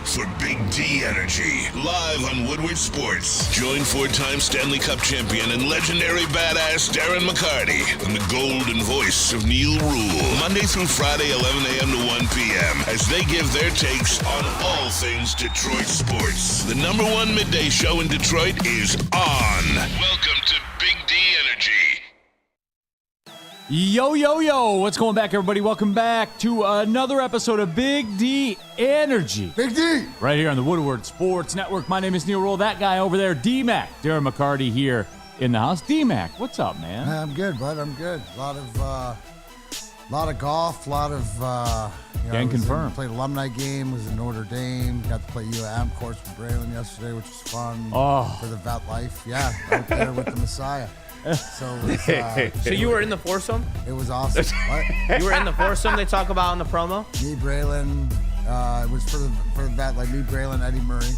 for Big D Energy, live on Woodward Sports. Join four-time Stanley Cup champion and legendary badass Darren McCarty and the golden voice of Neil Rule, Monday through Friday, 11 a.m. to 1 p.m., as they give their takes on all things Detroit sports. The number one midday show in Detroit is on. Welcome to Big D Energy. Yo, yo, yo. What's going back, everybody? Welcome back to another episode of Big D Energy. Big D! Right here on the Woodward Sports Network. My name is Neil Roll. That guy over there, D-Mac. Darren McCarty here in the house. D-Mac, what's up, man? I'm good, bud. I'm good. A lot of golf, a lot of, Can confirm. Played alumni game, was in Notre Dame, got to play UAM course with Braylon yesterday, which was fun. For the vet life. Yeah, out there with the Messiah. So it was, So you were in the foursome? It was awesome. What? You were in the foursome they talk about in the promo? Me, Braylon, it was for the vet, like me, Braylon, Eddie Murray,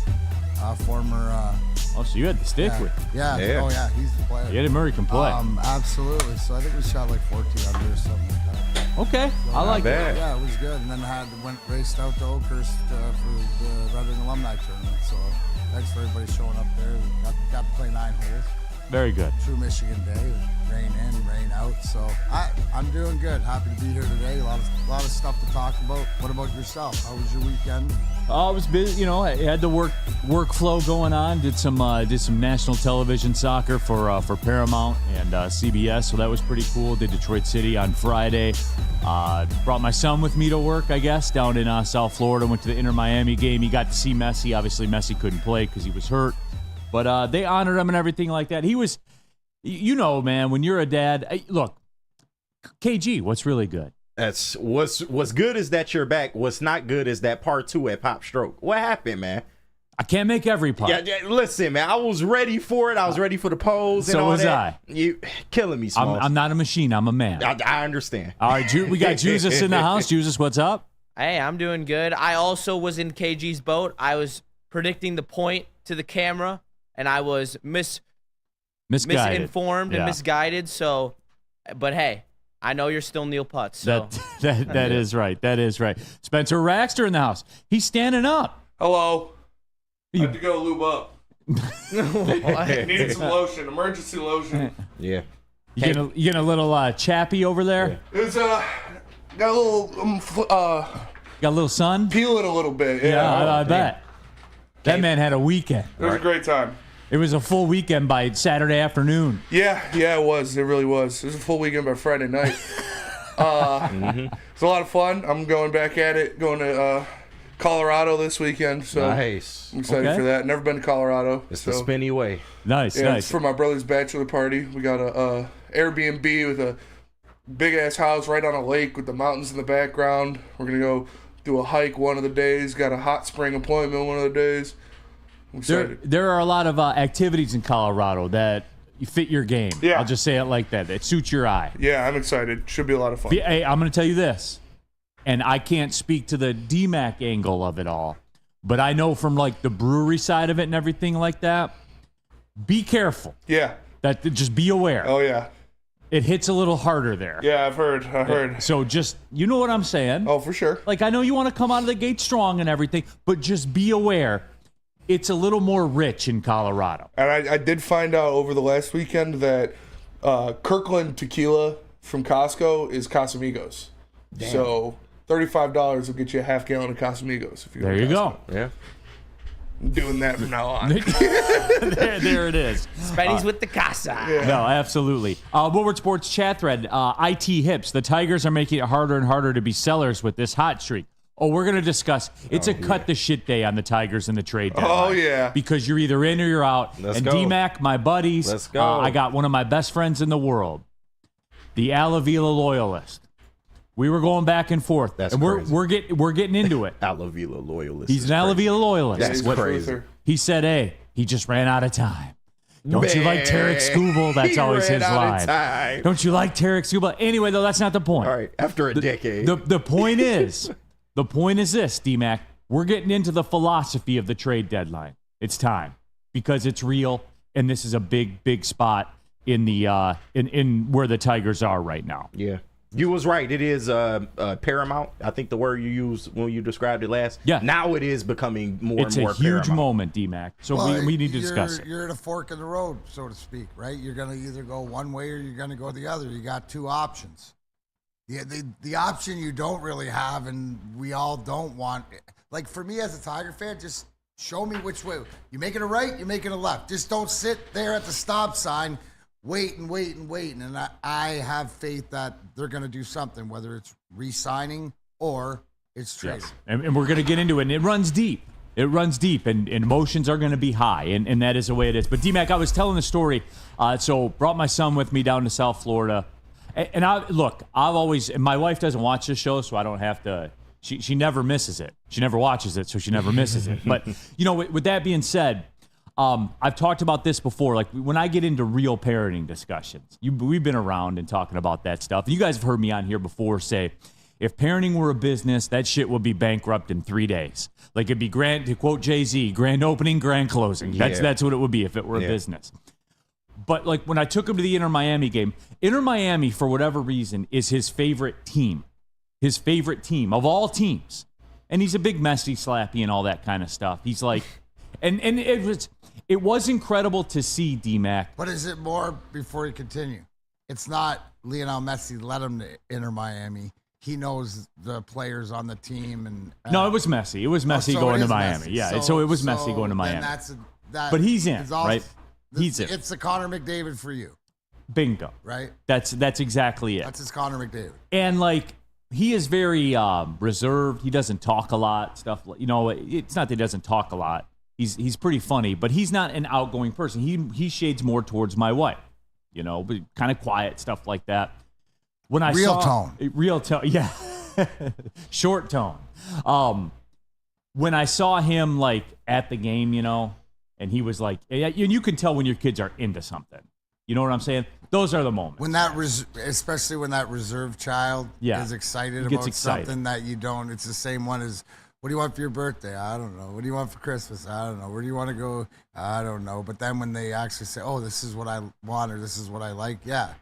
former. Oh, so you had the stick with you. Yeah. Oh, yeah, he's the player. Eddie Murray can play. Absolutely. So I think we shot like 14 under or something like that. Okay, So I like that. Yeah, it was good. And then raced out to Oakhurst for the Red Wing Alumni Tournament. So thanks for everybody showing up there. Got to play 9 holes. Very good. True Michigan day. Rain in, rain out. So I'm doing good. Happy to be here today. A lot of stuff to talk about. What about yourself? How was your weekend? I was busy, I had the workflow going on. Did some national television soccer for Paramount and CBS, so that was pretty cool. Did Detroit City on Friday. Brought my son with me to work, I guess, down in South Florida. Went to the Inter-Miami game. He got to see Messi. Obviously, Messi couldn't play because he was hurt, but they honored him and everything like that. He was, man, when you're a dad. Look, KG, what's really good? That's what's good is that you're back. What's not good is that part 2 at Pop Stroke. What happened, man? I can't make every part. Yeah, listen, man. I was ready for it. I was ready for the pose. So and all was that. I. You killing me, Smalls. I'm not a machine. I'm a man. I understand. All right, we got Jesus in the house. Jesus, what's up? Hey, I'm doing good. I also was in KG's boat. I was predicting the point to the camera, and I was misinformed and misguided. So, but hey, I know you're still Neil Putz. So. That is right. That is right. Spencer Raxter in the house. He's standing up. Hello. I had to go lube up. Needed some lotion, emergency lotion. Yeah. You getting a little chappy over there? It was got a little Got a little sun? peeling a little bit. Yeah, I bet. That man had a weekend. It was a great time. It was a full weekend by Saturday afternoon. Yeah, it was. It really was. It was a full weekend by Friday night. It's a lot of fun. I'm going back at it. Going to Colorado this weekend. So Nice. I'm excited Okay. for that. Never been to Colorado. It's so. the spinny way. Nice, Yeah, nice. it's for my brother's bachelor party. We got a Airbnb with a big ass house right on a lake with the mountains in the background. We're gonna go do a hike one of the days. Got a hot spring appointment one of the days. I'm excited. There are a lot of activities in Colorado that fit your game. Yeah. I'll just say it like that. It suits your eye. Yeah, I'm excited. Should be a lot of fun. Hey, I'm going to tell you this, and I can't speak to the DMAC angle of it all, but I know from like the brewery side of it and everything like that, be careful. Yeah. Just be aware. Oh yeah. It hits a little harder there. Yeah, I've heard. I heard. So just, you know what I'm saying? Oh, for sure. Like, I know you want to come out of the gate strong and everything, but just be aware. It's a little more rich in Colorado. And I did find out over the last weekend that Kirkland tequila from Costco is Casamigos. Damn. So $35 will get you a half gallon of Casamigos. If you There you go. Yeah. I'm doing that from now on. there it is. Spenny's with the casa. No, absolutely. Woodward Sports chat thread, IT Hips. The Tigers are making it harder and harder to be sellers with this hot streak. Oh, we're going to discuss. It's a cut the shit day on the Tigers and the trade deadline. Oh, yeah. Because you're either in or you're out. Let's and go. DMAC, my buddies. Let's go. I got one of my best friends in the world, the Alavila loyalist. We were going back and forth. That's and crazy. we're getting into it. Alavila loyalist. He's an Alavila loyalist. That's He's a crazy. truther. He said, hey, he just ran out of time. Don't you like Tarek Skubal? That's He always ran his out of line. time. Don't you like Tarek Skubal? Anyway, though, that's not the point. All right, after a decade. The point is, this, D-Mac. We're getting into the philosophy of the trade deadline. It's time because it's real, and this is a big, big spot in the in where the Tigers are right now. Yeah. You was right. It is paramount. I think the word you used when you described it last. Yeah. Now it is becoming more and more It's a huge paramount. moment, D-Mac. So we need to discuss it. You're at a fork in the road, so to speak, right? You're going to either go one way or you're going to go the other. You got two options. The option you don't really have, and we all don't want, like for me as a Tiger fan, just show me which way. You making a right, you're making a left. Just don't sit there at the stop sign waiting. And I have faith that they're going to do something, whether it's re-signing or it's trading. Yes. And we're going to get into it, and it runs deep. And emotions are going to be high, and that is the way it is. But, D-Mac, I was telling the story, so brought my son with me down to South Florida. And I've always, and my wife doesn't watch this show, so I don't have to, she never misses it. She never watches it, so she never misses it. But, with that being said, I've talked about this before. Like, when I get into real parenting discussions, we've been around and talking about that stuff. You guys have heard me on here before say, if parenting were a business, that shit would be bankrupt in 3 days. Like, it'd be to quote Jay-Z, grand opening, grand closing. That's what it would be if it were a business. But, like, when I took him to the Inter Miami game, Inter Miami, for whatever reason, is his favorite team. His favorite team of all teams. And he's a big Messi slappy and all that kind of stuff. He's like, and it was incredible to see, D-Mac. But is it more, before you continue, it's not Lionel Messi led him to Inter Miami. He knows the players on the team. And no, it was Messi. It was Messi going to Miami. Messi. Yeah, so it was Messi going to Miami. But he's in, right? He's in. It's the Connor McDavid for you. Bingo. Right? That's exactly it. That's his Connor McDavid. And, like, he is very reserved. He doesn't talk a lot. Stuff, it's not that he doesn't talk a lot. He's pretty funny, but he's not an outgoing person. He shades more towards my wife, but kind of quiet, stuff like that. When I real tone, yeah, short tone. When I saw him like at the game, and he was like, and you can tell when your kids are into something. You know what I'm saying? Those are the moments. When especially when that reserved child is excited about something that you don't. It's the same one as, what do you want for your birthday? I don't know. What do you want for Christmas? I don't know. Where do you want to go? I don't know. But then when they actually say, oh, this is what I want, or this is what I like, yeah.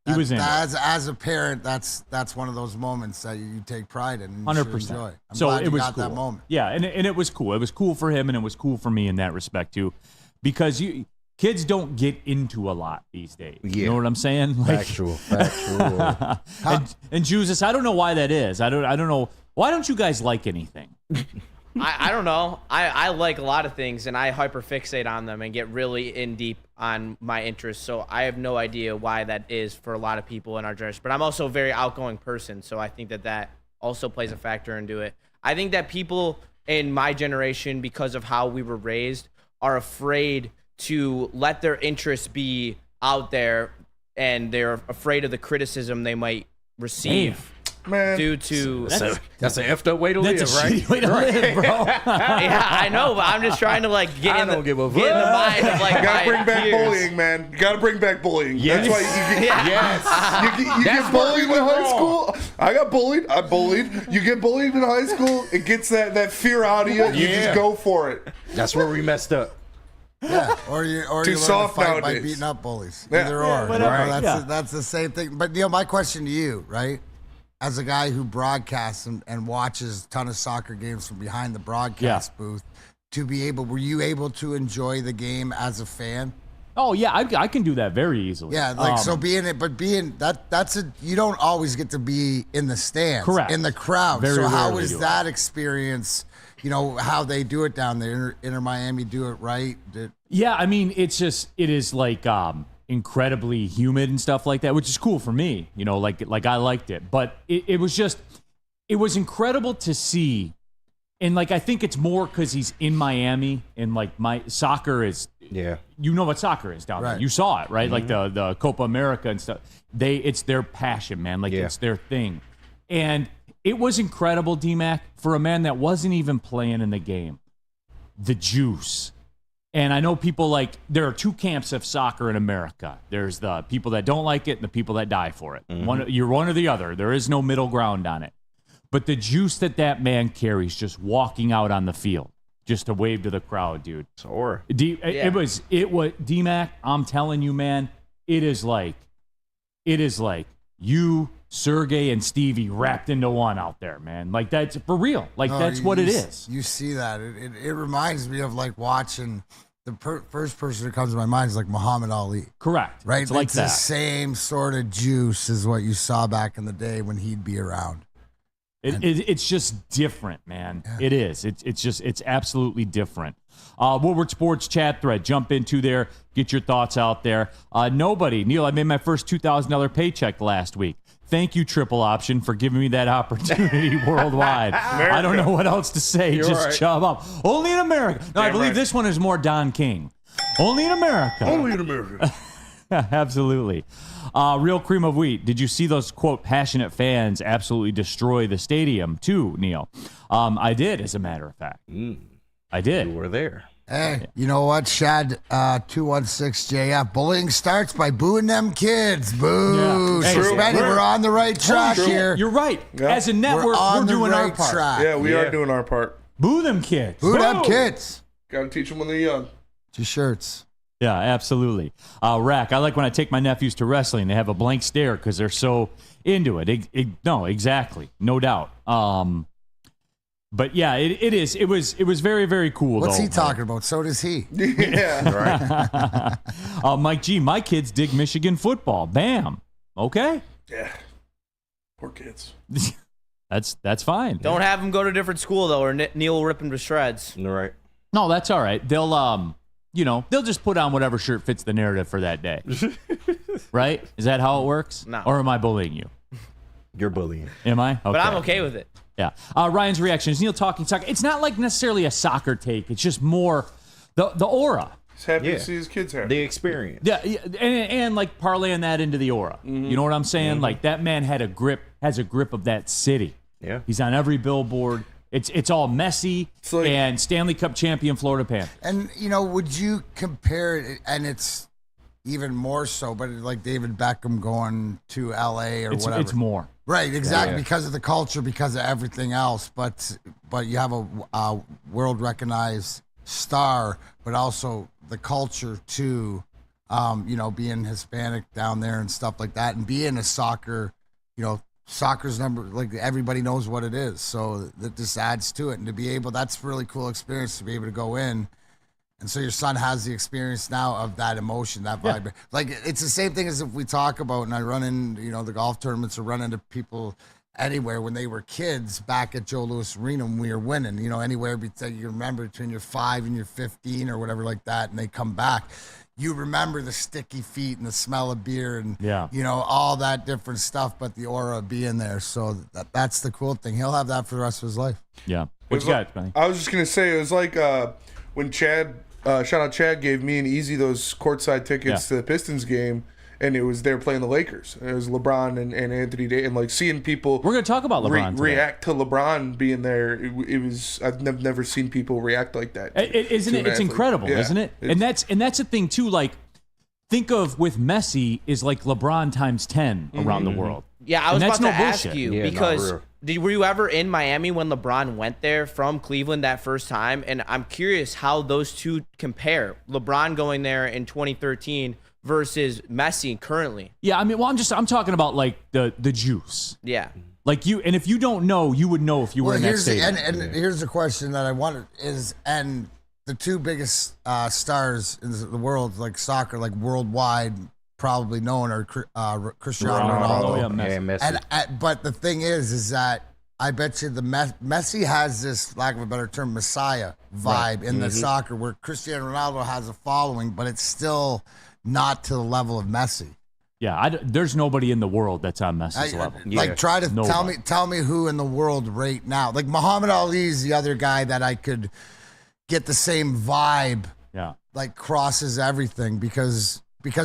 He was in. As a parent, that's one of those moments that you take pride in and 100%. enjoy. I'm so glad it you was got cool. that moment. Yeah, and it was cool. It was cool for him, and it was cool for me in that respect too, because kids don't get into a lot these days. Yeah. You know what I'm saying? Like, Factual. and Jesus, I don't know why that is. I don't know. Why don't you guys like anything? I don't know. I like a lot of things, and I hyperfixate on them and get really in deep on my interests. So I have no idea why that is for a lot of people in our generation. But I'm also a very outgoing person, so I think that also plays a factor into it. I think that people in my generation, because of how we were raised, are afraid to let their interests be out there, and they're afraid of the criticism they might receive. Man, due to that's an effed up way to live, right? Way to live, bro. Yeah, I know, but I'm just trying to get in the mind of you gotta bring back peers. bullying, man. You gotta bring back bullying. Yes. That's why you get bullied in high school. I got bullied. I bullied. You get bullied in high school. It gets that fear out of you. You just go for it. That's where we messed up. Yeah, or you learn to fight by beating up bullies. Either or. Whatever. That's the same thing. But my question to you, right? As a guy who broadcasts and watches a ton of soccer games from behind the broadcast booth, were you able to enjoy the game as a fan? Oh yeah, I can do that very easily. Yeah, you don't always get to be in the stands, correct, in the crowd. Very so how rarely was that experience? How they do it down there. Inter Miami do it right. Yeah, I mean, it is like incredibly humid and stuff like that, which is cool for me. Like I liked it, but it was incredible to see. And like, I think it's more because he's in Miami, and like my soccer is, you know what soccer is down there. You saw it, right? Mm-hmm. Like the Copa America and stuff. It's their passion, man. Like it's their thing. And it was incredible, D-Mac, for a man that wasn't even playing in the game. The juice. And I know people there are two camps of soccer in America. There's the people that don't like it and the people that die for it. Mm-hmm. You're one or the other. There is no middle ground on it. But the juice that man carries just walking out on the field, just to wave to the crowd, dude. It was D-Mac, I'm telling you, man, it is like you Sergey and Stevie wrapped into one out there, man. Like, that's for real. Like, that's what it is. You see that. It reminds me of like watching the first person that comes to my mind is like Muhammad Ali. Correct. Right? It's like it's that. the same sort of juice as what you saw back in the day when he'd be around. It's just different, man. Yeah. It is. It's absolutely different. Woodward Sports chat thread. Jump into there. Get your thoughts out there. Neil, I made my first $2,000 paycheck last week. Thank you, Triple Option, for giving me that opportunity worldwide. I don't know what else to say. You're just right. chub up. Only in America. No, I believe this one is more Don King. Only in America. Only in America. Absolutely. Real cream of wheat. Did you see those, quote, passionate fans absolutely destroy the stadium too, Neil? I did, as a matter of fact. I did. You were there. Hey, you know what, Shad? 216JF. Bullying starts by booing them kids. Boo. Yeah. Hey, Suspended. We're on the right track here. You're right. Yeah. As a network, we're doing our part. track. Yeah, we are doing our part. Boo them kids. Boo them kids. Got to teach them when they're young. T-shirts. Yeah, absolutely. Rack, I like when I take my nephews to wrestling. They have a blank stare because they're so into it. No, exactly. No doubt. But yeah, it is. It was very, very cool. What's he talking about? So does he. Yeah. Right. Mike G, my kids dig Michigan football. Bam. Okay. Yeah. Poor kids. That's fine. Don't have them go to a different school though, or Neil will rip them to shreds. Right. No, that's all right. They'll they'll just put on whatever shirt fits the narrative for that day. Right? Is that how it works? No. Or am I bullying you? You're bullying. Am I? Okay. But I'm okay with it. Yeah. Ryan's reaction is Neil talking soccer. It's not like necessarily a soccer take. It's just more the aura. He's happy to see his kids happy. The experience. Yeah, and like parlaying that into the aura. You know what I'm saying? Like that man has a grip of that city. Yeah. He's on every billboard. It's all messy and Stanley Cup champion Florida Panthers. And, would you compare it, and it's even more so, but like David Beckham going to L.A. or whatever. It's more. Right, exactly, because of the culture, because of everything else. But you have a world-recognized star, but also the culture, too, being Hispanic down there and stuff like that, and being a soccer, soccer's number, like everybody knows what it is. So that just adds to it. And to be able, that's a really cool experience to be able to go in. And so your son has the experience now of that emotion, that vibe. Yeah. Like, it's the same thing as if we talk about, and I run in, the golf tournaments, or run into people anywhere when they were kids back at Joe Louis Arena when we were winning, anywhere you remember between your 5 and your 15 or whatever like that, and they come back. You remember the sticky feet and the smell of beer and, all that different stuff, but the aura of being there. So that's the cool thing. He'll have that for the rest of his life. Yeah. What you got, Benny? I was just going to say, it was like when Chad, shout out Chad, gave me and Easy those courtside tickets to the Pistons game, and it was they were playing the Lakers. It was LeBron and Anthony Davis, and like seeing people. We're going to talk about LeBron react to LeBron being there. It was I've never seen people react like that. Isn't it? It's incredible, isn't it? And that's the thing too. Like, think of with Messi is like LeBron times 10 around the world. Yeah, I was about to ask bullshit. you Yeah, because were you ever in Miami when LeBron went there from Cleveland that first time? And I'm curious how those two compare. LeBron going there in 2013 versus Messi currently. Yeah, I mean, well, I'm talking about like the juice. Yeah. Like and if you don't know, you would know if you were in that stadium. And here's the question that I wanted is, and the two biggest stars in the world, like soccer, like worldwide, probably known, are Cristiano Ronaldo and Messi. And but the thing is that I bet you Messi has this, lack of a better term, Messiah vibe in the soccer, where Cristiano Ronaldo has a following, but it's still not to the level of Messi. Yeah, there's nobody in the world that's on Messi's level. Like, try to tell me who in the world right now. Like Muhammad Ali is the other guy that I could get the same vibe. Yeah, like crosses everything because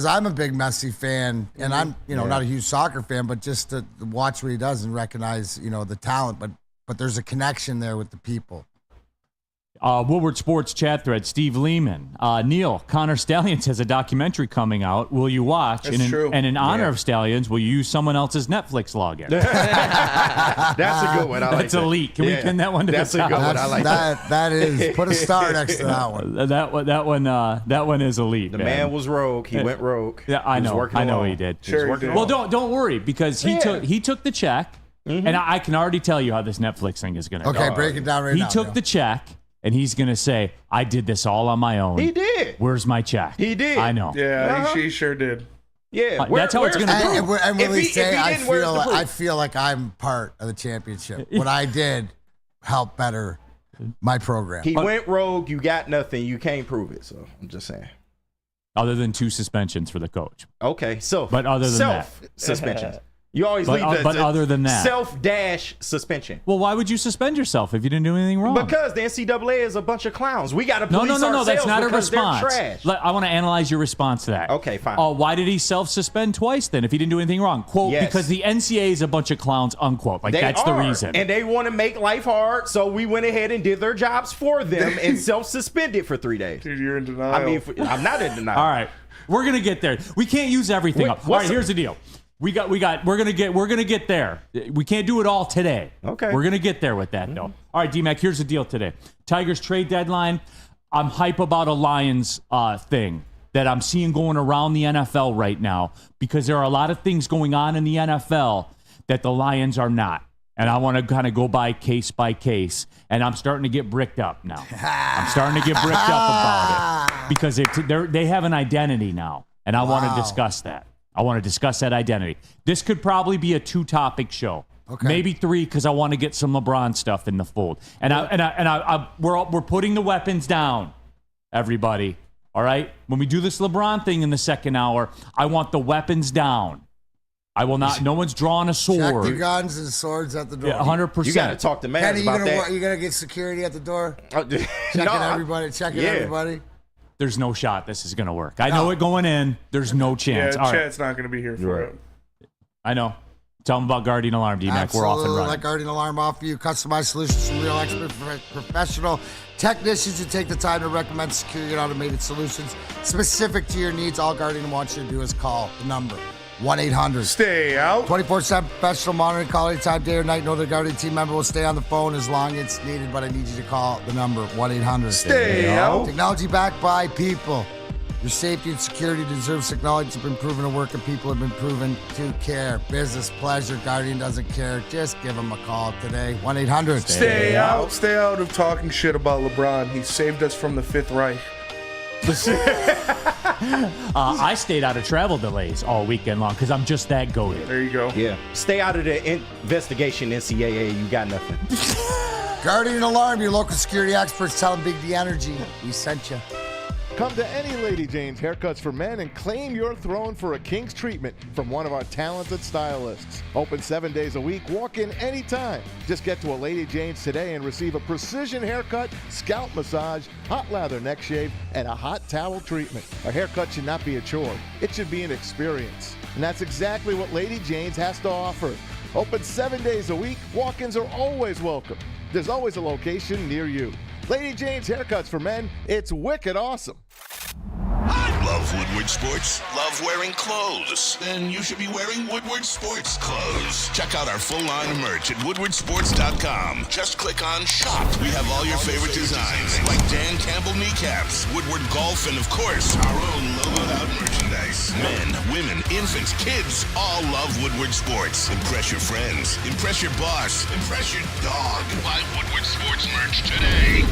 I'm a big Messi fan, and I'm not a huge soccer fan, but just to watch what he does and recognize the talent. But there's a connection there with the people. Woodward Sports chat thread, Steve Lehman. Neil, Connor Stallions has a documentary coming out. Will you watch? That's true. And in honor of Stallions, will you use someone else's Netflix login? That's a good one. I like That's elite. Can we pin that one to That's the top? a good one. I like that. That is. Put a star next to that one. That one is elite. The man was rogue. He went rogue. Yeah, I He was know. working I know alone. he did. Sure he did. Well, don't worry because he took the check, and I can already tell you how this Netflix thing is going to go. Okay, break it down right now. He took the check, and he's going to say, "I did this all on my own." He did. Where's my check? He did. I know. Yeah, he sure did. Yeah. That's how it's where's gonna the go. proof? And will If he say, I didn't, where's the proof? feel like I'm part of the championship. What I did helped better my program. He went rogue. You got nothing. You can't prove it. So I'm just saying. Other than 2 suspensions for the coach. Okay. So, But other than self suspensions. You always But- leave but other than that. self-suspension. Well, why would you suspend yourself if you didn't do anything wrong? Because the NCAA is a bunch of clowns. We got to No, police that's ourselves not a because they're response. trash. I want to analyze your response to that. Okay, fine. Why did he self-suspend twice then if he didn't do anything wrong? Quote, Yes. because the NCAA is a bunch of clowns, unquote. Like, They that's the are, reason. And they want to make life hard, so we went ahead and did their jobs for them and self-suspended for 3 days. Dude, you're in denial. I mean, I'm not in denial. All right. We're going to get there. We can't use everything Wait, up. All right, here's the deal. We're going to get there. We can't do it all today. Okay. We're going to get there with that, though. All right, D-Mac, here's the deal today. Tigers trade deadline. I'm hype about a Lions thing that I'm seeing going around the NFL right now because there are a lot of things going on in the NFL that the Lions are not. And I want to kind of go by case, and I'm starting to get bricked up now. I'm starting to get bricked up about it because they have an identity now, and I want to discuss that. I want to discuss that identity. This could probably be a 2-topic show, maybe 3, because I want to get some LeBron stuff in the fold. And we're putting the weapons down, everybody. All right, when we do this LeBron thing in the second hour, I want the weapons down. I will not. No one's drawing a sword. Check the guns and swords at the door. Yeah, 100%. You got to talk to Maz Kenny, about that. you gonna get security at the door? Checking Checking everybody. There's no shot this is going to work. I know it going in. There's no chance. Yeah, All right. Chad's not going to be here for it. I know. Tell them about Guardian Alarm, D-Mac. We're off and running. Let Guardian Alarm offer you customized solutions from real expert professional technicians who take the time to recommend secure and automated solutions specific to your needs. All Guardian wants you to do is call the number 1-800. Stay out. 24/7 professional monitoring, call anytime, day or night. No other Guardian team member will stay on the phone as long as it's needed, but I need you to call the number 1-800. Stay out. Technology backed by people. Your safety and security deserves technology that's been proven to work, and people have been proven to care. Business, pleasure, Guardian doesn't care. Just give them a call today. 1-800. Stay out. Stay out of talking shit about LeBron. He saved us from the Fifth Reich. I stayed out of travel delays all weekend long because I'm just that goated. There you go. Yeah. Stay out of the investigation, NCAA. You got nothing. Guardian Alarm, your local security experts. Tell them Big D Energy we sent you. Come to any Lady Jane's Haircuts for Men and claim your throne for a king's treatment from one of our talented stylists. Open 7 days a week. Walk in anytime. Just get to a Lady Jane's today and receive a precision haircut, scalp massage, hot lather neck shave, and a hot towel treatment. A haircut should not be a chore. It should be an experience. And that's exactly what Lady Jane's has to offer. Open 7 days a week. Walk-ins are always welcome. There's always a location near you. Lady Jane's Haircuts for Men, it's wicked awesome. Love Woodward Sports? Love wearing clothes? Then you should be wearing Woodward Sports clothes. Check out our full line of merch at woodwardsports.com. Just click on shop. We have all your favorite designs, like Dan Campbell kneecaps, Woodward golf, and of course, our own logoed out merchandise. Men, women, infants, kids all love Woodward Sports. Impress your friends. Impress your boss. Impress your dog. Buy Woodward Sports merch today.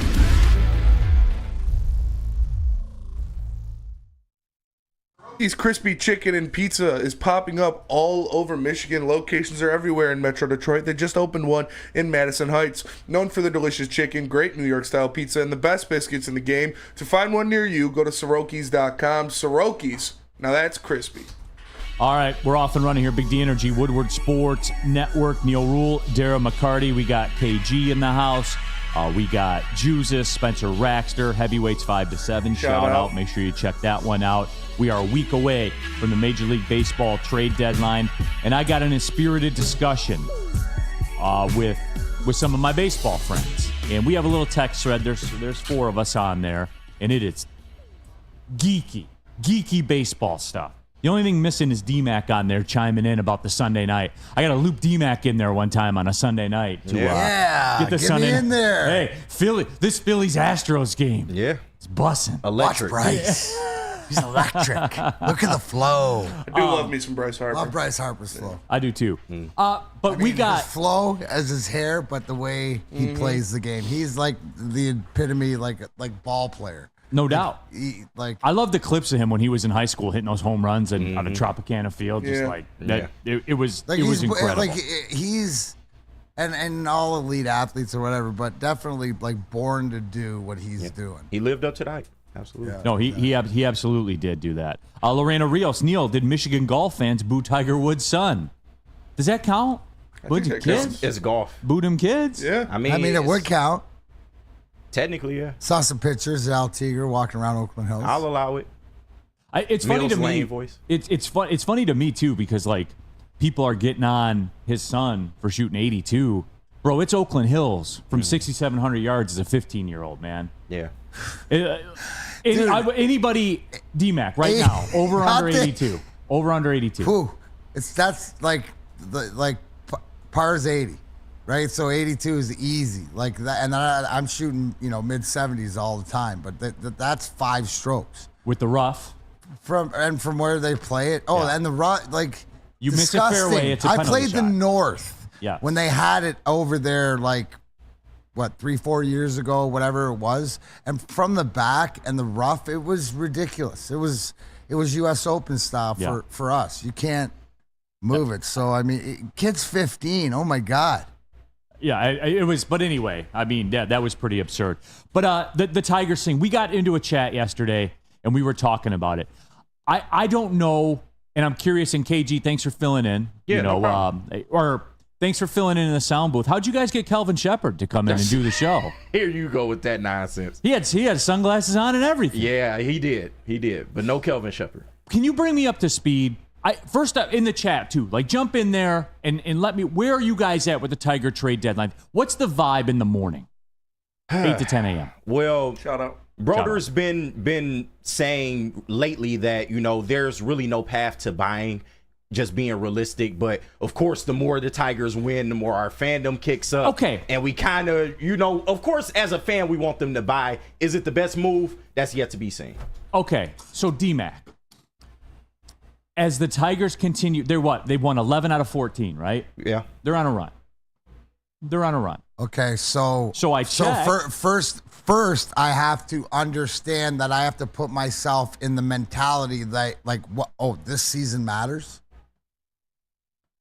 These crispy chicken and pizza is popping up all over Michigan. Locations are everywhere in Metro Detroit. They just opened one in Madison Heights. Known for their delicious chicken, great New York style pizza, and the best biscuits in the game. To find one near you, go to Sorokis.com. Sorokis. Now that's crispy. All right, we're off and running here. Big D Energy, Woodward Sports Network, Neil Rule, Darren McCarty. We got KG in the house. We got Juzus, Spencer Raxter, heavyweights 5 to 7. Shout out. Make sure you check that one out. We are a week away from the Major League Baseball trade deadline, and I got an inspirited discussion with some of my baseball friends. and we have a little text thread. There's 4 of us on there, and it is geeky baseball stuff. The only thing missing is D-Mac on there chiming in about the Sunday night. I got to loop D-Mac in there one time on a Sunday night to get the get me in there. Hey, Phillies Astros game. Yeah. It's bussin'. Electric. Watch Bryce. He's electric. Look at the flow. I do love me some Bryce Harper. Love Bryce Harper's flow. I do too. But we His got flow as his hair, but the way he plays the game. He's like the epitome, like ball player. no doubt. Like I love the clips of him when he was in high school hitting those home runs and on a Tropicana field. Just Yeah. like that, it was he's incredible. like he's and all elite athletes or whatever, but definitely like born to do what he's doing. He lived up to the hype. Absolutely. No, he absolutely did do that. Lorena Rios, Neil, did Michigan golf fans boo Tiger Woods' son? Does that count? Booed that kids? counts. It's golf. Booed him kids? Yeah. I mean, it would it's- count. Technically, yeah. Saw some pictures of Al Tiger walking around Oakland Hills. I'll allow it. It's funny to Mills me. Lane voice. It's funny to me too because like people are getting on his son for shooting 82. Bro, it's Oakland Hills from 6,700 yards as a 15-year-old, man. Yeah. Anybody, D-Mac, right now, over under 82. Over under 82. Whew. That's like par's 80, right? So 82 is easy, like that. And then I'm shooting, mid 70s all the time, but that's 5 strokes With the rough. from where they play it. Oh, Yeah. and the like You miss a disgusting. fairway, it's a I penalty played the shot. North. Yeah. When they had it over there, like 3-4 years ago, whatever it was, and from the back and the rough, it was ridiculous. It was U.S. Open style for us. You can't move it. So I mean, kid's 15. Oh my God. Yeah, it was. But anyway, I mean, that was pretty absurd. But the Tigers thing, we got into a chat yesterday and we were talking about it. I don't know, and I'm curious. And KG, thanks for filling in. Yeah, no problem. Or thanks for filling in the sound booth. How'd you guys get Kelvin Shepard to come in and do the show? Here you go with that nonsense. He had sunglasses on and everything. Yeah, he did. But no Kelvin Shepard. Can you bring me up to speed? First up in the chat too, like jump in there and let me. Where are you guys at with the Tiger trade deadline? What's the vibe in the morning? 8 to 10 a.m. Well, Shout out. Broder's been saying lately that there's really no path to buying, just being realistic. But of course, the more the Tigers win, the more our fandom kicks up. Okay. And we kind of, of course, as a fan, we want them to buy. Is it the best move? That's yet to be seen. Okay, so D-Mac, as the Tigers continue, they're what? They've won 11 out of 14, right? Yeah. They're on a run. Okay, so checked. first I have to understand that I have to put myself in the mentality that this season matters,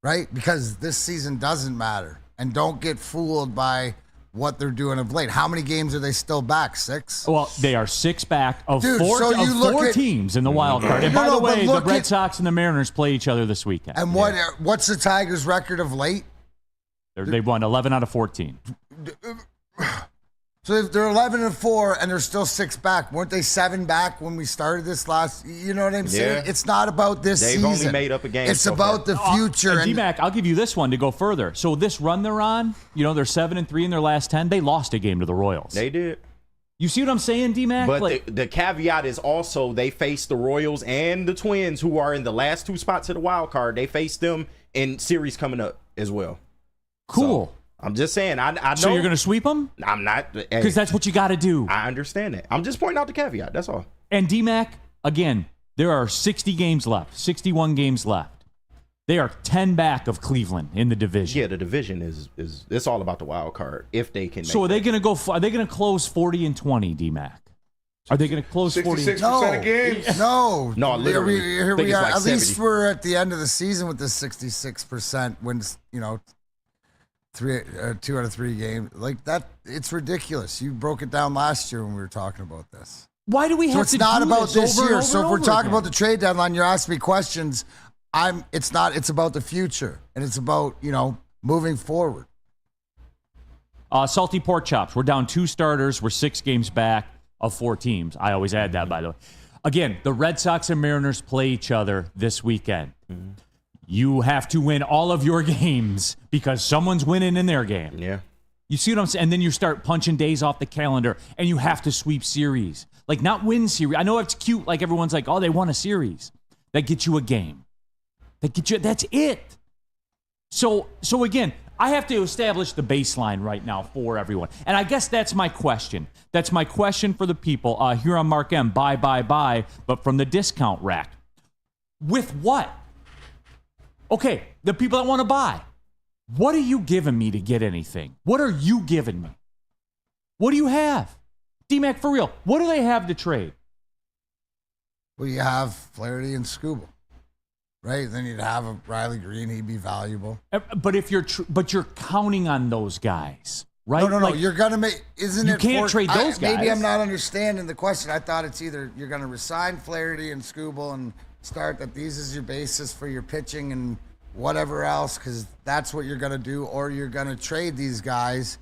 right? Because this season doesn't matter, and don't get fooled by what they're doing of late. How many games are they still back? 6? Well, they are 6 back of Dude, 4, so you look four at- teams in the wild card. And by No, the but way, the look Red at- Sox and the Mariners play each other this weekend. And what's the Tigers' record of late? They've won 11 out of 14. So if they're 11-4 and they're still 6 back, weren't they 7 back when we started this last? You know what I'm saying? Yeah. It's not about this They've season. only made up a game It's so about far. the future. And D-Mac, I'll give you this one to go further. So this run they're on, they're 7-3 in their last 10. They lost a game to the Royals. They did. You see what I'm saying, D-Mac? But the caveat is also they face the Royals and the Twins, who are in the last 2 spots of the wild card. They face them in series coming up as well. cool. So, I'm just saying. I know. So you're going to sweep them? I'm not. Because that's what you got to do. I understand that. I'm just pointing out the caveat. That's all. And D-Mac, again, there are 60 games left, 61 games left. They are 10 back of Cleveland in the division. Yeah, the division is it's all about the wild card if they can. So are they going to go? Are they going to close 40-20, D-Mac? Are they going to close 40? 66% of games. No, No, literally. Here I think we it's are. like At least 70. we're at the end of the season with this 66% wins. 2 out of 3 games like that. It's ridiculous. You broke it down last year when we were talking about this. Why do we So have it's to not do about this over and year. over So and if we're over talking again? about the trade deadline, you're asking me questions. It's not. It's about the future, and it's about moving forward. Salty pork chops. We're down 2 starters. We're 6 games back of 4 teams. I always add that, by the way. Again, the Red Sox and Mariners play each other this weekend. You have to win all of your games because someone's winning in their game. Yeah. You see what I'm saying? And then you start punching days off the calendar, and you have to sweep series. Like, not win series. I know it's cute. Like, everyone's like, oh, they won a series. That gets you a game. That's it. So again, I have to establish the baseline right now for everyone. And I guess that's my question. That's my question for the people. Here on Mark M, buy, but from the discount rack. With what? Okay, the people that want to buy. What are you giving me to get anything? What are you giving me? What do you have? D-Mac, for real, what do they have to trade? Well, you have Flaherty and Skubal, right? Then you'd have a Riley Green. He'd be valuable. But if you're counting on those guys, right? No. Like, You're gonna make. Isn't you it? Can't trade those guys. Maybe I'm not understanding the question. I thought it's either you're gonna resign Flaherty and Skubal and start that these is your basis for your pitching and whatever else, because that's what you're gonna do, or you're gonna trade these guys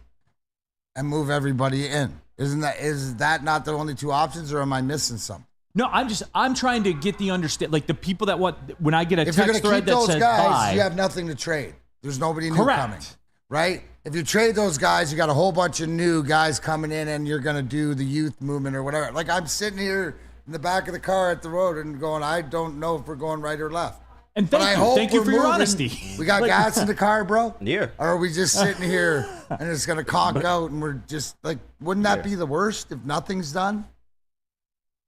and move everybody in. Is that not the only two options, or am I missing something? No, I'm trying to get the understand, like the people that when I get a If you're text gonna thread keep that those says guys, buy, you have nothing to trade. There's nobody new Correct. coming, right? If you trade those guys, you got a whole bunch of new guys coming in, and you're gonna do the youth movement or whatever. Like, I'm sitting here in the back of the car at the road and going, I don't know if we're going right or left. and But I hope thank you we're for your moving. honesty. We got Like- gas in the car, bro? Yeah. Or are we just sitting here and it's gonna conk out and we're just like, wouldn't that be the worst if nothing's done?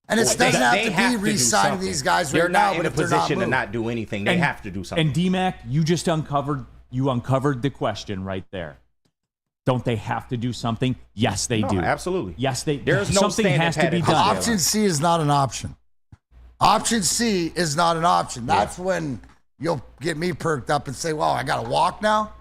And it doesn't have to be re-signing these guys They're right now, not in but a if they're not position to moving. not do anything. They have to do something. And D-Mac, you just uncovered the question right there. Don't they have to do something? Yes, they do. Absolutely. Yes, they. There's no something standing has to pat be at done. Costco. Option C is not an option. Option C is not an option. That's when you'll get me perked up and say, well, I got to walk now?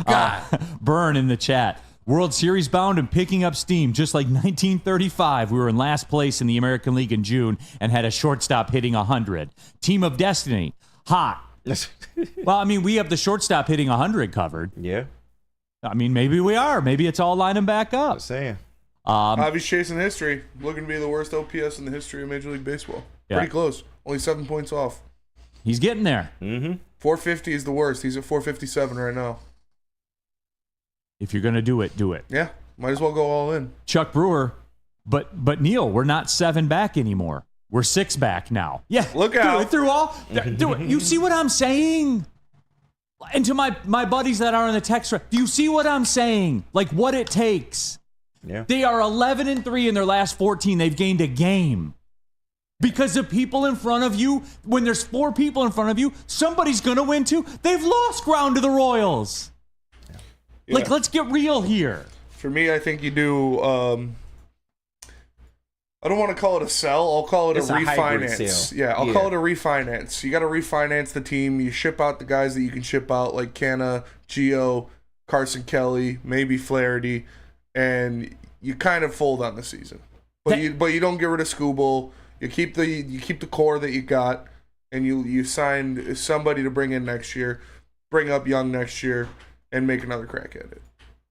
God. Burn in the chat. World Series bound and picking up steam, just like 1935. We were in last place in the American League in June and had a shortstop hitting 100. Team of Destiny, hot. Well, I mean, we have the shortstop hitting 100 covered. Yeah. I mean, maybe we are. Maybe it's all lining back up. Just saying. Javi's chasing history, looking to be the worst OPS in the history of Major League Baseball. Yeah. Pretty close. Only 7 points off. He's getting there. 450 is the worst. He's at 457 right now. If you're going to do it, do it. Yeah, might as well go all in. Chuck Brewer, but Neil, we're not 7 back anymore. We're 6 back now. Yeah, Look out. Do it through all. Do it. You see what I'm saying? And to my buddies that are in the text thread, do you see what I'm saying? Like what it takes. Yeah. They are 11-3 in their last 14. They've gained a game. Because the people in front of you, when there's 4 people in front of you, somebody's going to win too. They've lost ground to the Royals. Yeah. Like, let's get real here. For me, I think you do. I don't want to call it a sell. I'll call it It's a a hybrid refinance. sale. Yeah, I'll call it a refinance. You got to refinance the team. You ship out the guys that you can ship out, like Canna, Gio, Carson Kelly, maybe Flaherty, and you kind of fold on the season. But you don't get rid of Skubal. You keep the core that you got, and you sign somebody to bring in next year, bring up Young next year, and make another crack at it.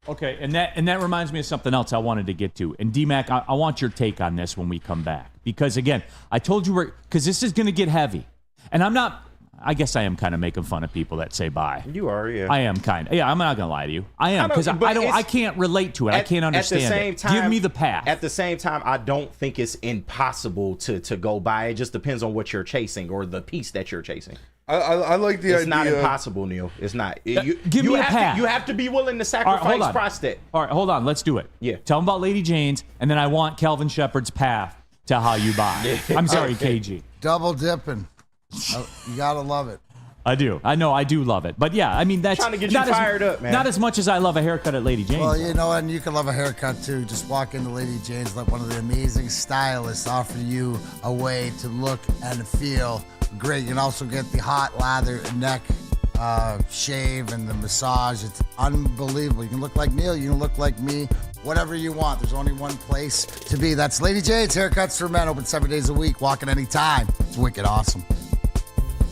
Okay, and that reminds me of something else I wanted to get to. And D-Mac, I want your take on this when we come back. Because, again, I told you because this is going to get heavy. And I guess I am kind of making fun of people that say bye. You are, yeah. I am kind of. Yeah, I'm not going to lie to you. I am, because I can't relate to it. I can't understand at the same it. time, Give me the path. At the same time, I don't think it's impossible to go by. It just depends on what you're chasing or the piece that you're chasing. I like the idea. It's not impossible, Neil. It's not. Give me a path. You have to be willing to All right, hold sacrifice on. Prostate. All right, hold on. Let's do it. Yeah. Tell them about Lady Jane's, and then I want Calvin Shepard's path to how you buy. I'm sorry, KG. Double dipping. You got to love it. I do. I know. I do love it. But yeah, I mean, that's Trying to get you not fired up, man. Not as much as I love a haircut at Lady Jane's. Well, you know, and you can love a haircut too. Just walk into Lady Jane's, let one of the amazing stylists offer you a way to look and feel great. You can also get the hot lather neck shave and the massage. It's unbelievable. You can look like Neil. You can look like me. Whatever you want. There's only one place to be. That's Lady Jane's Haircuts for Men. Open 7 days a week. Walking anytime. It's wicked awesome.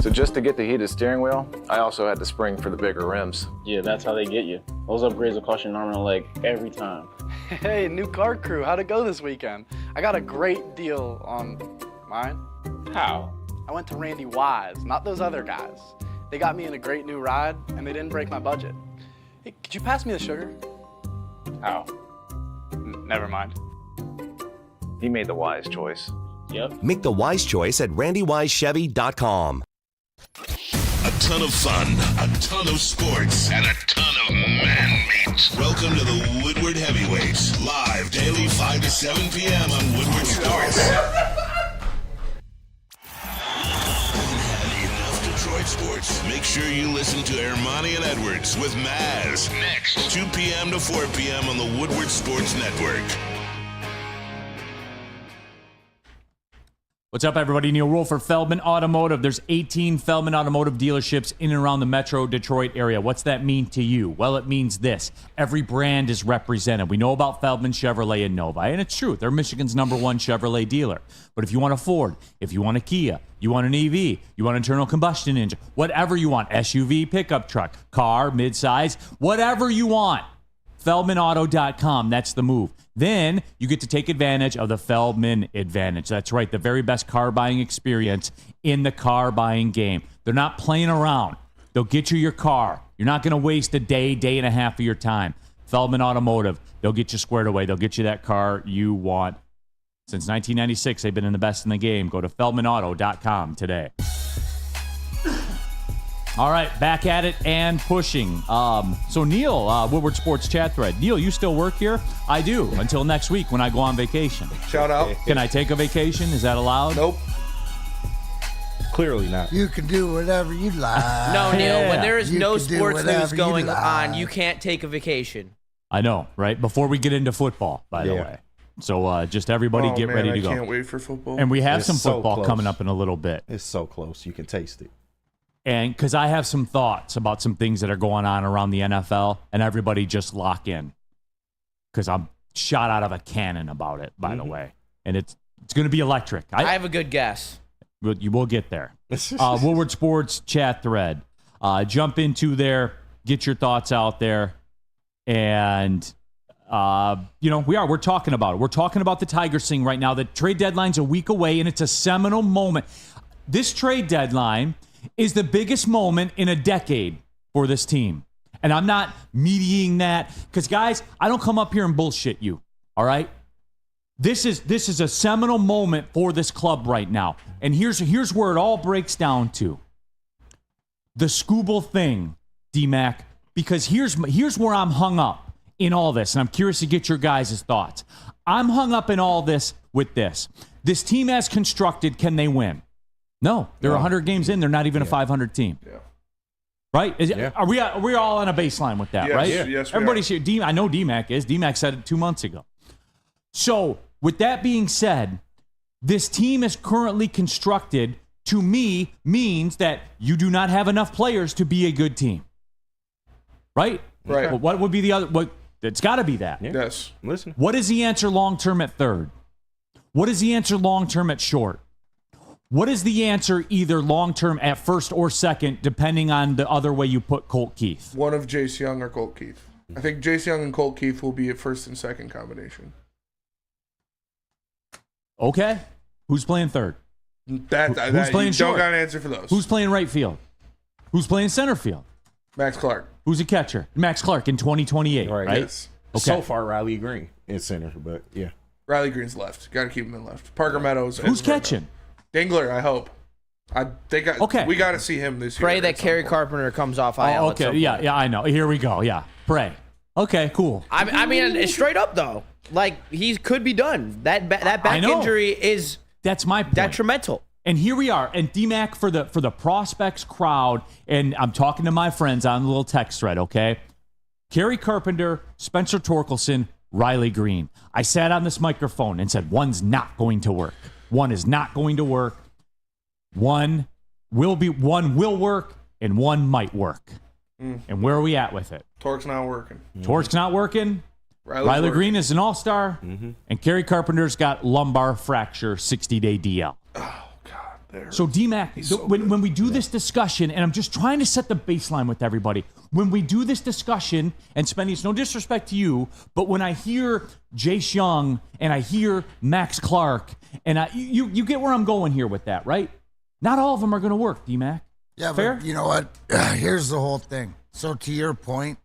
So just to get the heated steering wheel, I also had the spring for the bigger rims. Yeah, that's how they get you. Those upgrades will cost you an arm and a leg every time. Hey, new car crew, how'd it go this weekend? I got a great deal on mine. How? I went to Randy Wise, not those other guys. They got me in a great new ride, and they didn't break my budget. Hey, could you pass me the sugar? How? Never mind. He made the wise choice. Yep. Make the wise choice at randywisechevy.com. A ton of fun, a ton of sports, and a ton of man meat. Welcome to the Woodward Heavyweights, live daily 5 to 7 p.m. on Woodward Sports. Enough Detroit sports. Make sure you listen to Ermanni and Edwards with Maz next, 2 p.m. to 4 p.m. on the Woodward Sports Network. What's up, everybody? Neil Rule for Feldman Automotive. There's 18 Feldman Automotive dealerships in and around the Metro Detroit area. What's that mean to you? Well, it means this. Every brand is represented. We know about Feldman, Chevrolet, and Nova, and it's true. They're Michigan's #1 Chevrolet dealer. But if you want a Ford, if you want a Kia, you want an EV, you want an internal combustion engine, whatever you want, SUV, pickup truck, car, midsize, whatever you want, FeldmanAuto.com. That's the move. Then you get to take advantage of the Feldman Advantage. That's right, the very best car buying experience in the car buying game. They're not playing around. They'll get you your car. You're not going to waste a day and a half of your time. Feldman Automotive, they'll get you squared away. They'll get you that car you want. Since 1996, they've been in the best in the game. Go to FeldmanAuto.com today. All right, back at it and pushing. So Neil, Woodward Sports chat thread. Neil, you still work here? I do, until next week when I go on vacation. Shout out. Can I take a vacation? Is that allowed? Nope. Clearly not. You can do whatever you like. No, Neil, when there is You no can do sports news whatever you going like. on, you can't take a vacation. I know, right? Before we get into football, by the way. So just everybody get ready to go. I can't wait for football. And we have It's some so football close. coming up in a little bit. It's so close. You can taste it. And because I have some thoughts about some things that are going on around the NFL, and everybody just lock in. Because I'm shot out of a cannon about it, by the way. And it's going to be electric. I have a good guess. You will get there. Woodward Sports chat thread. Jump into there. Get your thoughts out there. And, we're talking about it. We're talking about the Tigers thing right now. The trade deadline's a week away, and it's a seminal moment. This trade deadline is the biggest moment in a decade for this team. And I'm not mediating that because, guys, I don't come up here and bullshit you, all right? This is a seminal moment for this club right now. And here's where it all breaks down to. The Scooble thing, D-Mac, because here's where I'm hung up in all this, and I'm curious to get your guys' thoughts. I'm hung up in all this with this. This team as constructed, can they win? No, they're 100 games in. They're not even a 500 team. Yeah. Right? Are we all on a baseline with that, Yes, right? yes, we Everybody's are. here. I know D-Mac is. D-Mac said it 2 months ago. So, with that being said, this team is currently constructed, to me, means that you do not have enough players to be a good team. Right? Right. Well, what would be the other? It's got to be that. Yeah. Yes. Listen. What is the answer long-term at third? What is the answer long-term at short? What is the answer either long-term at first or second, depending on the other way you put Colt Keith? One of Jace Young or Colt Keith. I think Jace Young and Colt Keith will be a first and second combination. Okay. Who's playing third? Who's playing you short? don't got an answer for those. Who's playing right field? Who's playing center field? Max Clark. Who's a catcher? Max Clark in 2028, right? Yes. Okay. So far, Riley Green in center, but yeah. Riley Green's left. Got to keep him in left. Parker Meadows. Who's catching? Dingler, I hope. I think we got to see him this year. Pray that at some Kerry point. Carpenter comes off IL. Oh, at some okay. point. Yeah, I know. Here we go. Yeah. Pray. Okay, cool. I mean, straight up though, like he could be done. That back know. injury is That's my point. detrimental. And here we are. And D-Mac for the prospects crowd, and I'm talking to my friends on the little text thread, okay? Kerry Carpenter, Spencer Torkelson, Riley Green. I sat on this microphone and said, one's not going to work. One is not going to work. One will work, and one might work. And where are we at with it? Torque's not working. Torque's not working. Riley's working. Green is an all-star. And Kerry Carpenter's got lumbar fracture, 60-day DL. Oh, God. There. So, D-Mac, when we do this discussion, and I'm just trying to set the baseline with everybody, when we do this discussion, and Spenny, it's no disrespect to you, but when I hear Jace Young and I hear Max Clark, and you get where I'm going here with that, right? Not all of them are going to work, D-Mac. Yeah, Fair? but you know what? Here's the whole thing. So to your point,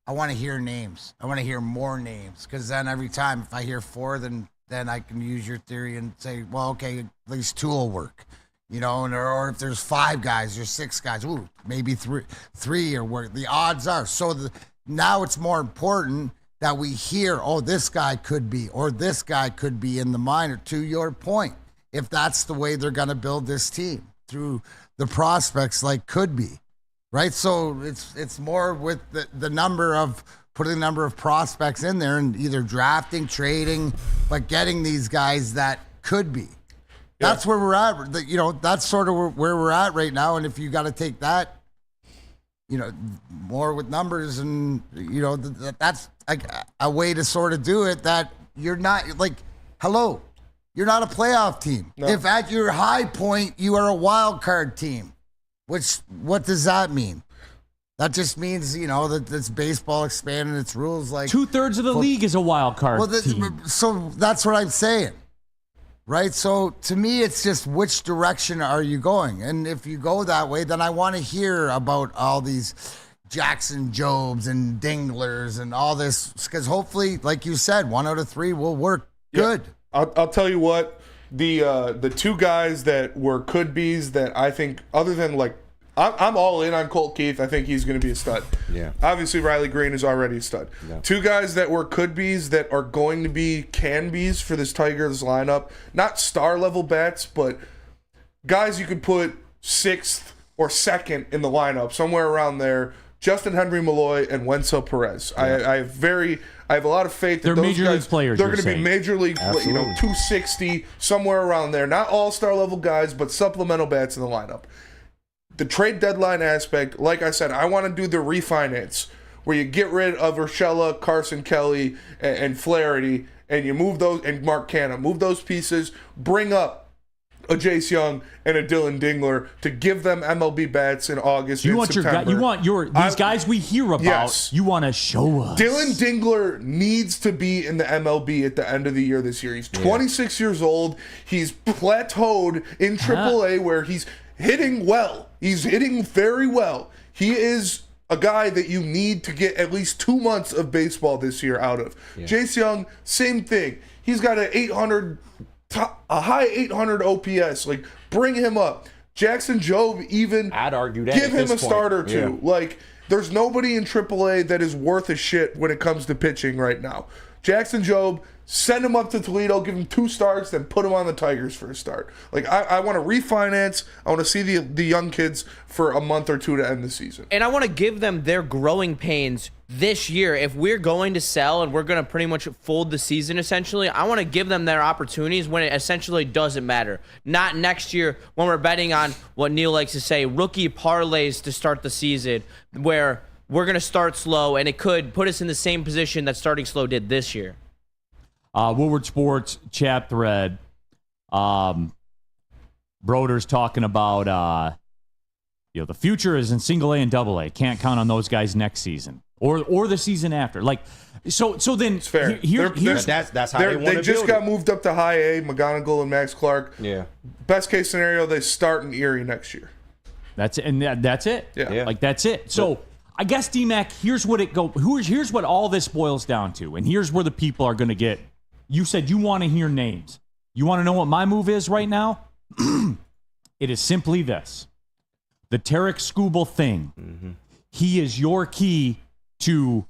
I want to hear names. I want to hear more names, because then every time if I hear 4, then I can use your theory and say, well, okay, at least 2 will work, or if there's 5 guys or 6 guys, ooh, maybe three or where the odds are. So now it's more important that we hear, oh, this guy could be, or this guy could be in the minor, to your point, if that's the way they're going to build this team through the prospects, like could be. Right, so it's more with the number of putting the number of prospects in there and either drafting, trading, but getting these guys that could be. That's where we're at. That's sort of where we're at right now. And if you got to take that, more with numbers, and that's a way to sort of do it. That you're not like, hello, you're not a playoff team. No. If at your high point you are a wild card team. What does that mean? That just means, that this baseball expanding its rules. Like 2/3 of the league is a wild card team. So that's what I'm saying, right? So to me, it's just which direction are you going? And if you go that way, then I want to hear about all these Jackson Jobs and Dinglers and all this, because hopefully, like you said, 1 out of 3 will work good. I'll tell you what. The 2 guys that were could-be's that I think, other than I'm all in on Colt Keith. I think he's going to be a stud. Yeah. Obviously, Riley Green is already a stud. Yeah. 2 guys that were could-be's that are going to be can-be's for this Tigers lineup. Not star-level bats, but guys you could put 6th or 2nd in the lineup, somewhere around there. Justin Henry Malloy and Wenzel Perez. Yeah. I have a lot of faith that they're those major guys, league players. They're going to be major league, 260, somewhere around there. Not all-star level guys, but supplemental bats in the lineup. The trade deadline aspect, like I said, I want to do the refinance where you get rid of Urshela, Carson Kelly, and Flaherty, and you move those, and Mark Canha, move those pieces, bring up a Jace Young and a Dylan Dingler to give them MLB bats in August and September. These guys we hear about. Yes. You want to show us. Dylan Dingler needs to be in the MLB at the end of the year this year. He's 26 years old. He's plateaued in AAA where he's hitting well. He's hitting very well. He is a guy that you need to get at least 2 months of baseball this year out of. Yeah. Jace Young, same thing. He's got a high 800 OPS. Bring him up. Jackson Job, even, I'd argue that, give him a start or 2. Yeah. There's nobody in AAA that is worth a shit when it comes to pitching right now. Jackson Job, send him up to Toledo, give him 2 starts, then put him on the Tigers for a start. I want to refinance. I want to see the young kids for a month or 2 to end the season. And I want to give them their growing pains this year. If we're going to sell and we're going to pretty much fold the season, essentially, I want to give them their opportunities when it essentially doesn't matter. Not next year when we're betting on what Neil likes to say, rookie parlays to start the season, where we're going to start slow and it could put us in the same position that starting slow did this year. Woodward Sports chat thread. Broder's talking about the future is in single A and double A. Can't count on those guys next season or the season after. So then it's fair. That's how they want to They just got moved up to high A. McGonigal and Max Clark. Yeah. Best case scenario, they start in Erie next year. That's it, and that's it. Yeah. That's it. So I guess D-Mac, here's what all this boils down to, and here's where the people are going to get. You said you want to hear names. You want to know what my move is right now? It is simply this. The Tarek Skubal thing. Mm-hmm. He is your key to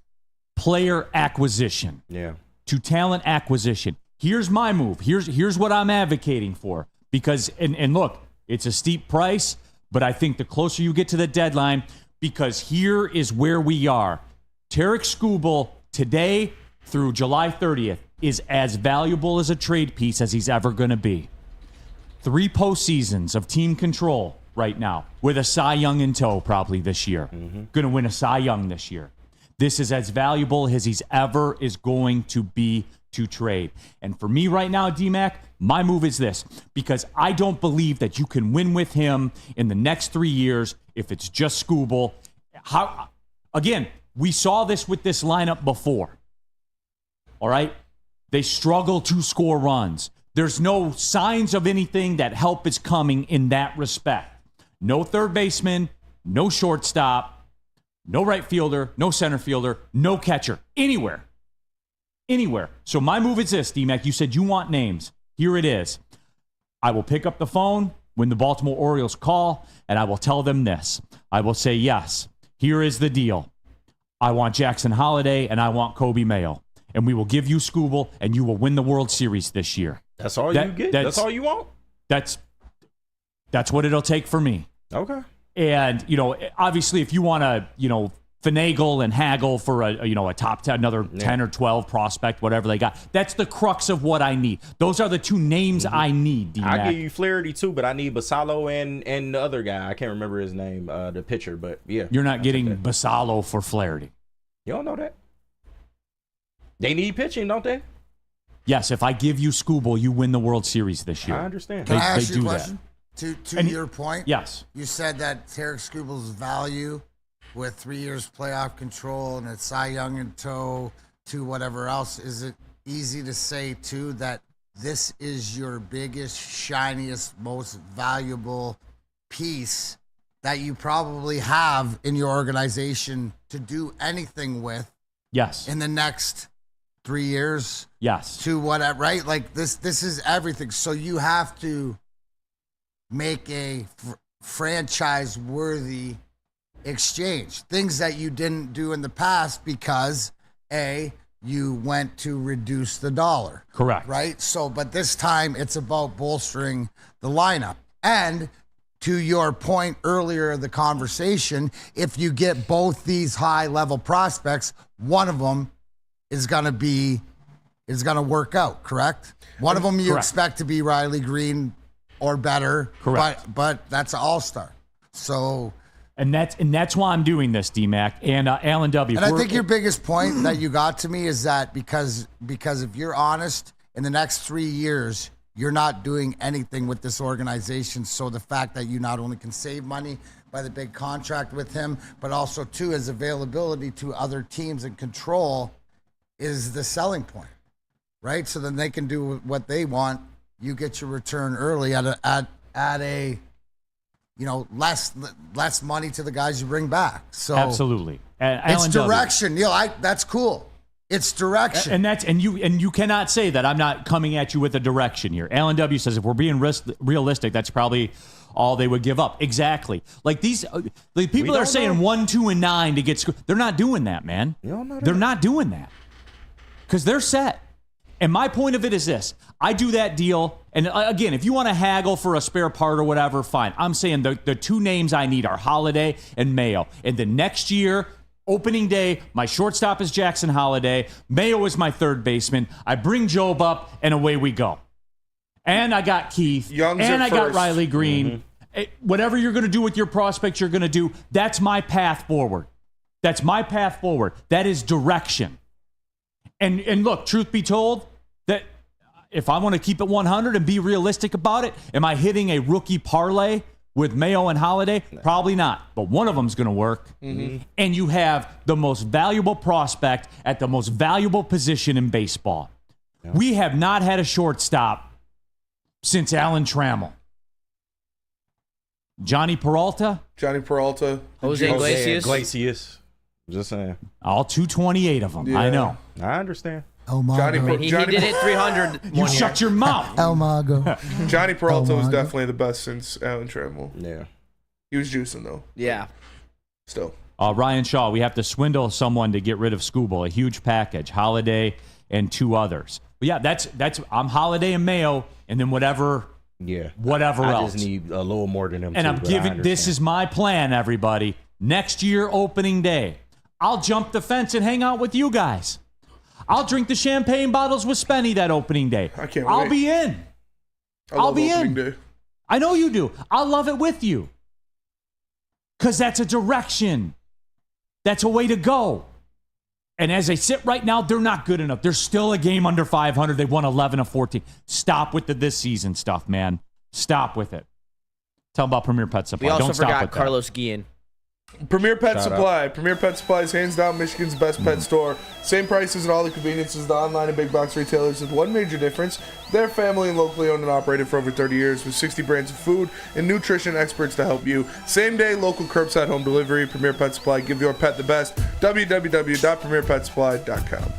player acquisition. Yeah. To talent acquisition. Here's my move. Here's what I'm advocating for. Because, and look, it's a steep price, but I think the closer you get to the deadline, because here is where we are. Tarek Skubal today through July 30th is as valuable as a trade piece as he's ever going to be. 3 postseasons of team control right now with a Cy Young in tow probably this year. Mm-hmm. Going to win a Cy Young this year. This is as valuable as he's ever is going to be to trade. And for me right now, D-Mac, my move is this, because I don't believe that you can win with him in the next 3 years if it's just Skubal. Again, we saw this with this lineup before. All right? They struggle to score runs. There's no signs of anything that help is coming in that respect. No third baseman, no shortstop. no right fielder, no center fielder, no catcher, anywhere. Anywhere. So my move is this, D-Mac. You said you want names. Here it is. I will pick up the phone when the Baltimore Orioles call, and I will tell them this. I will say, yes, here is the deal. I want Jackson Holliday, and I want Kobe Mayo. And we will give you Scooble, and you will win the World Series this year. That's all you get? That's all you want? That's what it'll take for me. Okay. And, obviously, if you want to, finagle and haggle for a top 10, another 10 or 12 prospect, whatever they got, that's the crux of what I need. Those are the two names I need, D-Mac. I'll give you Flaherty, too, but I need Basallo and the other guy. I can't remember his name, the pitcher, but yeah. You're not getting Basallo for Flaherty. You don't know that? They need pitching, don't they? Yes, if I give you Scooble, you win the World Series this year. I understand. Can I ask they you a do question? To your point, yes. You said that Tarek Scooble's value with 3 years playoff control and a Cy Young in tow to whatever else, is it easy to say, too, that this is your biggest, shiniest, most valuable piece that you probably have in your organization to do anything with? Yes. In the next 3 years? Yes. To whatever, right? Like this is everything. So you have to make a franchise-worthy exchange. Things that you didn't do in the past because, you went to reduce the dollar. Correct. Right? So, but this time it's about bolstering the lineup. And to your point earlier in the conversation, if you get both these high-level prospects, one of them is going to work out, correct? One of them you expect to be Riley Green or better. Correct. But that's an all-star. So, and that's why I'm doing this, D-Mac and Alan W. And I think your biggest point that you got to me is that because if you're honest, in the next 3 years, you're not doing anything with this organization. So the fact that you not only can save money by the big contract with him, but also too his availability to other teams and control is the selling point, right? So then they can do what they want. You get your return early at a less money to the guys you bring back. So absolutely, it's direction, Neil. That's cool. It's direction, and you cannot say that I'm not coming at you with a direction here. Alan W says if we're being realistic, that's probably all they would give up. Exactly. Like the people that are saying 1, 2, and 9 to get they're not doing that, man. They're not doing that because they're set. And my point of it is this. I do that deal, and again, if you want to haggle for a spare part or whatever, fine. I'm saying the two names I need are Holliday and Mayo. And the next year, opening day, my shortstop is Jackson Holliday. Mayo is my third baseman. I bring Job up, and away we go. And I got Keith. I got Riley Green. Mm-hmm. Whatever you're going to do with your prospects, you're going to do. That's my path forward. That's my path forward. That is direction. And look, truth be told, that if I want to keep it 100 and be realistic about it, am I hitting a rookie parlay with Mayo and Holliday? Probably not, but one of them's going to work. Mm-hmm. And you have the most valuable prospect at the most valuable position in baseball. Yeah. We have not had a shortstop since Alan Trammell. Johnny Peralta. Jose Iglesias. Just saying. All 228 of them. Yeah. I know. I understand. El Mago. He did hit 300. You shut your mouth. El Mago. Johnny Peralta was definitely the best since Alan Trammell. Yeah. He was juicing, though. Yeah. Still. Ryan Shaw, we have to swindle someone to get rid of Scooble. A huge package. Holiday and 2 others. But yeah, that's I'm Holiday and Mayo, and then whatever else. I just need a little more than them. And I'm giving, this is my plan, everybody. Next year, opening day, I'll jump the fence and hang out with you guys. I'll drink the champagne bottles with Spenny that opening day. I can't wait. I'll be in. I'll be in. Day. I know you do. I'll love it with you. Because that's a direction. That's a way to go. And as they sit right now, they're not good enough. They're still a game under 500. They won 11 of 14. Stop with the this season stuff, man. Stop with it. Tell them about Premier Pet Supply. We also Don't stop forgot with Carlos Guillen. Premier Pet Shout Supply. Premier Pet Supply is hands down Michigan's best pet store. Same prices and all the conveniences the online and big box retailers with one major difference. They're family and locally owned and operated for over 30 years with 60 brands of food and nutrition experts to help you. Same day, local curbside home delivery. Premier Pet Supply. Give your pet the best. www.premierpetsupply.com.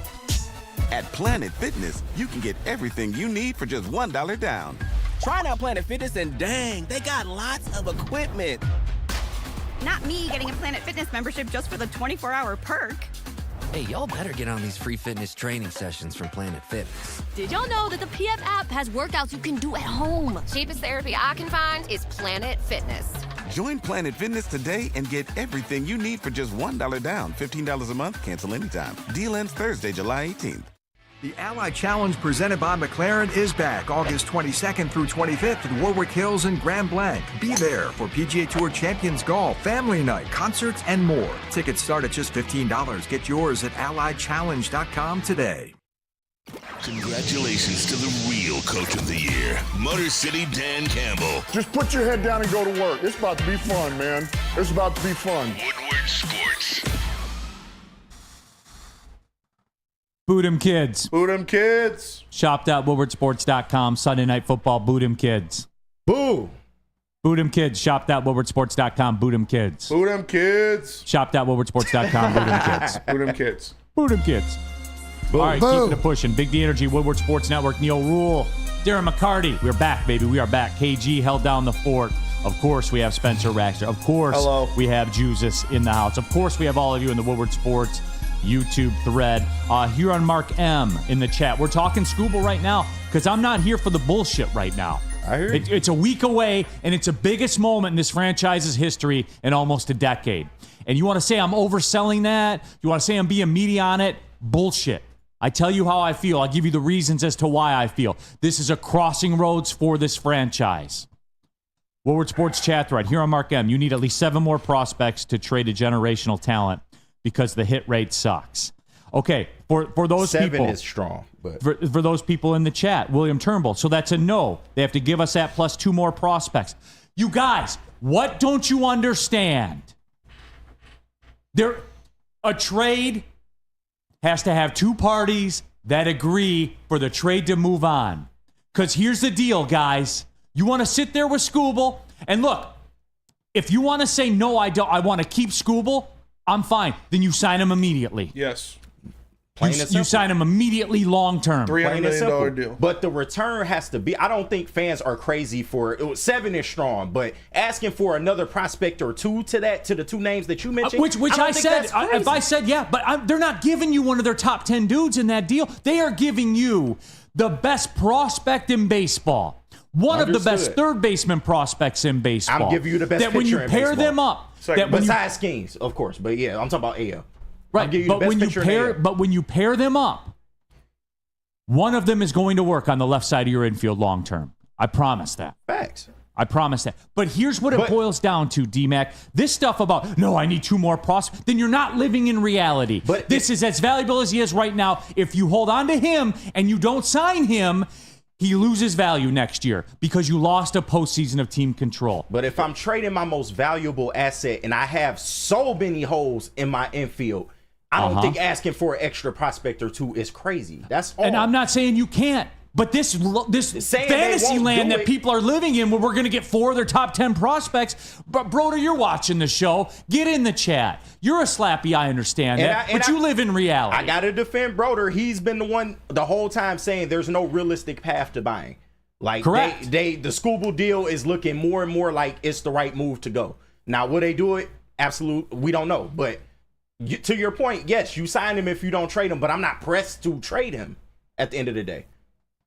At Planet Fitness, you can get everything you need for just $1 down. Try out Planet Fitness and dang, they got lots of equipment. Not me getting a Planet Fitness membership just for the 24-hour perk. Hey, y'all better get on these free fitness training sessions from Planet Fitness. Did y'all know that the PF app has workouts you can do at home? Cheapest therapy I can find is Planet Fitness. Join Planet Fitness today and get everything you need for just $1 down. $15 a month, cancel anytime. Deal ends Thursday, July 18th. The Ally Challenge presented by McLaren is back August 22nd through 25th at Warwick Hills and Grand Blanc. Be there for PGA Tour Champions Golf, Family Night, concerts, and more. Tickets start at just $15. Get yours at allychallenge.com today. Congratulations to the real Coach of the Year, Motor City Dan Campbell. Just put your head down and go to work. It's about to be fun, man. It's about to be fun. Woodward Sports. Boot 'em kids. Boot 'em kids. Shop.woodwardsports.com. Sunday Night Football. Boot 'em kids. Boo. Boot 'em kids. Shop.woodwardsports.com. Boot 'em kids. Boot 'em kids. Shop.woodwardsports.com. Boot 'em kids. Boot 'em kids. Boot 'em kids. All right, keeping it pushing. Big D Energy, Woodward Sports Network, Neil Rule, Darren McCarty. We're back, baby. We are back. KG held down the fort. Of course, we have Spencer Raxter. Of course, we have Jesus in the house. Of course, we have all of you in the Woodward Sports YouTube thread. Here on Mark M in the chat. We're talking Scooble right now because I'm not here for the bullshit right now. I hear you. It's a week away, and it's the biggest moment in this franchise's history in almost a decade. And you want to say I'm overselling that? You want to say I'm being meaty on it? Bullshit. I tell you how I feel. I'll give you the reasons as to why I feel. This is a crossing roads for this franchise. Woodward Sports chat thread. Here on Mark M, you need at least 7 more prospects to trade a generational talent because the hit rate sucks. Okay, for those 7 people. 7 is strong. But For those people in the chat, William Turnbull. So that's a no. They have to give us that plus 2 more prospects. You guys, what don't you understand? A trade has to have 2 parties that agree for the trade to move on. Because here's the deal, guys. You want to sit there with Scooble, and look, if you want to say, no, I don't, I want to keep Scooble, I'm fine. Then you sign him immediately. Yes. You sign him immediately long-term. $300 million deal. But the return has to be, I don't think fans are crazy for it. 7 is strong, but asking for another prospect or 2 to the 2 names that you mentioned. Which I said, if I said, yeah, but they're not giving you one of their top 10 dudes in that deal. They are giving you the best prospect in baseball. One of the best third baseman prospects in baseball. I'm giving you the best that when you pair them up. Besides Skeens, of course. But yeah, I'm talking about AO. Right, but when you pair them up, one of them is going to work on the left side of your infield long term. I promise that. Facts. I promise that. But here's what it boils down to, D-Mac. This stuff about, no, I need 2 more prospects, then you're not living in reality. But this is as valuable as he is right now. If you hold on to him and you don't sign him, he loses value next year because you lost a postseason of team control. But if I'm trading my most valuable asset and I have so many holes in my infield, I don't think asking for an extra prospect or 2 is crazy. That's all. And I'm not saying you can't. But this fantasy land that people are living in where we're going to get 4 of their top 10 prospects. But, Broder, you're watching the show. Get in the chat. You're a slappy, I understand that. But you live in reality. I got to defend Broder. He's been the one the whole time saying there's no realistic path to buying. Like, correct. The Scooble deal is looking more and more like it's the right move to go. Now, will they do it? Absolutely. We don't know. But to your point, yes, you sign him if you don't trade him. But I'm not pressed to trade him at the end of the day.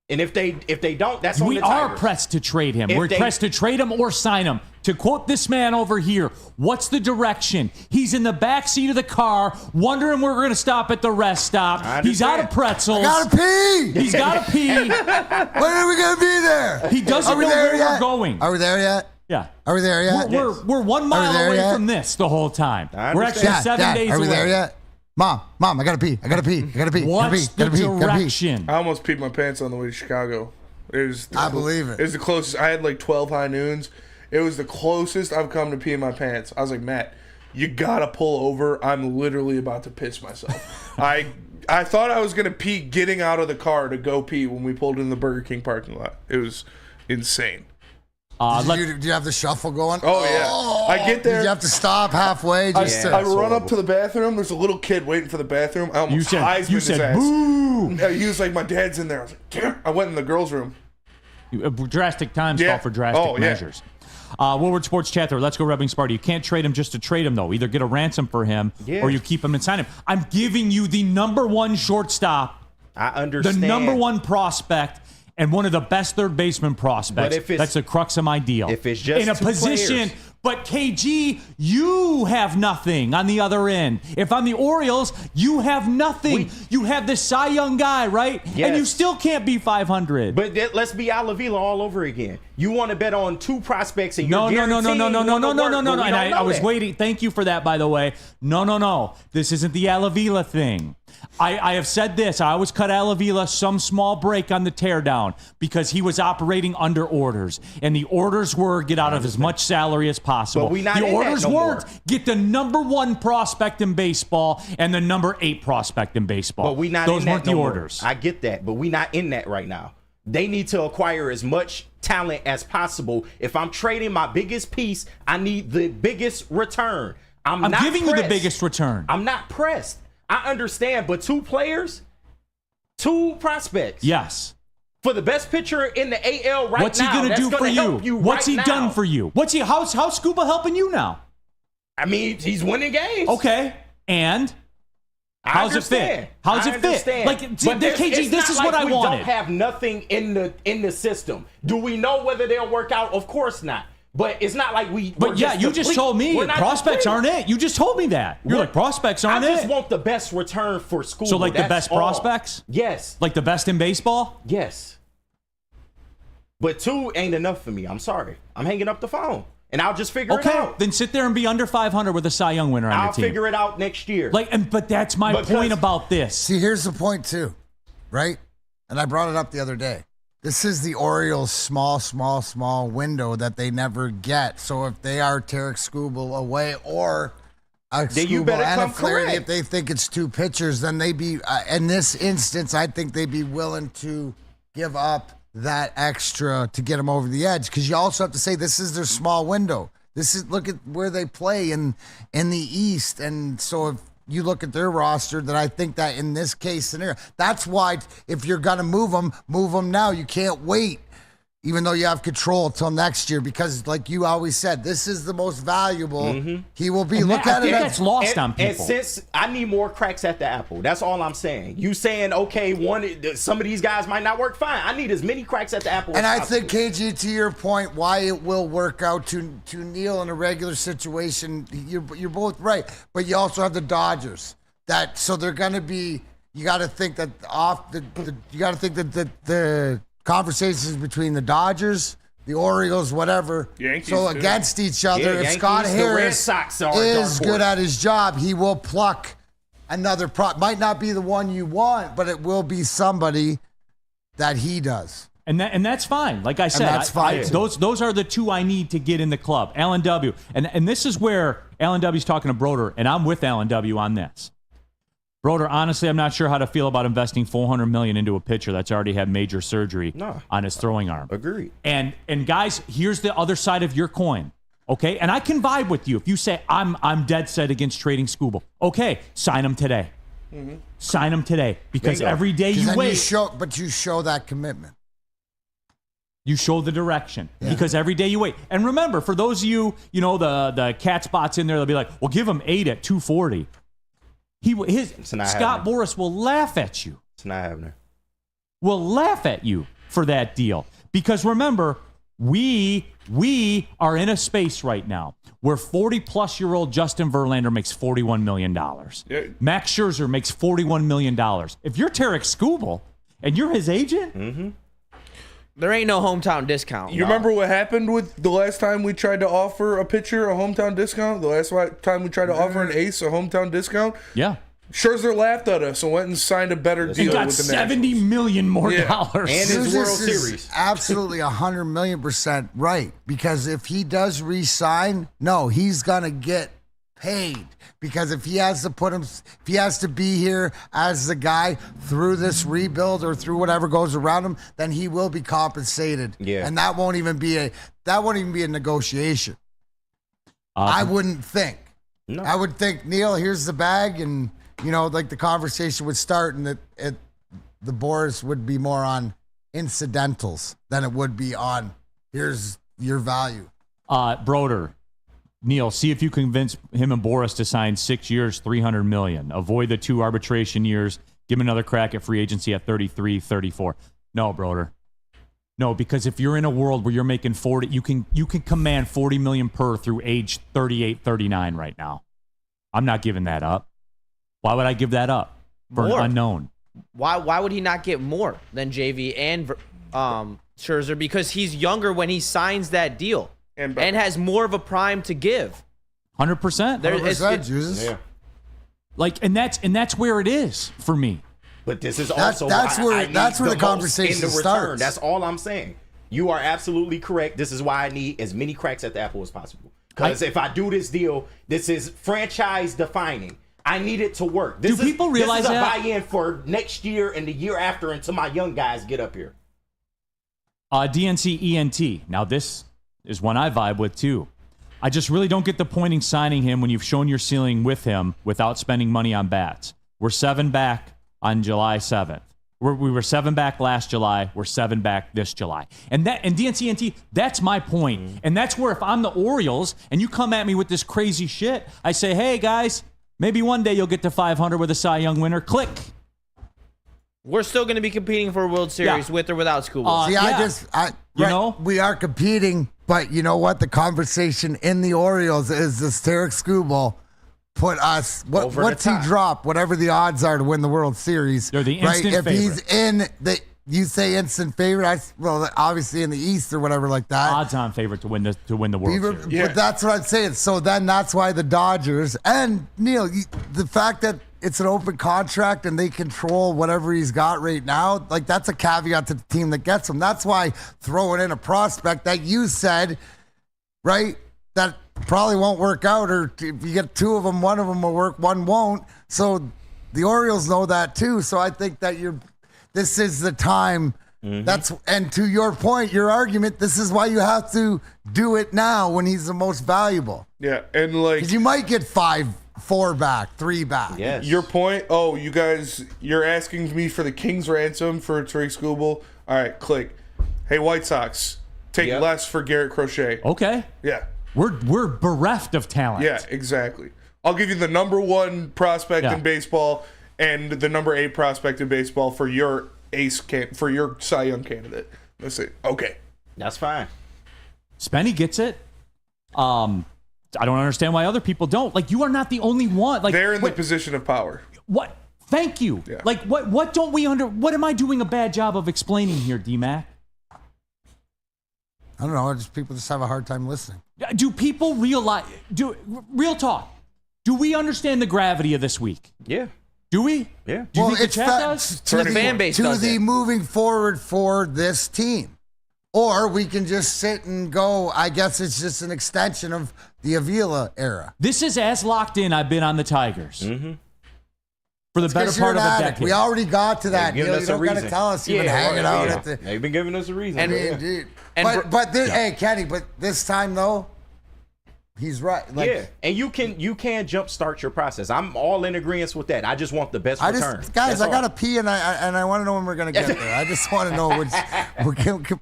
And if they don't, that's on the Tigers. We are pressed to trade him. We're pressed to trade him or sign him. To quote this man over here, what's the direction? He's in the back seat of the car, wondering where we're going to stop at the rest stop. He's out of pretzels. I gotta pee. He's got to pee. When are we going to be there? He doesn't know where we're going. Are we there yet? Yeah. Are we there yet? We're 1 mile away from this the whole time. We're actually 7 days away. Are we there yet? Mom, I gotta pee. What's the direction? I almost peed my pants on the way to Chicago. I believe it. It was the closest. I had like 12 high noons. It was the closest I've come to peeing my pants. I was like, Matt, you gotta pull over. I'm literally about to piss myself. I thought I was gonna pee getting out of the car to go pee when we pulled in the Burger King parking lot. It was insane. Do you have the shuffle going? Oh, yeah. I get there. Did you have to stop halfway? I run up to the bathroom. There's a little kid waiting for the bathroom. I almost Heisman'd his ass. Boo! He was like, my dad's in there. I was like, damn. I went in the girls' room. Drastic times call for drastic measures. Woodward Sports Chat there. Let's go Rubbing Sparty. You can't trade him just to trade him, though. Either get a ransom for him or you keep him and sign him. I'm giving you the number one shortstop. I understand. The number one prospect and one of the best third baseman prospects. That's the crux of my deal. If it's just in a position, but KG, you have nothing on the other end. If I'm the Orioles, you have nothing. You have this Cy Young guy, right? Yes. And you still can't be 500. But let's be Al Avila all over again. You want to bet on two prospects and you're No. And I was that. waiting. Thank you for that, by the way. No. This isn't the Al Avila thing. I have said this. I always cut Al Avila some small break on the teardown because he was operating under orders. And the orders were get out of as much salary as possible. But the orders weren't get the number one prospect in baseball and the number 8 prospect in baseball. But we not Those in that weren't the no orders. More. I get that, but we not in that right now. They need to acquire as much talent as possible. If I'm trading my biggest piece, I need the biggest return. I'm not giving pressed. you the biggest return. I'm not pressed. I understand, but 2 players, 2 prospects. Yes. For the best pitcher in the AL right What's now. he going to do for you? What's he done for you? How's Scuba helping you now? I mean, he's winning games. Okay. And how's it fit? How's it fit? Like, KG, this is what I wanted. We don't have nothing in the system. Do we know whether they'll work out? Of course not. But it's not like we. But yeah, you just told me prospects aren't it. You just told me that. You're like, prospects aren't it. I just want the best return for school. So like the best prospects? Yes. Like the best in baseball? Yes. But 2 ain't enough for me. I'm sorry. I'm hanging up the phone. And I'll just figure it out. Then sit there and be under 500 with a Cy Young winner on your team. I'll figure it out next year. But that's my point about this. See, here's the point too, right? And I brought it up the other day. This is the Orioles' small window that they never get. So if they are Tarek Skubal away or a Skubal and a Flaherty, if they think it's 2 pitchers, then they be in this instance, I think they'd be willing to give up that extra to get them over the edge. Because you also have to say this is their small window. Look at where they play in the East, and so if you look at their roster, that I think that in this case scenario, that's why if you're going to move them now. You can't wait, even though you have control till next year, because like you always said, this is the most valuable. Mm-hmm. He will be. I think that's lost on people. And since I need more cracks at the apple, that's all I'm saying. You saying, okay, some of these guys might not work, fine. I need as many cracks at the apple and as possible. possible. Think, KG, to your point, why it will work out to Neil in a regular situation, you're both right. But you also have the Dodgers. So they're going to be. You got to think that you got to think that the conversations between the Dodgers, the Orioles, whatever, Yankees so too. Against each other. If Yankees, Scott Harris the Red Sox are is good at his job, he will pluck another might not be the one you want, but it will be somebody that he does. And that's fine. Like I said, that's fine those are the 2 I need to get in the club. Alan W. And this is where Alan W.'s talking to Broder, and I'm with Alan W. on this. Broder, honestly, I'm not sure how to feel about investing $400 million into a pitcher that's already had major surgery on his throwing arm. Agreed. And guys, here's the other side of your coin. Okay, and I can vibe with you if you say I'm dead set against trading Skubal. Okay, sign him today. Mm-hmm. Sign him today because every day you wait, you show that commitment. You show the direction because every day you wait. And remember, for those of you, the cat spots in there, they'll be like, well, give him 8 at 240. Scott Boras will laugh at you. It's not happening. Will laugh at you for that deal. Because remember, we are in a space right now where 40-plus-year-old Justin Verlander makes $41 million. Yeah. Max Scherzer makes $41 million. If you're Tarek Skubal and you're his agent, there ain't no hometown discount. You remember what happened with the last time we tried to offer a pitcher a hometown discount? The last time we tried to offer an ace a hometown discount? Yeah. Scherzer laughed at us and went and signed a better deal and got with the $70 million more dollars. And his World Series. Absolutely 100 million% right. Because if he does re-sign, he's going to get paid. Because if he has to be here as the guy through this rebuild or through whatever goes around him, then he will be compensated. Yeah. And that won't even be a negotiation. I wouldn't think. No. I would think, Neil, here's the bag, and like the conversation would start, and the Boris would be more on incidentals than it would be on here's your value. Broder, Neil, see if you convince him and Boris to sign 6 years, $300 million. Avoid the 2 arbitration years. Give him another crack at free agency at 33, 34. No, Broder. No, because if you're in a world where you're making 40, you can command 40 million per through age 38, 39 right now. I'm not giving that up. Why would I give that up for an unknown? Why would he not get more than JV and Scherzer? Because he's younger when he signs that deal and has more of a prime to give. 100%. 100%, Jesus. Yeah. Like, and that's where it is for me. But this is also that's why where I need the most conversation in the return. starts. That's all I'm saying. You are absolutely correct. This is why I need as many cracks at the apple as possible. Because if I do this deal, this is franchise defining. I need it to work. Do people realize this is that? a buy-in for next year and the year after until my young guys get up here. DNC ENT. Now this is one I vibe with too. I just really don't get the point in signing him when you've shown your ceiling with him without spending money on bats. We're 7 back on July 7th. We were 7 back last July. We're 7 back this July. And DNC ENT, that's my point. And that's where if I'm the Orioles and you come at me with this crazy shit, I say, hey guys, maybe one day you'll get to 500 with a Cy Young winner. Click. We're still going to be competing for a World Series with or without Schoolboy. We are competing, but you know what? The conversation in the Orioles is this Tarek Screwball put us, what's he drop, whatever the odds are to win the World Series. They're the instant If favorite. he's in, you say instant favorite, obviously in the East or whatever like that. Odds-on favorite to win the World Series. But that's what I'm saying. So then that's why the Dodgers, and Neil, the fact that it's an open contract and they control whatever he's got right now, like that's a caveat to the team that gets him. That's why throwing in a prospect that you said, right, that probably won't work out, or if you get 2 of them, 1 of them will work, 1 won't. So the Orioles know that too. So I think that this is the time. And to your point, your argument, this is why you have to do it now when he's the most valuable. Yeah, and because you might get 4 back, 3 back. Yes. Your point. Oh, you guys, you're asking me for the King's ransom for Tariq Skubal. All right, click. Hey, White Sox, take less for Garrett Crochet. Okay. Yeah. We're bereft of talent. Yeah, exactly. I'll give you the number 1 prospect in baseball and the number 8 prospect in baseball for your for your Cy Young candidate. Let's see. Okay. That's fine. Spenny gets it. I don't understand why other people don't. Like, you are not the only one. Like, they're in the position of power. What? Thank you. Yeah. Like, what don't we what am I doing a bad job of explaining here, D-Mac? I don't know. People just have a hard time listening. Do people realize? Real talk? Do we understand the gravity of this week? Yeah. Do we? Yeah. Do you think the chat does? To the moving forward for this team. Or we can just sit and go, I guess it's just an extension of the Avila era. This is as locked in I've been on the Tigers. For the better part of a decade. We already got to that. You don't got to tell us you've been hanging out at the... They've been giving us a reason. Hey, Kenny, but this time, though, he's right. And you can jumpstart your process. I'm all in agreement with that. I just want the best return. Guys, I got to pee, and I want to know when we're going to get there. I just want to know which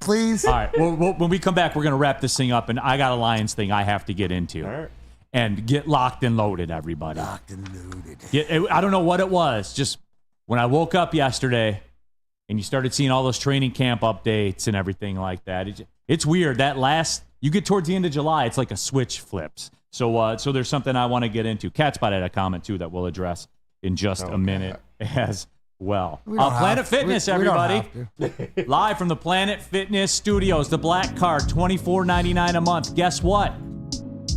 please. All right. Well, when we come back, we're going to wrap this thing up, and I got a Lions thing I have to get into. All right. And get locked and loaded, everybody. Locked and loaded. I don't know what it was. Just when I woke up yesterday and you started seeing all those training camp updates and everything like that, it's weird. You get towards the end of July, it's like a switch flips. So there's something I want to get into. Catspot had a comment, too, that we'll address in just a minute as well. Planet Fitness, everybody. Live from the Planet Fitness studios. The black card, $24.99 a month. Guess what?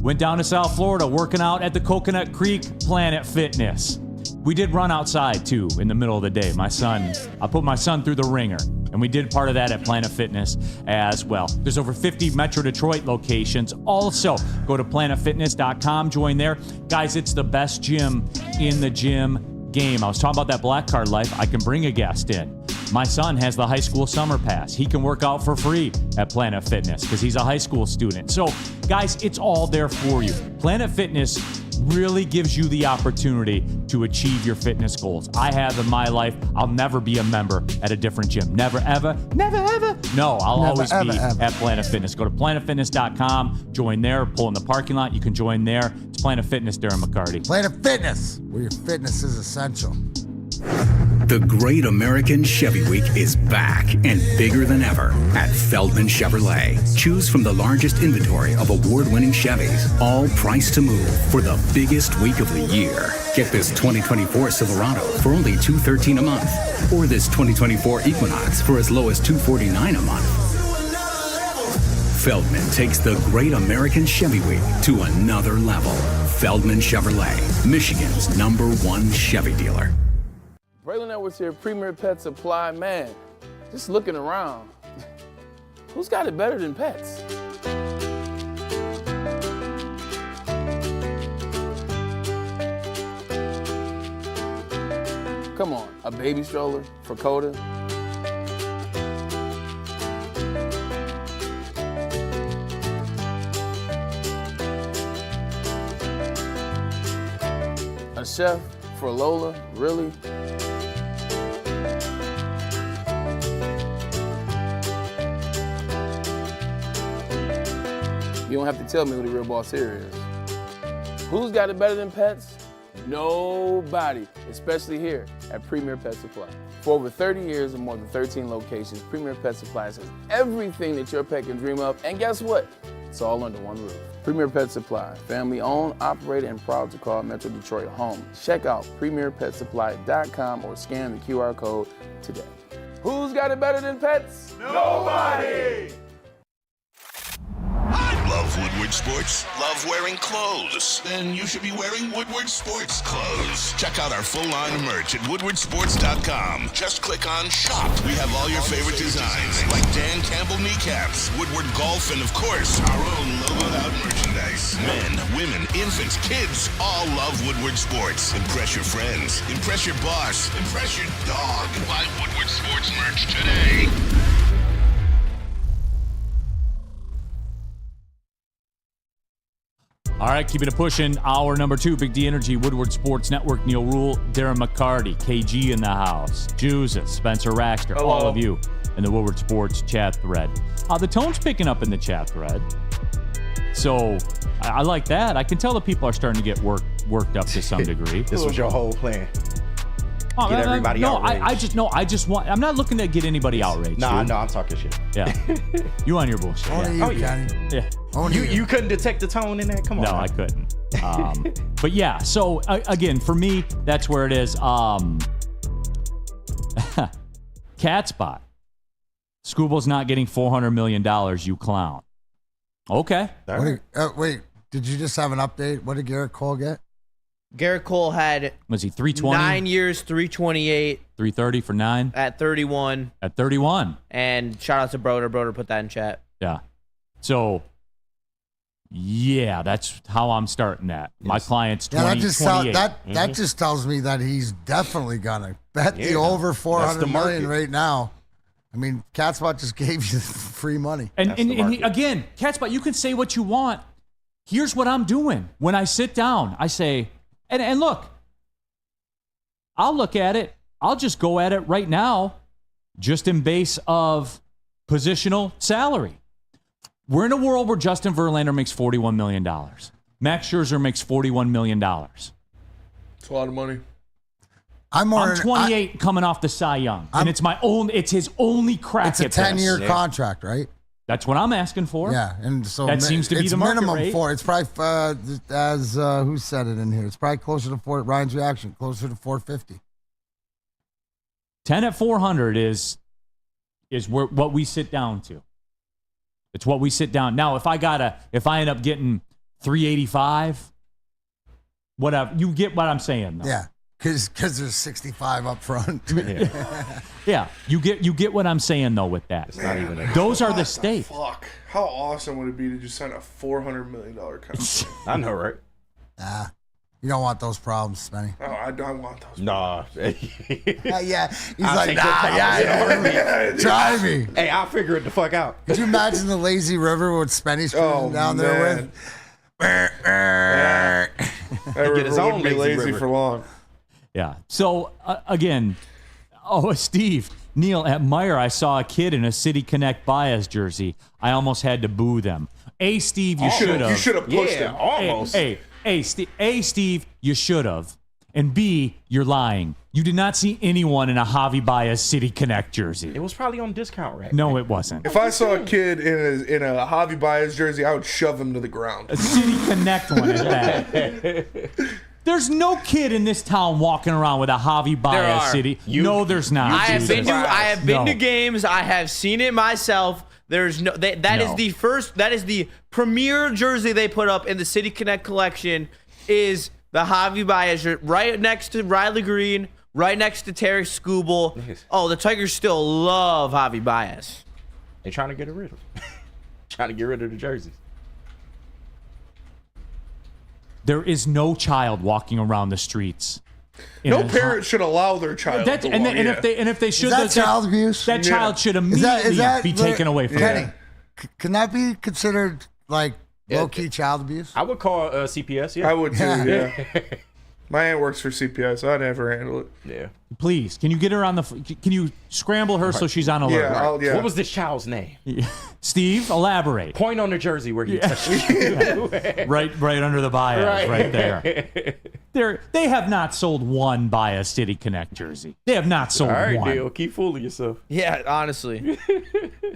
Went down to South Florida, working out at the Coconut Creek Planet Fitness. We did run outside, too, in the middle of the day. I put my son through the ringer, and And we did part of that at Planet Fitness as well. There's over 50 Metro Detroit locations. Also, go to planetfitness.com, join there. Guys, it's the best gym in the gym game. I was talking about that black card life. I can bring a guest in. My son has the high school summer pass. He can work out for free at Planet Fitness because he's a high school student. So, guys, it's all there for you. Planet Fitness really gives you the opportunity to achieve your fitness goals. I have in my life. I'll never be a member at a different gym. Never, ever. Never, ever. No, I'll always be at Planet Fitness. Go to planetfitness.com. Join there. Pull in the parking lot. You can join there. It's Planet Fitness, Darren McCarty. Planet Fitness, where your fitness is essential. The Great American Chevy Week is back and bigger than ever at Feldman Chevrolet. Choose from the largest inventory of award-winning Chevys, all priced to move for the biggest week of the year. Get this 2024 Silverado for only $213 a month, or this 2024 Equinox for as low as $249 a month. Feldman takes the Great American Chevy Week to another level. Feldman Chevrolet, Michigan's #1 Chevy dealer. Braylon Edwards here, Premier Pet Supply. Man, just looking around, who's got it better than pets? Come on, a baby stroller for Coda? A chef for Lola, really? You don't have to tell me who the real boss here is. Who's got it better than pets? Nobody, especially here at Premier Pet Supply. For over 30 years and more than 13 locations, Premier Pet Supply has everything that your pet can dream of, and guess what? It's all under one roof. Premier Pet Supply, family owned, operated, and proud to call Metro Detroit home. Check out premierpetsupply.com or scan the QR code today. Who's got it better than pets? Nobody! Love Woodward Sports? Love wearing clothes? Then you should be wearing Woodward Sports clothes. Check out our full line of merch at woodwardsports.com. Just click on shop. We have all your favorite designs, like Dan Campbell kneecaps, Woodward golf, and of course, our own logoed out merchandise. Men, women, infants, kids all love Woodward Sports. Impress your friends. Impress your boss. Impress your dog. Buy Woodward Sports merch today. All right, keeping it pushing. Hour number 2, Big D Energy, Woodward Sports Network, Neil Rule, Darren McCarty, KG in the house, Jesus, Spencer Raxter, Hello. all of you in the Woodward Sports chat thread. The tone's picking up in the chat thread. So I like that. I can tell the people are starting to get worked up to some degree. This was your whole plan. Get everybody outraged. I just want, I'm not looking to get anybody outraged. No, I'm talking shit. Yeah. You on your bullshit. Only you, Kenny. Yeah. You couldn't detect the tone in that? Come on. No, man. I couldn't. But yeah, so again, for me, that's where it is. Cat spot. Scubo's not getting $400 million, you clown. Okay. Wait, did you just have an update? What did Garrett Cole get? Garrett Cole had, was he 320? 9 years, 328. 330 for 9? At 31. At 31. And shout out to Broder. Broder put that in chat. Yeah. So, yeah, that's how I'm starting that. Yes. My client's 20, that just tells me that he's definitely gonna bet the over 400 million right now. I mean, Catspot just gave you free money. And again, Catspot, you can say what you want. Here's what I'm doing. When I sit down, I say, and look, I'll look at it. I'll just go at it right now, just in base of positional salary. We're in a world where Justin Verlander makes $41 million. Max Scherzer makes $41 million. It's a lot of money. I'm 28 coming off the Cy Young, and it's his only crack. It's a 10-year contract, right? That's what I'm asking for. Yeah, and so that seems to be the market minimum rate. It's probably as who said it in here? It's probably closer to Ryan's reaction, closer to 450. 10 at 400 is what we sit down to. It's what we sit down. Now, if I end up getting 385, whatever, you get what I'm saying, though. Yeah. Because there's 65 up front. Yeah, you get what I'm saying though with that. It's not even a Those are the stakes. Fuck. How awesome would it be to just sign a $400 million contract? I know, right? You don't want those problems, Spenny. Oh, I don't want those. Nah. Yeah, he's I'll like, take nah, yeah, try me. Hey, I'll figure it the fuck out. Could you imagine the lazy river with Spenny's cruising down there with? That river wouldn't be lazy for long. Yeah. So again, Steve, Neil, at Meyer, I saw a kid in a City Connect Bias jersey. I almost had to boo them. Steve, you should have. You should have pushed him. Almost. Steve, you should have. And B, you're lying. You did not see anyone in a Javi Baez City Connect jersey. It was probably on discount rack. No, it wasn't. If I saw a kid in a Javi Baez jersey, I would shove him to the ground. A City Connect one is that. There's no kid in this town walking around with a Javi Baez City. No, there's not. I have been to games. I have seen it myself. There's no that is the premier jersey they put up in the City Connect collection is the Javi Baez jersey, right next to Riley Green, right next to Terry Skubal. Oh, the Tigers still love Javi Baez. They're trying to get rid of him. Trying to get rid of the jerseys. There is no child walking around the streets. No parent should allow their child to walk. If they should, is that child abuse? That child should immediately be taken away from them. Can that be considered like low-key child abuse? I would call CPS, yeah. I would too, yeah. My aunt works for CPS, so I'd never handle it. Yeah. Please, can you get her on the? Can you scramble her so she's on alert? Yeah, What was this child's name? Steve, elaborate. Point on the jersey where he touched you. right under the Baez, right there. They have not sold one Baez City Connect jersey. They have not sold one. All right, Neil, keep fooling yourself. Yeah, honestly.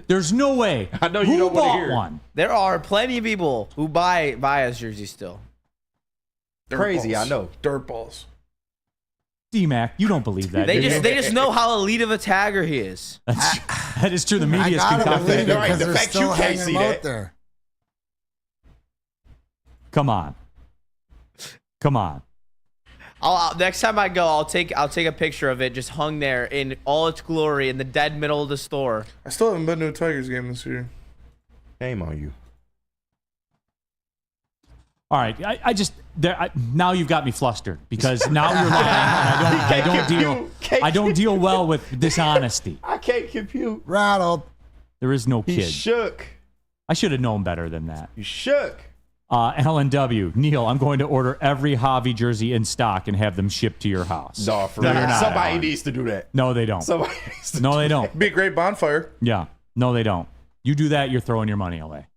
There's no way. I know you don't want to hear it. One? There are plenty of people who buy Baez jerseys still. Crazy, I know. Dirt balls. D-Mac, you don't believe that. They just know how elite of a tagger he is. That is true. The media's concocted. Because they're still hanging him out there. Come on. Next time I go, I'll take a picture of it just hung there in all its glory in the dead middle of the store. I still haven't been to a Tigers game this year. Shame on you. All right, now you've got me flustered because now you're lying. I don't deal well with dishonesty. I can't compute. Rattled. There is no kid. He shook. I should have known better than that. You shook. L&W, Neil, I'm going to order every Javi jersey in stock and have them shipped to your house. No, for real. Somebody needs to do that. No, they don't. Somebody needs to No, they don't. Be a great bonfire. Yeah. No, they don't. You do that, you're throwing your money away.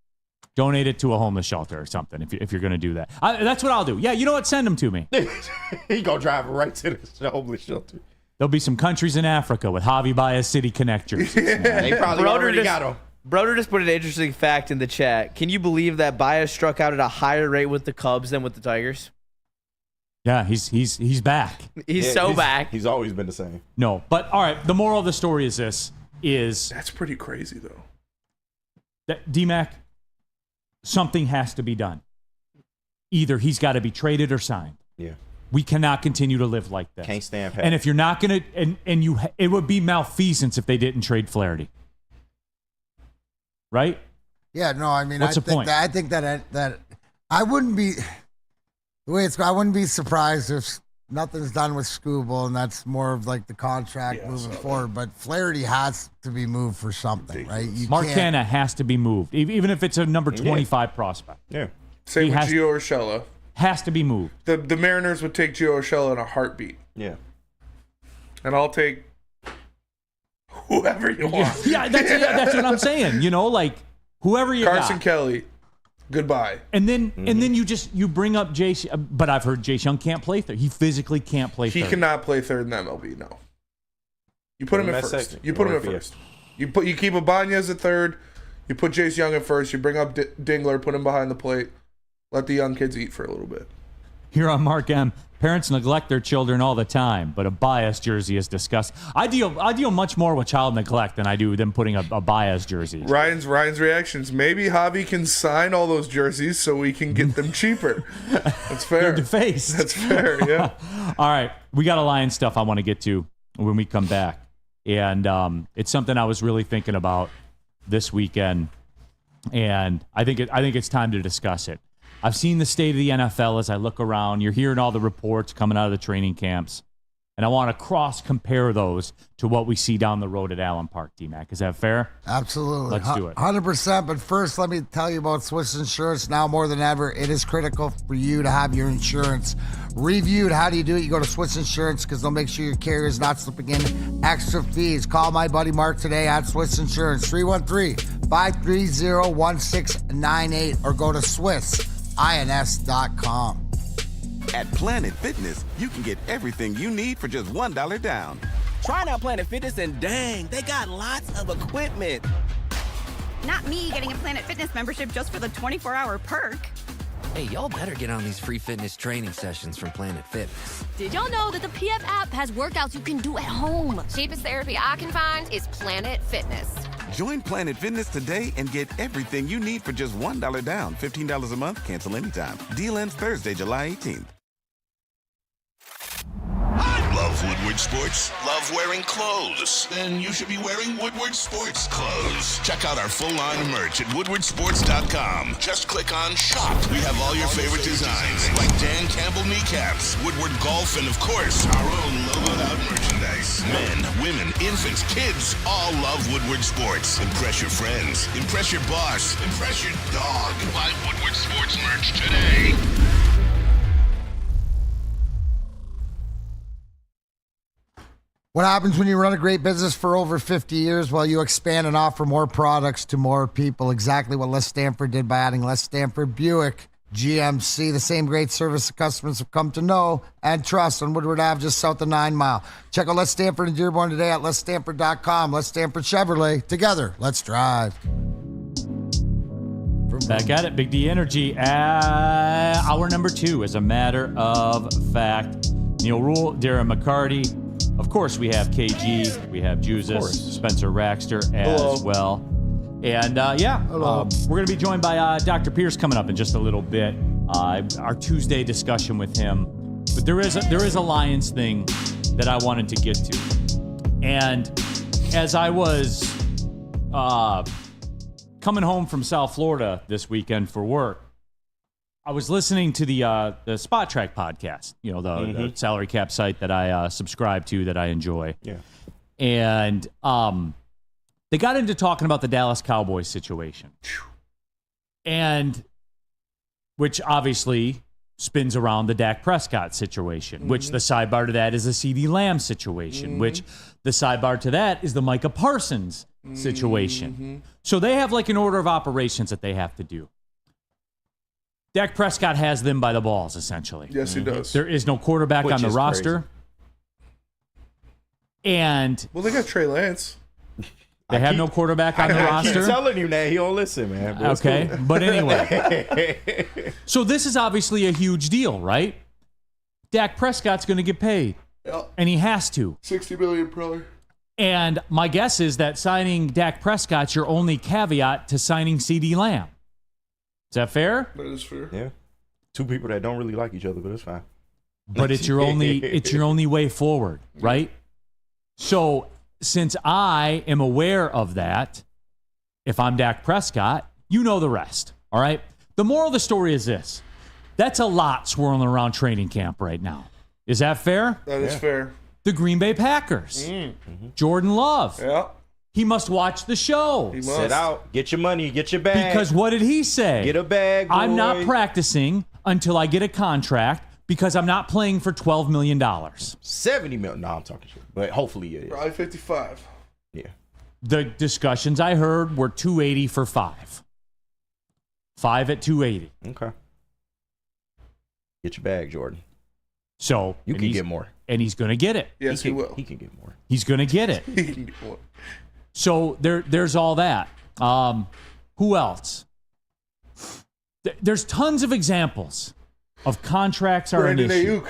Donate it to a homeless shelter or something if you're going to do that. That's what I'll do. Yeah, you know what? Send them to me. He going to drive right to the homeless shelter. There'll be some countries in Africa with Javi Baez City Connect jerseys. They probably already got them. Broder just put an interesting fact in the chat. Can you believe that Baez struck out at a higher rate with the Cubs than with the Tigers? Yeah, he's back. He's back. He's always been the same. No, but all right, the moral of the story is this. That's pretty crazy, though. That D-Mac, something has to be done. Either he's got to be traded or signed. Yeah. We cannot continue to live like this. Can't stand pat. And if you're not going to, it would be malfeasance if they didn't trade Flaherty. Right? Yeah, no, I mean, What's the point? I think that I wouldn't be the way I wouldn't be surprised if nothing's done with Skubal, and that's more of like the contract moving forward. But Flaherty has to be moved for something, right? Mark Canha has to be moved, even if it's a number 25 prospect. Yeah. Same with Gio Urshela. Has to be moved. The Mariners would take Gio Urshela in a heartbeat. Yeah. And I'll take whoever you want. Yeah, that's what I'm saying. You know, like whoever you Carson got. Kelly, goodbye. And then you bring up Jace, but I've heard Jace Young can't play third. He physically can't play third. He cannot play third in the MLB. No. You put him in first. You put him in first. You keep Ibanez at third. You put Jace Young at first. You bring up Dingler, put him behind the plate. Let the young kids eat for a little bit. Here on Mark M, parents neglect their children all the time, but a bias jersey is disgusting. I deal much more with child neglect than I do them putting a bias jersey. Ryan's reactions. Maybe Javi can sign all those jerseys so we can get them cheaper. That's fair. They're defaced. That's fair, yeah. All right, we got a Lions stuff I want to get to when we come back. And it's something I was really thinking about this weekend, and I think it's time to discuss it. I've seen the state of the NFL as I look around. You're hearing all the reports coming out of the training camps, and I want to cross-compare those to what we see down the road at Allen Park, D-Mac. Is that fair? Absolutely. Let's do it. 100%. But first, let me tell you about Swiss Insurance. Now more than ever, it is critical for you to have your insurance reviewed. How do you do it? You go to Swiss Insurance because they'll make sure your carrier is not slipping in extra fees. Call my buddy Mark today at Swiss Insurance, 313-530-1698, or go to SwissINS.com. At Planet Fitness, you can get everything you need for just $1 down. Try out Planet Fitness and dang, they got lots of equipment. Not me getting a Planet Fitness membership just for the 24-hour perk. Hey, y'all better get on these free fitness training sessions from Planet Fitness. Did y'all know that the PF app has workouts you can do at home? Cheapest therapy I can find is Planet Fitness. Join Planet Fitness today and get everything you need for just $1 down. $15 a month, cancel anytime. Deal ends Thursday, July 18th. Love Woodward Sports? Love wearing clothes? Then you should be wearing Woodward Sports clothes. Check out our full line of merch at woodwardsports.com. Just click on shop. We have all your favorite designs, like Dan Campbell kneecaps, Woodward golf, and of course, our own logoed out merchandise. Men, women, infants, kids all love Woodward Sports. Impress your friends. Impress your boss. Impress your dog. Buy Woodward Sports merch today. What happens when you run a great business for over 50 years? Well, you expand and offer more products to more people. Exactly what Les Stanford did by adding Les Stanford Buick GMC, the same great service that customers have come to know and trust on Woodward Ave, just south of 9 Mile. Check out Les Stanford and Dearborn today at lesstanford.com. Les Stanford Chevrolet. Together, let's drive. Back at it, Big D Energy. Hour number 2, as a matter of fact. Neil Rule, Darren McCarty. Of course, we have KG, we have Jesus, Spencer Raxter as well. And we're going to be joined by Dr. Pierce coming up in just a little bit. Our Tuesday discussion with him. But there is a Lions thing that I wanted to get to. And as I was coming home from South Florida this weekend for work, I was listening to the Spot Track podcast, the salary cap site that I subscribe to, that I enjoy. Yeah. And they got into talking about the Dallas Cowboys situation. And which obviously spins around the Dak Prescott situation, which the sidebar to that is the CeeDee Lamb situation, which the sidebar to that is the Micah Parsons situation. So they have like an order of operations that they have to do. Dak Prescott has them by the balls, essentially. Yes, he does. There is no quarterback on the roster. Crazy. And they got Trey Lance. They have no quarterback on the roster. I keep telling him that. He don't listen, man. But okay, cool. But anyway. So this is obviously a huge deal, right? Dak Prescott's going to get paid. Yep. And he has to. $60 million, probably. And my guess is that signing Dak Prescott's your only caveat to signing CeeDee Lamb. Is that fair? That is fair. Yeah. Two people that don't really like each other, but it's fine. But it's your only way forward, right? So since I am aware of that, if I'm Dak Prescott, you know the rest, all right? The moral of the story is this. That's a lot swirling around training camp right now. Is that fair? That is fair. The Green Bay Packers. Jordan Love. Yeah. He must watch the show. He must. Sit out. Get your money. Get your bag. Because what did he say? Get a bag, boy. I'm not practicing until I get a contract because I'm not playing for $12 million. $70 million. No, I'm talking shit. But hopefully it is. Probably 55. Yeah. The discussions I heard were $280 for 5. 5 at $280. Okay. Get your bag, Jordan. So you can get more. And he's going to get it. Yes, he will. He can get more. He's going to get it. He can get more. So there's all that. Who else? There's tons of examples of contracts are an issue.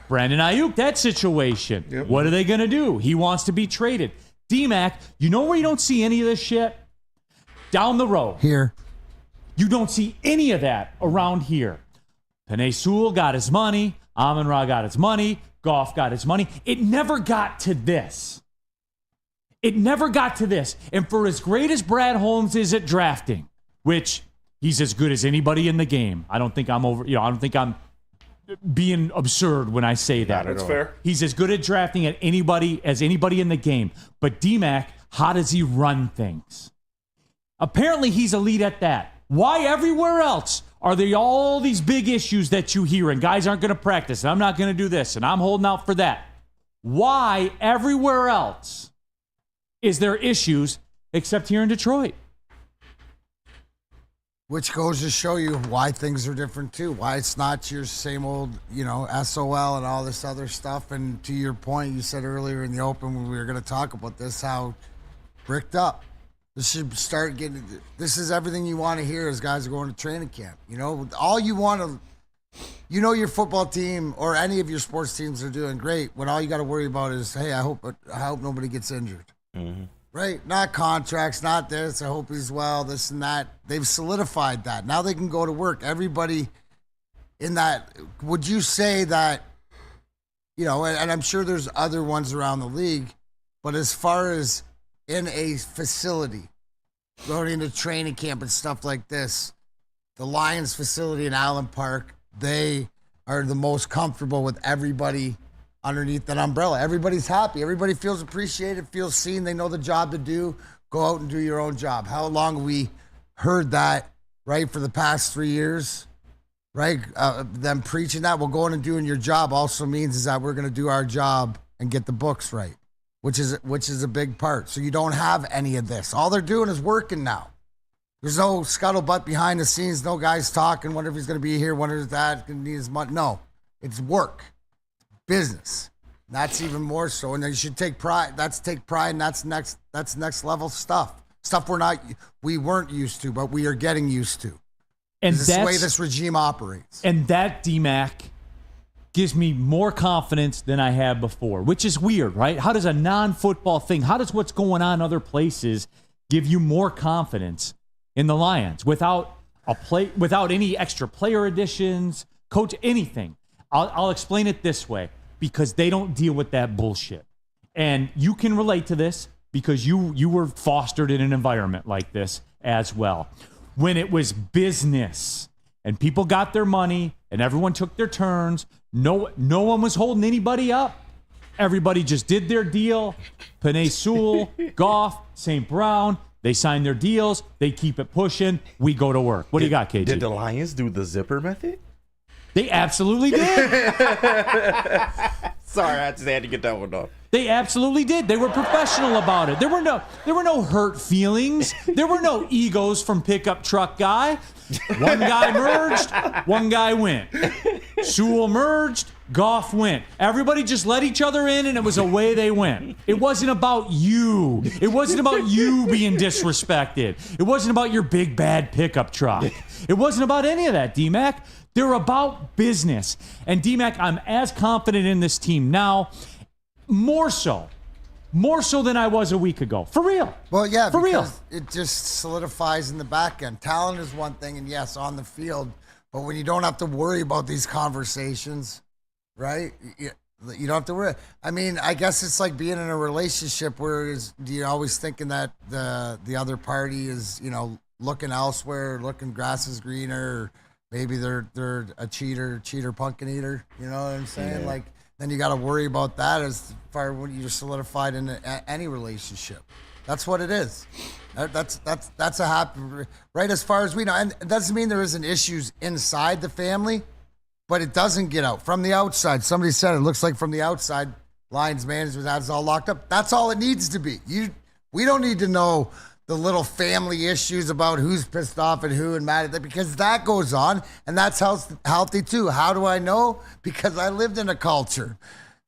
Brandon Ayuk, that situation. Yep. What are they going to do? He wants to be traded. D-Mac, you know where you don't see any of this shit? Down the road. Here. You don't see any of that around here. Penei Sewell got his money. Amon-Ra got his money. Goff got his money. It never got to this. It never got to this. And for as great as Brad Holmes is at drafting, which he's as good as anybody in the game. I don't think I'm I don't think I'm being absurd when I say that. That's fair. He's as good at drafting at anybody as anybody in the game. But D-Mac, how does he run things? Apparently he's elite at that. Why everywhere else are there all these big issues that you hear and guys aren't going to practice and I'm not going to do this and I'm holding out for that? Why everywhere else is there issues except here in Detroit? Which goes to show you why things are different too. Why it's not your same old, SOL and all this other stuff. And to your point, you said earlier in the open when we were going to talk about this, how bricked up. This should start getting. This is everything you want to hear as guys are going to training camp. All you want to. Your football team or any of your sports teams are doing great. When all you got to worry about is, hey, I hope nobody gets injured. Mm-hmm. Right? Not contracts, not this. I hope he's well, this and that. They've solidified that. Now they can go to work. Everybody in that, would you say that, and I'm sure there's other ones around the league, but as far as in a facility, going into training camp and stuff like this, the Lions facility in Allen Park, they are the most comfortable with everybody underneath that umbrella. Everybody's happy. Everybody feels appreciated, feels seen. They know the job to do. Go out and do your own job. How long have we heard that, right, for the past 3 years, right? Them preaching that. Well, going and doing your job also means is that we're going to do our job and get the books right, which is a big part. So you don't have any of this. All they're doing is working now. There's no scuttlebutt behind the scenes. No guys talking. Wonder if he's going to be here. Wonder if that's going to need his money. No, it's work. Business. That's even more so, and you should take pride. Take pride, and that's next level stuff. Stuff we weren't used to, but we are getting used to. And that's the way this regime operates. And that, D-Mac, gives me more confidence than I had before, which is weird, right? How does a non-football thing? How does what's going on other places give you more confidence in the Lions without any extra player additions, coach, anything? I'll explain it this way, because they don't deal with that bullshit. And you can relate to this because you were fostered in an environment like this as well. When it was business and people got their money and everyone took their turns, no one was holding anybody up. Everybody just did their deal. Penei Sewell, Goff, St. Brown, they sign their deals. They keep it pushing. We go to work. What do you got, KG? Did the Lions do the zipper method? They absolutely did. Sorry, I just had to get that one off. They absolutely did. They were professional about it. There were no hurt feelings. There were no egos from pickup truck guy. One guy merged, one guy went. Sewell merged, Goff went. Everybody just let each other in, and it was away they went. It wasn't about you. It wasn't about you being disrespected. It wasn't about your big bad pickup truck. It wasn't about any of that, D-Mac. They're about business. And D-Mac, I'm as confident in this team now, more so than I was a week ago. For real. Well, yeah, for real. It just solidifies in the back end. Talent is one thing, and yes, on the field. But when you don't have to worry about these conversations, right? You don't have to worry. I mean, I guess it's like being in a relationship where you're always thinking that the other party is, looking elsewhere, looking grass is greener, or maybe they're a cheater, pumpkin eater. You know what I'm saying? Yeah. Like, then you got to worry about that as far as when you're solidified in any relationship. That's what it is. That's a happy, right? As far as we know, and it doesn't mean there isn't issues inside the family, but it doesn't get out from the outside. Somebody said it looks like from the outside, Lions management has all locked up. That's all it needs to be. We don't need to know the little family issues about who's pissed off at who and mad at that, because that goes on, and that's healthy too. How do I know? Because I lived in a culture,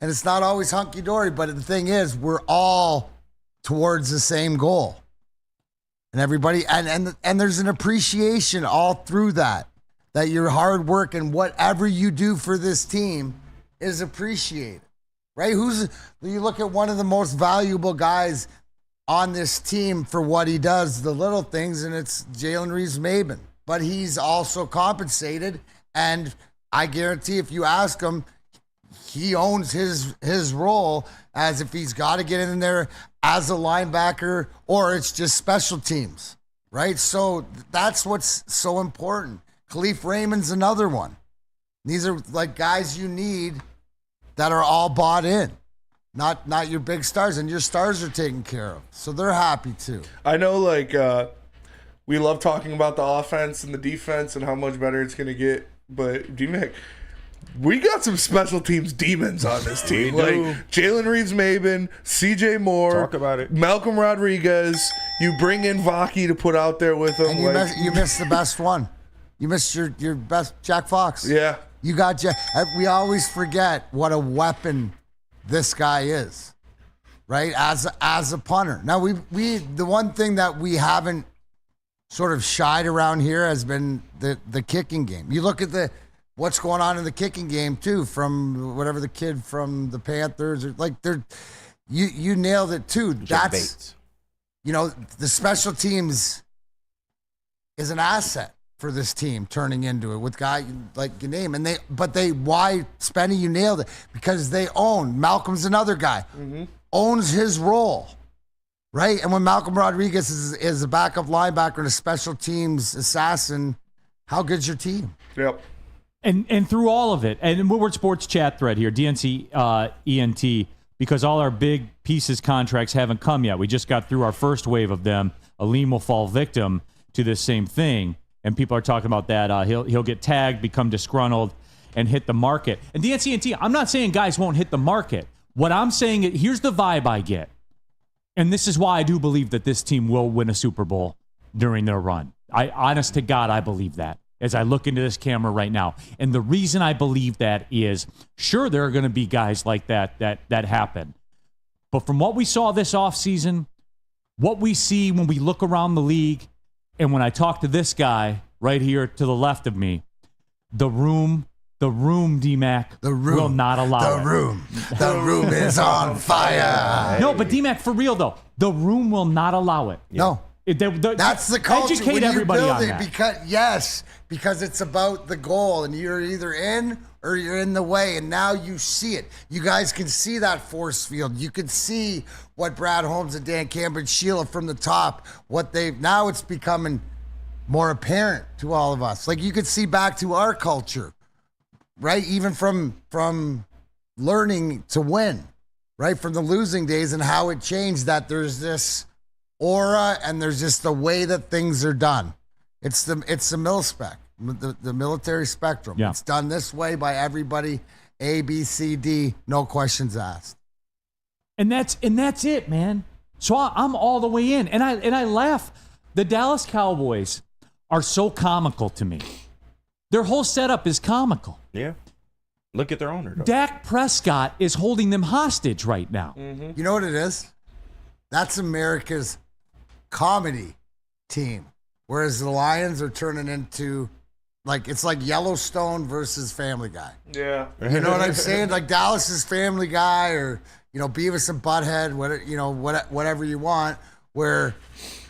and it's not always hunky-dory, but the thing is, we're all towards the same goal. And everybody, and there's an appreciation all through that. that your hard work and whatever you do for this team is appreciated, right? You look at one of the most valuable guys on this team for what he does, the little things, and it's Jalen Reeves-Maben. But he's also compensated, and I guarantee if you ask him, he owns his role as if he's got to get in there as a linebacker or it's just special teams, right? So that's what's so important. Khalif Raymond's another one. These are like guys you need that are all bought in, not your big stars, and your stars are taken care of. So they're happy too. I know, like, we love talking about the offense and the defense and how much better it's going to get, but D-Mac, we got some special teams demons on this team. Like Jalen Reeves-Maben, CJ Moore. Talk about it. Malcolm Rodriguez. You bring in Vaki to put out there with him. And you missed the best one. You missed your best Jack Fox. Yeah. You got Jack. We always forget what a weapon this guy is, right? As a punter. Now the one thing that we haven't sort of shied around here has been the kicking game. You look at what's going on in the kicking game too, from whatever the kid from the Panthers or like you nailed it too. That's the special teams is an asset for this team turning into it with guy like your name. And why Spenny, you nailed it, because they own Malcolm's another guy, owns his role. Right? And when Malcolm Rodriguez is a backup linebacker and a special teams assassin, how good's your team? Yep. And through all of it, and Woodward Sports chat thread here, DNC ENT, because all our big pieces contracts haven't come yet. We just got through our first wave of them. Aleem will fall victim to this same thing, and people are talking about that. He'll get tagged, become disgruntled, and hit the market. And DNC ENT, I'm not saying guys won't hit the market. What I'm saying is, here's the vibe I get, and this is why I do believe that this team will win a Super Bowl during their run. Honest to God, I believe that as I look into this camera right now. And the reason I believe that is, sure, there are going to be guys like that happen. But from what we saw this offseason, what we see when we look around the league, and when I talk to this guy right here to the left of me, the room, D-Mac, will not allow it. The room is on fire. No, but D-Mac, for real though, the room will not allow it. No. That's the culture. Educate when everybody you build on it, that. because it's about the goal, and you're either in or you're in the way, and now you see it. You guys can see that force field. You can see what Brad Holmes and Dan Campbell and Sheila from the top, now it's becoming more apparent to all of us. Like you could see back to our culture, right? Even from learning to win, right? From the losing days and how it changed, that there's this aura and there's just the way that things are done. It's the mil-spec, the military spectrum. Yeah. It's done this way by everybody, A, B, C, D, no questions asked. And that's it, man. So I'm all the way in, and I laugh. The Dallas Cowboys are so comical to me. Their whole setup is comical. Yeah. Look at their owner, though. Dak Prescott is holding them hostage right now. You know what it is? That's America's comedy team, whereas the Lions are turning into it's like Yellowstone versus Family Guy. Yeah. You know what I'm saying? Like Dallas is Family Guy, or Beavis and Butthead, whatever you want. Where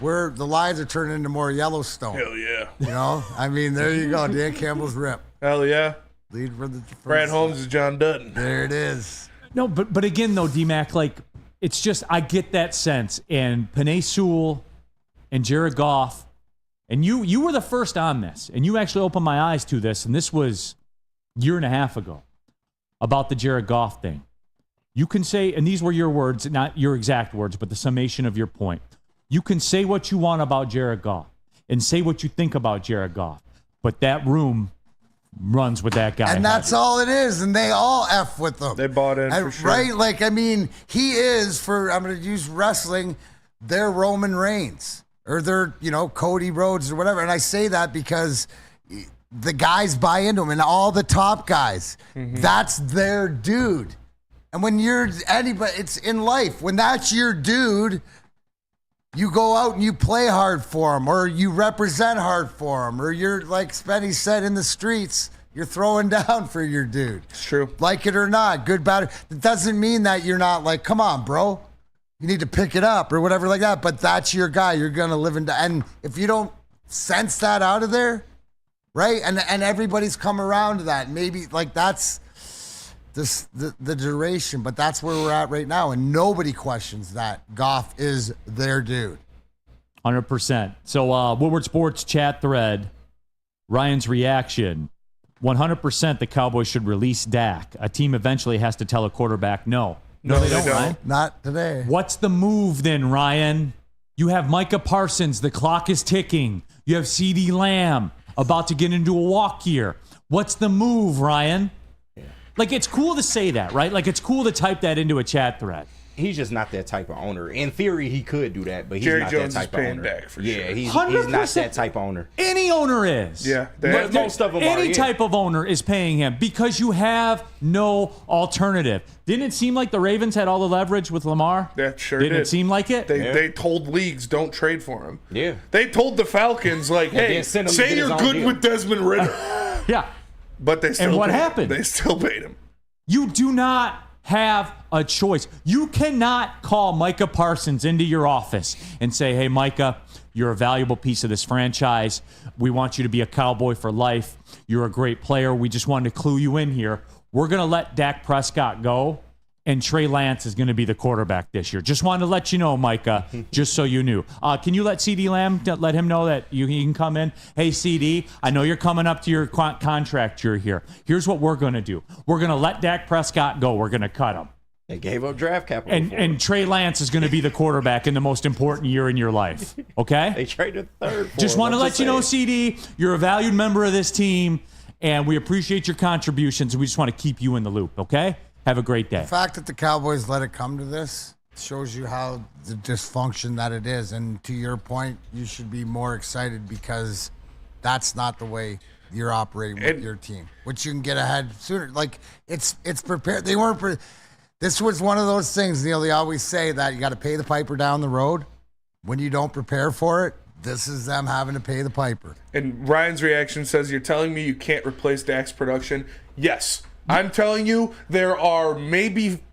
the Lions are turning into more Yellowstone. Hell yeah. I mean, there you go. Dan Campbell's rip. Hell yeah. Lead for the Brad Holmes is John Dutton. There it is. No, but again though, D-Mac, it's just I get that sense. And Penei Sewell and Jared Goff, and you were the first on this, and you actually opened my eyes to this, and this was a year and a half ago, about the Jared Goff thing. You can say, and these were your words, not your exact words, but the summation of your point. You can say what you want about Jared Goff and say what you think about Jared Goff, but that room runs with that guy. And that's all it is, and they all F with them. They bought in, for sure. Right? He is, I'm going to use wrestling, their Roman Reigns, or their, Cody Rhodes or whatever. And I say that because the guys buy into him, and all the top guys, that's their dude. And when you're anybody, it's in life. When that's your dude, You go out and you play hard for them, or you represent hard for them, or you're, like Spenny said, in the streets, you're throwing down for your dude. It's true. Like it or not, good, bad. It doesn't mean that you're not like, come on, bro. You need to pick it up or whatever like that, but that's your guy. You're going to live in, and if you don't sense that out of there, right? And everybody's come around to that. Maybe like that's the duration, but that's where we're at right now. And nobody questions that Goff is their dude. 100%. So Woodward Sports chat thread, Ryan's reaction. 100% the Cowboys should release Dak. A team eventually has to tell a quarterback no. No, they don't, Ryan. Not today. What's the move then, Ryan? You have Micah Parsons. The clock is ticking. You have CeeDee Lamb about to get into a walk year. What's the move, Ryan? Yeah. Like, it's cool to say that, right? Like, it's cool to type that into a chat thread. He's just not that type of owner. In theory, he could do that, but he's Jerry not Jones that type is paying of owner. back for yeah, sure. he's not that type of owner. Any owner is. Yeah, most of them are. Any type of owner is paying him because you have no alternative. Didn't it seem like the Ravens had all the leverage with Lamar? That sure Didn't it seem like it? They told leagues don't trade for him. Yeah. They told the Falcons, like, hey, say you're good with Desmond Ridder. Yeah. But they still And what paid him. happened? They still paid him. You do not have a choice. You cannot call Micah Parsons into your office and say, hey, Micah, you're a valuable piece of this franchise. We want you to be a Cowboy for life. You're a great player. We just wanted to clue you in here. We're going to let Dak Prescott go, and Trey Lance is going to be the quarterback this year. Just wanted to let you know, Micah, just so you knew. Can you let CeeDee Lamb, let him know that he can come in? Hey, CD, I know you're coming up to your contract year here. Here's what we're going to do. We're going to let Dak Prescott go. We're going to cut him. They gave up draft capital. And Trey Lance is going to be the quarterback in the most important year in your life. Okay? They traded third. Just want to let you know, CD, you're a valued member of this team, and we appreciate your contributions. We just want to keep you in the loop, okay? Have a great day. The fact that the Cowboys let it come to this shows you how the dysfunction that it is. And to your point, you should be more excited because that's not the way you're operating with your team, which you can get ahead sooner. Like, it's prepared. They weren't this was one of those things, Neil, they always say that you got to pay the piper down the road. When you don't prepare for it, this is them having to pay the piper. And Ryan's reaction says, you're telling me you can't replace Dak's production? Yes. I'm telling you, there are maybe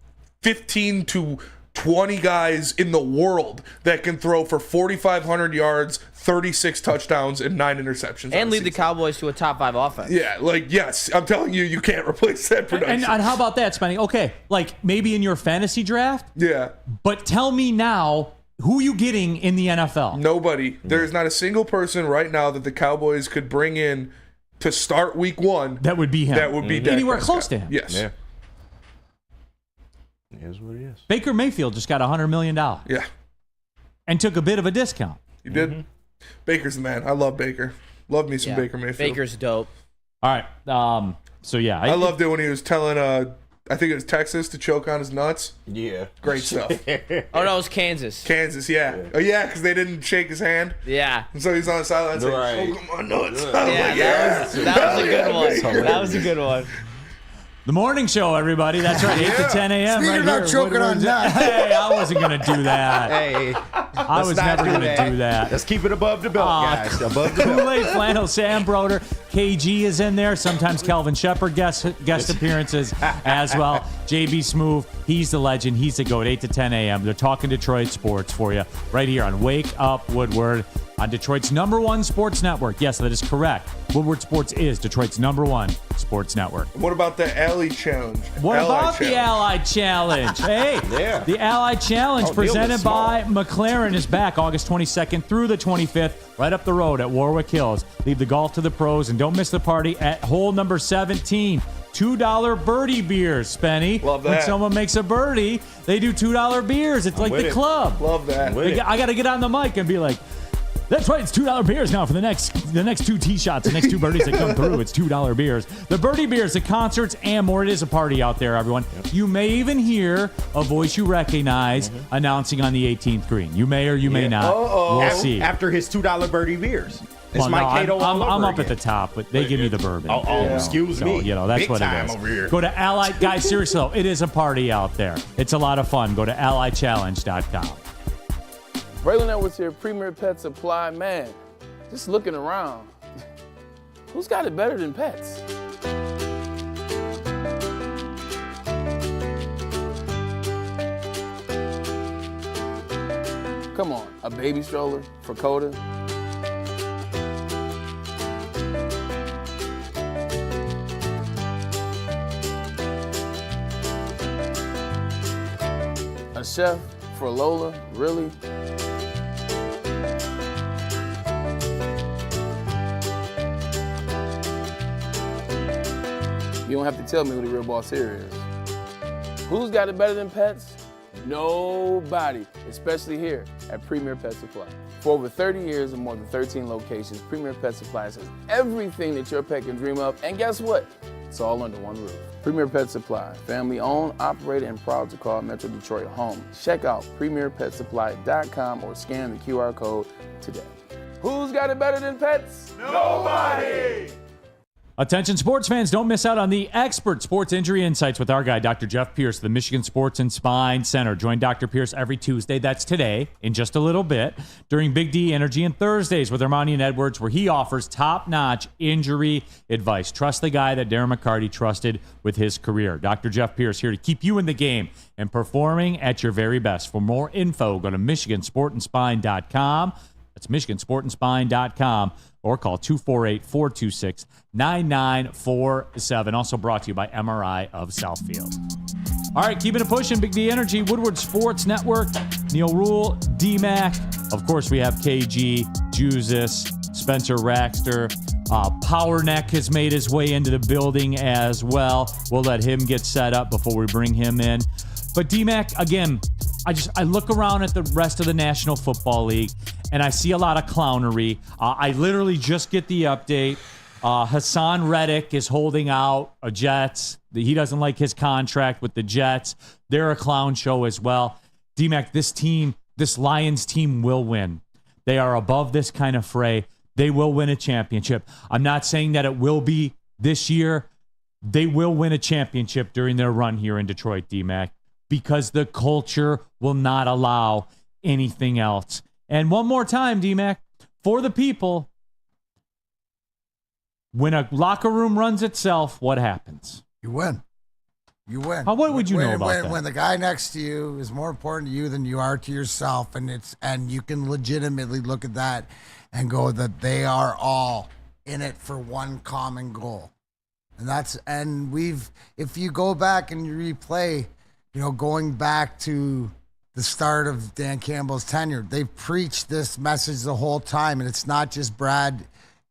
15 to 20 guys in the world that can throw for 4,500 yards, 36 touchdowns, and 9 interceptions. And lead the Cowboys to a top 5 offense. Yeah, like, yes, I'm telling you, you can't replace that production. And how about that, Spenny? Okay, like maybe in your fantasy draft? Yeah. But tell me now, who are you getting in the NFL? Nobody. There is not a single person right now that the Cowboys could bring in to start week 1. That would be him. That would be Dak anywhere Prescott. close to him. Yes. Yeah. It is what it is. Baker Mayfield just got $100 million. Yeah. And took a bit of a discount. He did. Baker's the man. I love Baker. Love me some Baker Mayfield. Baker's dope. All right. So, yeah. I loved it when he was telling, I think it was Texas to choke on his nuts. Yeah. Great stuff. Oh, no, it was Kansas. Kansas, yeah. Oh, yeah, because they didn't shake his hand. Yeah. And so he's on the sideline saying, Right. choke on my nuts. Yeah, that was a good one. That was a good one. The morning show, everybody. That's right, 8 to 10 a.m. Speaking right of not here. choking on that. Hey, I wasn't going to do that. Hey, I was never going to do that. Let's keep it above the belt, guys. Above the belt. Kool-Aid Flannel, Sam Broder, KG is in there. Sometimes Kelvin Shepard guest appearances as well. JB Smoove, he's the legend. He's the GOAT, 8 to 10 a.m. They're talking Detroit sports for you right here on Wake Up Woodward on Detroit's #1 sports network. Yes, that is correct. Woodward Sports is Detroit's #1 sports network. What about the Alley Challenge? What about the Allied Challenge? Hey, Yeah. the Allied Challenge Neil is presented by small. McLaren is back August 22nd through the 25th, right up the road at Warwick Hills. Leave the golf to the pros and don't miss the party at hole number 17. $2 birdie beers, Spenny. Love that. When someone makes a birdie, they do $2 beers. It's like with the it. club. Love that. With it. I got to get on the mic and be like, that's right, it's $2 beers now for the next 2 tee shots, the next 2 birdies that come through. It's $2 beers. The birdie beers, the concerts, and more. It is a party out there, everyone. Yep. You may even hear a voice you recognize announcing on the 18th green. You may or you may not. We'll see. After his $2 birdie beers. It's Well, Mike Cato all I'm over up at the again. top, but they give me the bourbon. Excuse So, me. that's Big what time it is. over here. Go to Allied, guys. Seriously, though, it is a party out there. It's a lot of fun. Go to AlliedChallenge.com. Braylon Edwards here, Premier Pet Supply. Man, just looking around, who's got it better than pets? Come on, a baby stroller for Coda? A chef for Lola, really? You don't have to tell me who the real boss here is. Who's got it better than pets? Nobody, especially here at Premier Pet Supply. For over 30 years and more than 13 locations, Premier Pet Supply has everything that your pet can dream of, and guess what? It's all under one roof. Premier Pet Supply, family owned, operated, and proud to call Metro Detroit home. Check out premierpetsupply.com or scan the QR code today. Who's got it better than pets? Nobody! Attention sports fans, don't miss out on the expert sports injury insights with our guy, Dr. Jeff Pierce, the Michigan Sports and Spine Center. Join Dr. Pierce every Tuesday, that's today, in just a little bit, during Big D Energy, and Thursdays with Ermanni and Edwards, where he offers top-notch injury advice. Trust the guy that Darren McCarty trusted with his career. Dr. Jeff Pierce here to keep you in the game and performing at your very best. For more info, go to MichiganSportandSpine.com. That's MichiganSportandSpine.com, or call 248-426-9947. Also brought to you by MRI of Southfield. All right, keeping it pushing. Big D Energy, Woodward Sports Network, Neil Rule, D-Mac. Of course, we have KG, Juzus, Spencer Raxter. Power Neck has made his way into the building as well. We'll let him get set up before we bring him in. But D-Mac, again, I look around at the rest of the National Football League, and I see a lot of clownery. I literally just get the update. Hassan Reddick is holding out a Jets. He doesn't like his contract with the Jets. They're a clown show as well. D-Mac, this Lions team will win. They are above this kind of fray. They will win a championship. I'm not saying that it will be this year. They will win a championship during their run here in Detroit, D-Mac, because the culture will not allow anything else. And one more time, D-Mac, for the people, when a locker room runs itself, what happens? You win. You win. What would you know about that? When the guy next to you is more important to you than you are to yourself, and you can legitimately look at that and go that they are all in it for one common goal. If you go back and you replay, going back to the start of Dan Campbell's tenure, they've preached this message the whole time, and it's not just Brad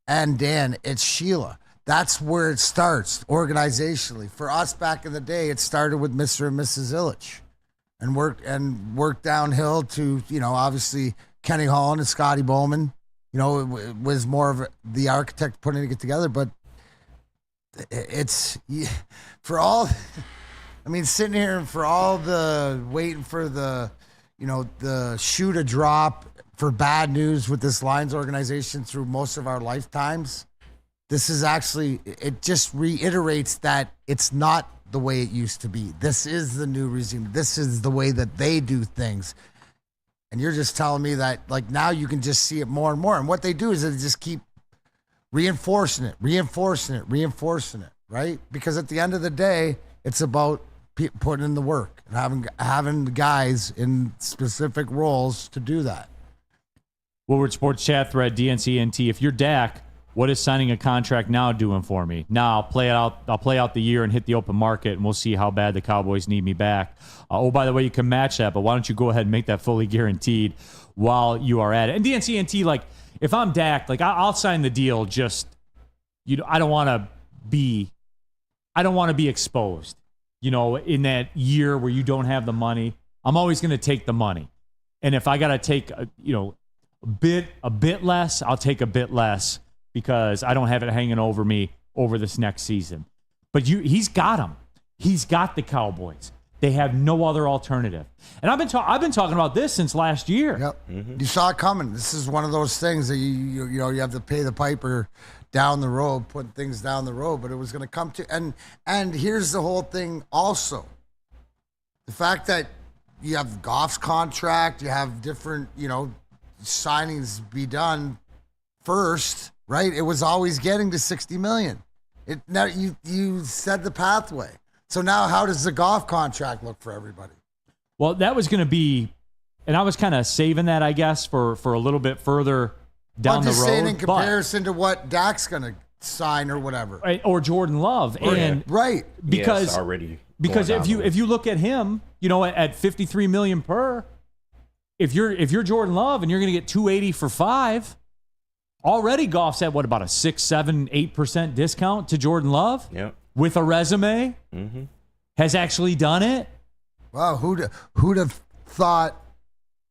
and Dan, it's Sheila. That's where it starts organizationally. For us back in the day, it started with Mr. and Mrs. Illich and worked downhill to, obviously Kenny Holland and Scotty Bowman. It was more of the architect putting it together, but it's for all, sitting here and for all the waiting for the shoe to drop for bad news with this Lions organization through most of our lifetimes. This is actually, it just reiterates that it's not the way it used to be. This is the new regime. This is the way that they do things. And you're just telling me that, now you can just see it more and more. And what they do is they just keep reinforcing it, right? Because at the end of the day, it's about putting in the work and having the guys in specific roles to do that. Woodward Sports Chat thread, DNCNT. If you're Dak, what is signing a contract now doing for me? Now I'll play out the year and hit the open market, and we'll see how bad the Cowboys need me back. By the way, you can match that, but why don't you go ahead and make that fully guaranteed while you are at it? And DNCNT, if I'm Dak, I'll sign the deal. Just I don't want to be exposed. In that year where you don't have the money, I'm always going to take the money, and if I got to take a bit less, I'll take a bit less, because I don't have it hanging over me over this next season. But he's got them. He's got the Cowboys. They have no other alternative. And I've been talking about this since last year. Yep. Mm-hmm. You saw it coming. This is one of those things that you have to pay the piper down the road, putting things down the road, but it was going to come to. And here's the whole thing also. The fact that you have Goff's contract, you have different, signings be done first, right? It was always getting to $60 million. Now you said the pathway. So now how does the Goff contract look for everybody? Well, that was going to be, and I was kind of saving that, I guess, for a little bit further down the road. I'm just saying in comparison to what Dak's going to sign or whatever. Right, or Jordan Love. Right. Because if you look at him, at $53 million per, if you're Jordan Love and you're going to get $280 for 5, already Goff's at about a 6, 7, 8% discount to Jordan Love. Yep. With a resume, has actually done it. Wow, who'd have thought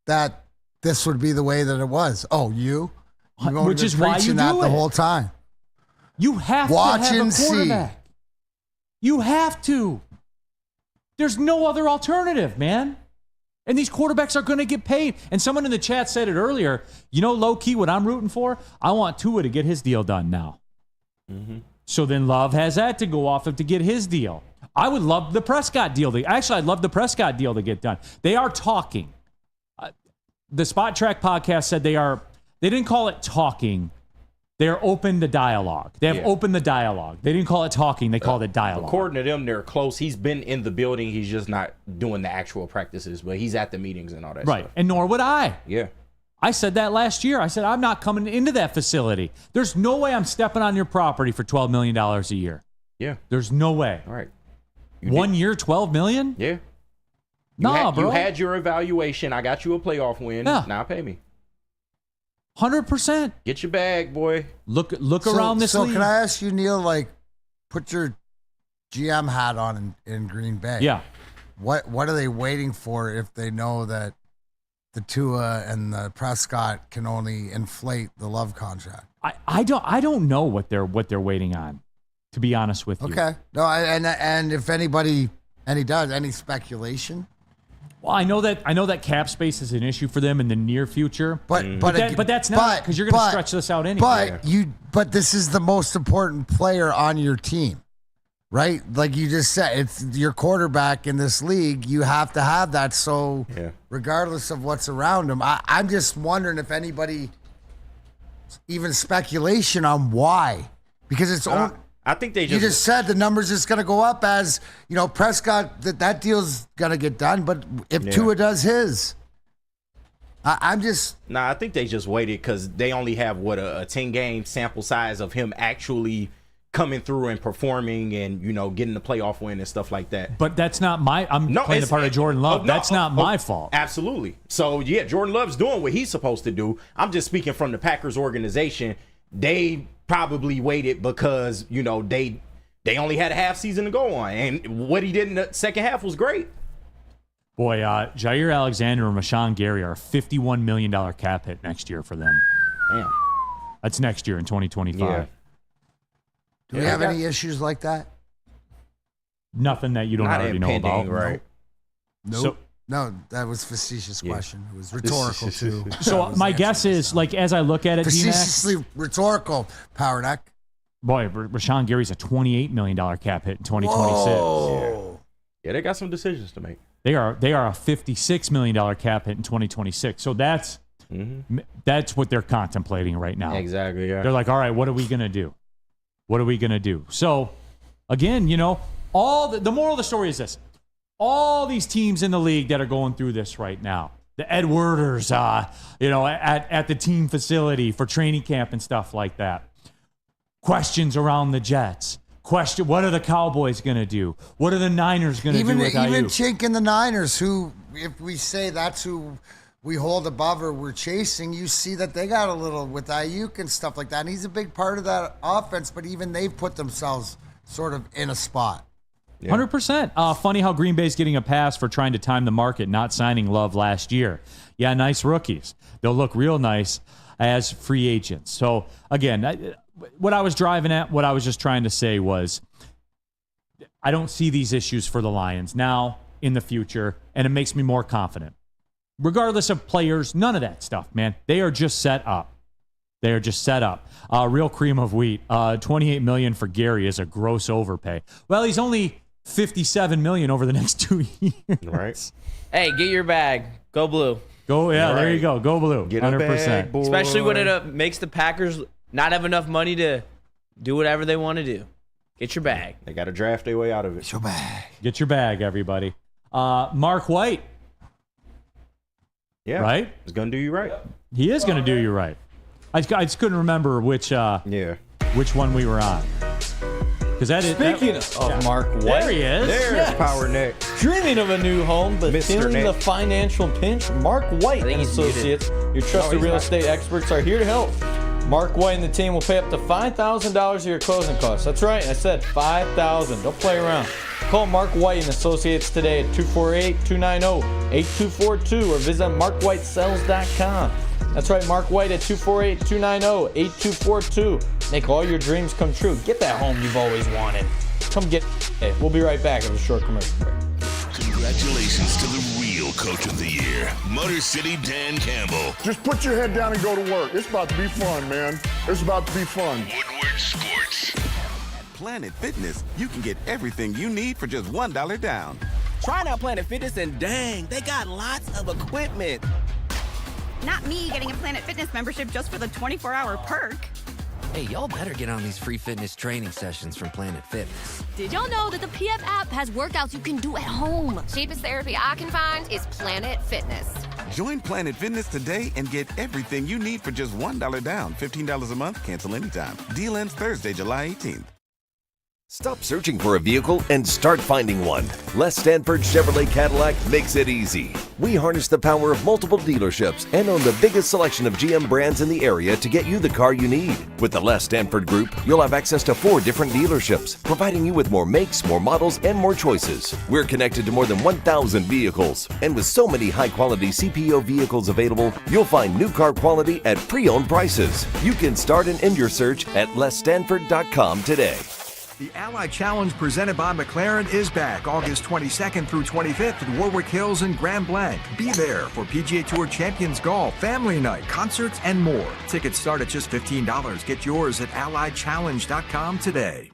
that this would be the way that it was? Oh, you? Which is why you do that it the whole time. You have to have a quarterback. You have to. There's no other alternative, man. And these quarterbacks are going to get paid. And someone in the chat said it earlier. Low key, what I'm rooting for? I want Tua to get his deal done now. So then Love has that to go off of to get his deal. I would love the Prescott deal. I'd love the Prescott deal to get done. They are talking. The Spot Track podcast said they didn't call it talking. They're open to dialogue. They have opened the dialogue. They didn't call it talking. They called it dialogue. According to them, they're close. He's been in the building. He's just not doing the actual practices, but he's at the meetings and all that stuff. Right, and nor would I. Yeah. I said that last year. I said, I'm not coming into that facility. There's no way I'm stepping on your property for $12 million a year. Yeah. There's no way. All right. 1 year, $12 million? Yeah. Bro. You had your evaluation. I got you a playoff win. Yeah. Now pay me. 100%. Get your bag, boy. Look around this league. So can I ask you, Neil, put your GM hat on in Green Bay. Yeah. What are they waiting for if they know that the Tua and the Prescott can only inflate the Love contract? I don't know what they're waiting on, to be honest with you. Okay. No, and if anybody does any speculation. Well, I know that cap space is an issue for them in the near future, but that's not because you're going to stretch this out anyway. But this is the most important player on your team, right? Like you just said, it's your quarterback in this league. You have to have that. So regardless of what's around him, I'm just wondering if anybody, even speculation on why, because it's only. I think You just said the numbers is going to go up as, Prescott, that deal's going to get done. But if Tua does his, I'm just. Nah, I think they just waited because they only have, a 10-game sample size of him actually coming through and performing and, getting the playoff win and stuff like that. But that's not playing the part of Jordan Love. That's not my fault. Absolutely. So, Jordan Love's doing what he's supposed to do. I'm just speaking from the Packers organization. They probably waited because they only had a half season to go on, and what he did in the second half was great. Boy, Jair Alexander and Rashawn Gary are a $51 million cap hit next year for them. Damn, that's next year in 2025. Yeah. Do we have any issues like that? Nothing that you don't already know about, right? Nope. No, that was facetious question. It was rhetorical too. So my guess is, as I look at it, facetiously rhetorical, Power Neck. Boy, Rashawn Gary's a $28 million cap hit in 2026. Whoa. Yeah, they got some decisions to make. They are a $56 million cap hit in 2026. So that's what they're contemplating right now. Exactly. Yeah. They're like, all right, what are we gonna do? What are we gonna do? So again, the moral of the story is this. All these teams in the league that are going through this right now, the Ed Werders, at the team facility for training camp and stuff like that. Questions around the Jets. What are the Cowboys going to do? What are the Niners going to do with Ayuk? Even Chink and the Niners, who, if we say that's who we hold above or we're chasing, you see that they got a little with Ayuk and stuff like that. And he's a big part of that offense, but even they've put themselves sort of in a spot. 100%. Funny how Green Bay's getting a pass for trying to time the market, not signing Love last year. Yeah, nice rookies. They'll look real nice as free agents. So, again, what I was driving at, what I was just trying to say was I don't see these issues for the Lions now, in the future, and it makes me more confident. Regardless of players, none of that stuff, man. They are just set up. They are just set up. Real cream of wheat. $28 million for Gary is a gross overpay. Well, he's only $57 million over the next 2 years. Right. Hey, get your bag. Go blue. Go, yeah, Right. there you go. Go blue. Get 100%. a bag, boy. Especially when it makes the Packers not have enough money to do whatever they want to do. Get your bag. They got to draft their way out of it. Get your bag. Get your bag, everybody. Mark White. Yeah. Right? He's going to do you right. He is going to do you right. I just couldn't remember which one we were on. Speaking of Mark White, there he is. There's Power Nick. Dreaming of a new home, but Mr. feeling Nick. the financial pinch? Mark White and Associates, your trusted real estate experts, are here to help. Mark White and the team will pay up to $5,000 of your closing costs. That's right, I said $5,000. Don't play around. Call Mark White and Associates today at 248-290-8242 or visit markwhitesells.com. That's right, Mark White at 248-290-8242. Make all your dreams come true. Get that home you've always wanted. Come get it. We'll be right back after a short commercial break. Congratulations to the real Coach of the Year, Motor City Dan Campbell. Just put your head down and go to work. It's about to be fun, man. It's about to be fun. Woodward Sports. At Planet Fitness, you can get everything you need for just $1 down. Try out Planet Fitness and dang, they got lots of equipment. Not me getting a Planet Fitness membership just for the 24-hour perk. Hey, y'all better get on these free fitness training sessions from Planet Fitness. Did y'all know that the PF app has workouts you can do at home? Cheapest therapy I can find is Planet Fitness. Join Planet Fitness today and get everything you need for just $1 down. $15 a month, cancel anytime. Deal ends Thursday, July 18th. Stop searching for a vehicle and start finding one. Les Stanford Chevrolet Cadillac makes it easy. We harness the power of multiple dealerships and own the biggest selection of GM brands in the area to get you the car you need. With the Les Stanford Group, you'll have access to 4 different dealerships, providing you with more makes, more models, and more choices. We're connected to more than 1,000 vehicles. And with so many high-quality CPO vehicles available, you'll find new car quality at pre-owned prices. You can start and end your search at lesstanford.com today. The Ally Challenge presented by McLaren is back August 22nd through 25th at Warwick Hills and Grand Blanc. Be there for PGA Tour Champions Golf, Family Night, concerts, and more. Tickets start at just $15. Get yours at allychallenge.com today.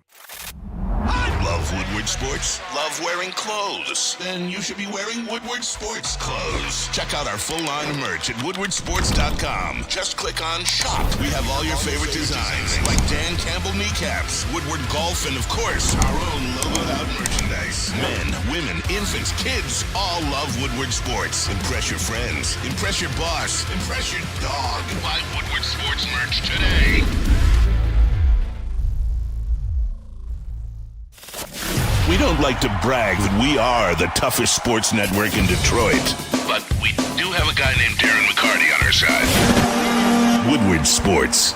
Love Woodward Sports? Love wearing clothes? Then you should be wearing Woodward Sports clothes. Check out our full line of merch at woodwardsports.com. Just click on Shop. We have all your favorite designs, like Dan Campbell kneecaps, Woodward Golf, and of course, our own logoed out merchandise. Men, women, infants, kids all love Woodward Sports. Impress your friends. Impress your boss. Impress your dog. Buy Woodward Sports merch today. We don't like to brag that we are the toughest sports network in Detroit, but we do have a guy named Darren McCarty on our side. Woodward Sports.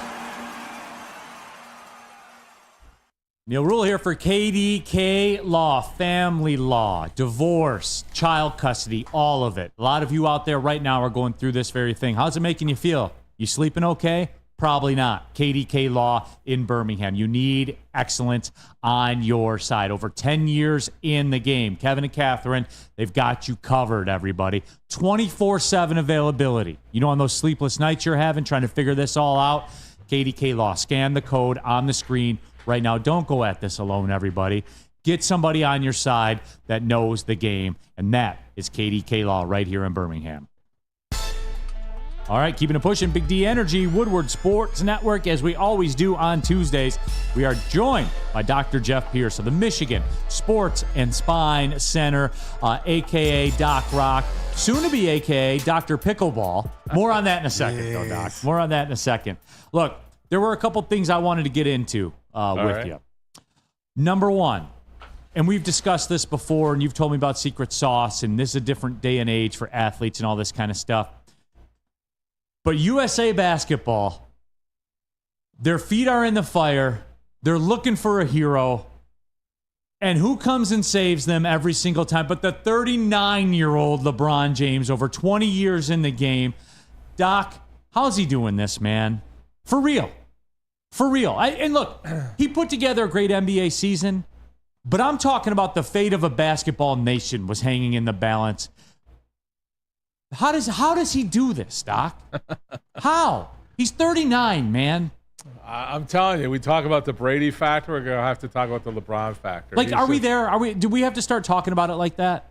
Neil Rule here for KDK Law, family law, divorce, child custody, all of it. A lot of you out there right now are going through this very thing. How's it making you feel? You sleeping okay? Probably not. KDK Law in Birmingham. You need excellence on your side. Over 10 years in the game. Kevin and Catherine, they've got you covered, everybody. 24/7 availability. You know, on those sleepless nights you're having, trying to figure this all out, KDK Law. Scan the code on the screen right now. Don't go at this alone, everybody. Get somebody on your side that knows the game, and that is KDK Law right here in Birmingham. All right, keeping it pushing, Big D Energy, Woodward Sports Network, as we always do on Tuesdays. We are joined by Dr. Jeff Pierce of the Michigan Sports and Spine Center, a.k.a. Doc Rock, soon to be a.k.a. Dr. Pickleball. More on that in a second, though, Doc. More on that in a second. Look, there were a couple things I wanted to get into with you. Number one, and we've discussed this before, and you've told me about secret sauce, and this is a different day and age for athletes and all this kind of stuff. But USA Basketball, their feet are in the fire. They're looking for a hero. And who comes and saves them every single time? But the 39-year-old LeBron James, over 20 years in the game. Doc, how's he doing this, man? For real. For real. And look, he put together a great NBA season, but I'm talking about the fate of a basketball nation was hanging in the balance. How does he do this, Doc? How? He's 39, man. I'm telling you, we talk about the Brady factor. We're gonna have to talk about the LeBron factor. Like, are we there? Do we have to start talking about it like that?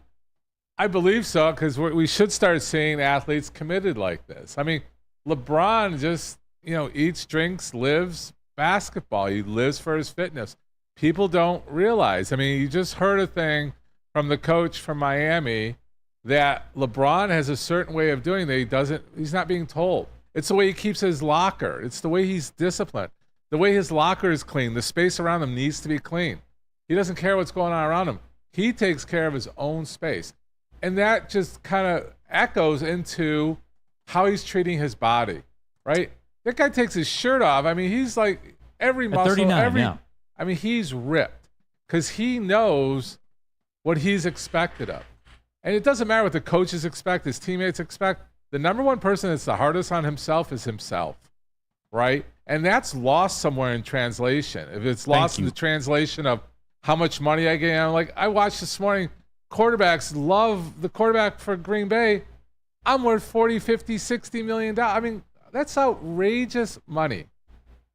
I believe so, because we should start seeing athletes committed like this. I mean, LeBron just, eats, drinks, lives basketball. He lives for his fitness. People don't realize. I mean, you just heard a thing from the coach from Miami that LeBron has a certain way of doing that he's not being told. It's the way he keeps his locker. It's the way he's disciplined. The way his locker is clean. The space around him needs to be clean. He doesn't care what's going on around him. He takes care of his own space. And that just kind of echoes into how he's treating his body, right? That guy takes his shirt off. I mean, he's like every muscle, 39, I mean, he's ripped because he knows what he's expected of. And it doesn't matter what the coaches expect, his teammates expect. The number one person that's the hardest on himself is himself, right? And that's lost somewhere in translation. If it's lost in the translation of how much money I get, I watched this morning, quarterbacks love the quarterback for Green Bay. I'm worth 40, 50, 60 million dollars. I mean, that's outrageous money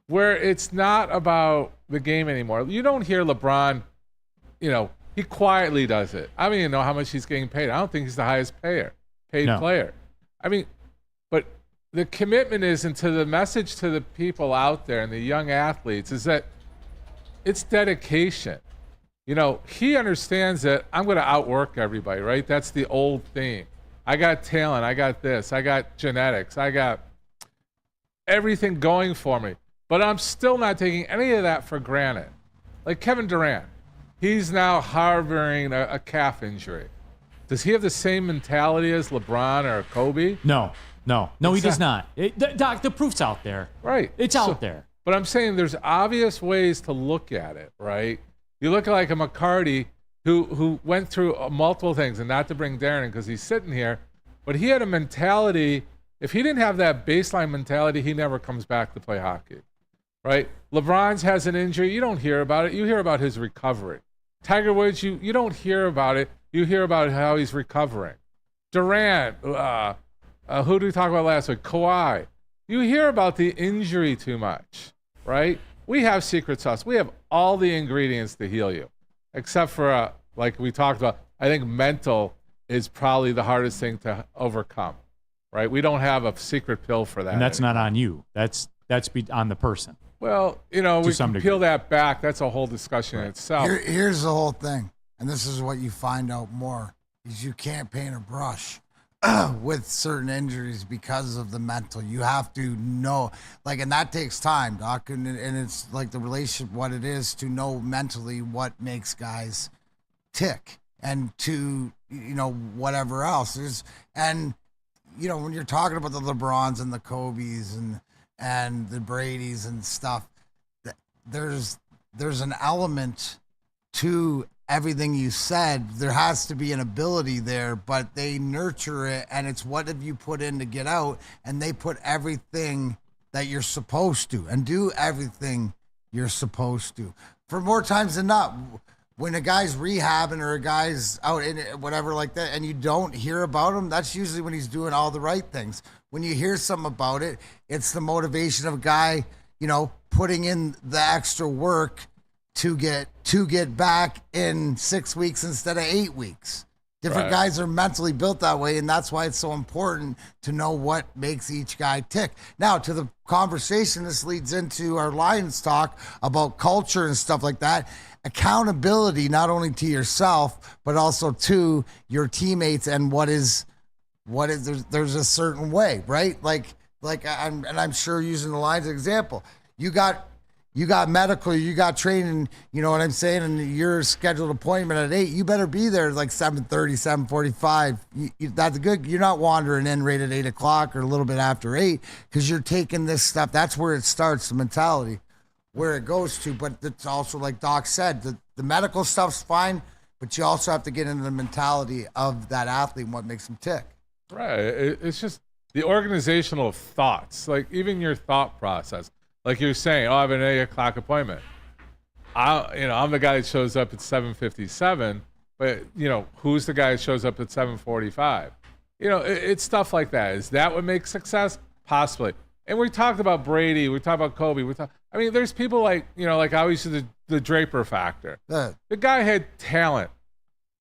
where it's not about the game anymore. You don't hear LeBron, he quietly does it. I don't even know how much he's getting paid. I don't think he's the highest paid player. I mean, but the commitment is into the message to the people out there and the young athletes is that it's dedication. He understands that I'm going to outwork everybody, right? That's the old theme. I got talent. I got this. I got genetics. I got everything going for me. But I'm still not taking any of that for granted. Like Kevin Durant, he's now harboring a calf injury. Does he have the same mentality as LeBron or Kobe? No, he does not. Doc, the proof's out there. Right. It's out there. But I'm saying there's obvious ways to look at it, right? You look like a McCarty who went through multiple things, and not to bring Darren in because he's sitting here, but he had a mentality. If he didn't have that baseline mentality, he never comes back to play hockey, right? LeBron's has an injury. You don't hear about it. You hear about his recovery. Tiger Woods, you don't hear about it. You hear about how he's recovering. Durant, who did we talk about last week? Kawhi. You hear about the injury too much, right? We have secret sauce. We have all the ingredients to heal you, except for, like we talked about, I think mental is probably the hardest thing to overcome, right? We don't have a secret pill for that. And that's not on you. That's on the person. Well, we can peel that back. That's a whole discussion in itself. Here's the whole thing, and this is what you find out more, is you can't paint a brush with certain injuries because of the mental. You have to know, and that takes time, Doc, and it's like the relationship, what it is to know mentally what makes guys tick, and to, whatever else. When you're talking about the LeBrons and the Kobes and the Bradys and stuff, there's an element to everything you said. There has to be an ability there, but they nurture it, and it's what have you put in to get out, and they put everything that you're supposed to and do everything you're supposed to. For more times than not, when a guy's rehabbing or a guy's out in it, whatever like that, and you don't hear about him, that's usually when he's doing all the right things. When you hear something about it, it's the motivation of a guy, putting in the extra work to get back in 6 weeks instead of 8 weeks. Different guys are mentally built that way, and that's why it's so important to know what makes each guy tick. Now, to the conversation, this leads into our Lions talk about culture and stuff like that. Accountability, not only to yourself, but also to your teammates, and there's a certain way, right? I'm sure using the Lions example, you got medical, you got training, you know what I'm saying, and your scheduled appointment at 8, you better be there 7:30, 7:45. That's good. You're not wandering in right at 8 o'clock or a little bit after 8, because you're taking this stuff. That's where it starts, the mentality, where it goes to. But it's also, like Doc said, the medical stuff's fine, but you also have to get into the mentality of that athlete and what makes them tick. Right. It's just the organizational thoughts, even your thought process. Like you're saying, I have an 8 o'clock appointment. I'm the guy that shows up at 7:57, but who's the guy that shows up at 7:45? It's stuff like that. Is that what makes success? Possibly. And we talked about Brady. We talked about Kobe. There's people like I always use the Draper factor. The guy had talent.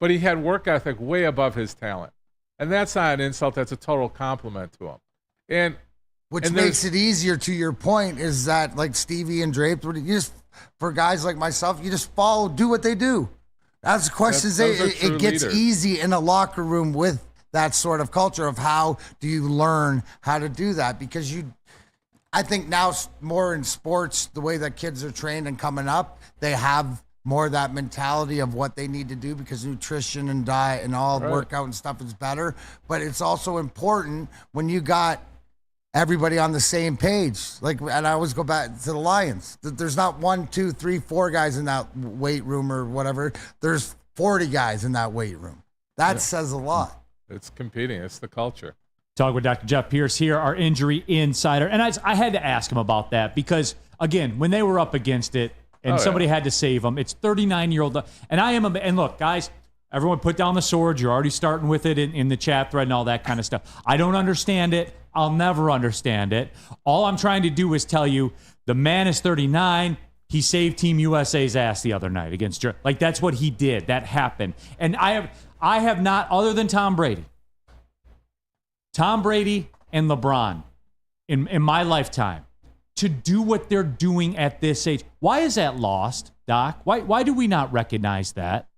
but he had work ethic way above his talent. And that's not an insult. That's a total compliment to him. Which makes it easier, to your point, is that like Stevie and Draped, for guys like myself, you just do what they do. That's the questions. It gets easy in a locker room with that sort of culture of how do you learn how to do that? Because I think now more in sports, the way that kids are trained and coming up, they have more of that mentality of what they need to do because nutrition and diet and all workout and stuff is better. But it's also important when you got everybody on the same page. And I always go back to the Lions. There's not 1, 2, 3, 4 guys in that weight room or whatever. There's 40 guys in that weight room. That says a lot. It's competing. It's the culture. Talk with Dr. Jeff Pierce here, our injury insider. And I had to ask him about that because, again, when they were up against it and somebody had to save them, it's 39-year-old. And and look, guys, everyone put down the sword. You're already starting with it in the chat thread and all that kind of stuff. I don't understand it. I'll never understand it. All I'm trying to do is tell you the man is 39. He saved Team USA's ass the other night against Germany. Like, that's what he did. That happened. And I have not, other than Tom Brady and LeBron in my lifetime, to do what they're doing at this age. Why is that lost, Doc? Why do we not recognize that?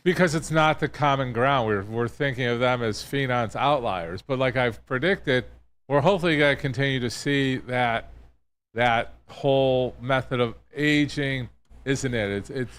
Because it's not the common ground. We're thinking of them as phenoms, outliers. But like I've predicted, we're hopefully going to continue to see that whole method of aging, isn't it? It's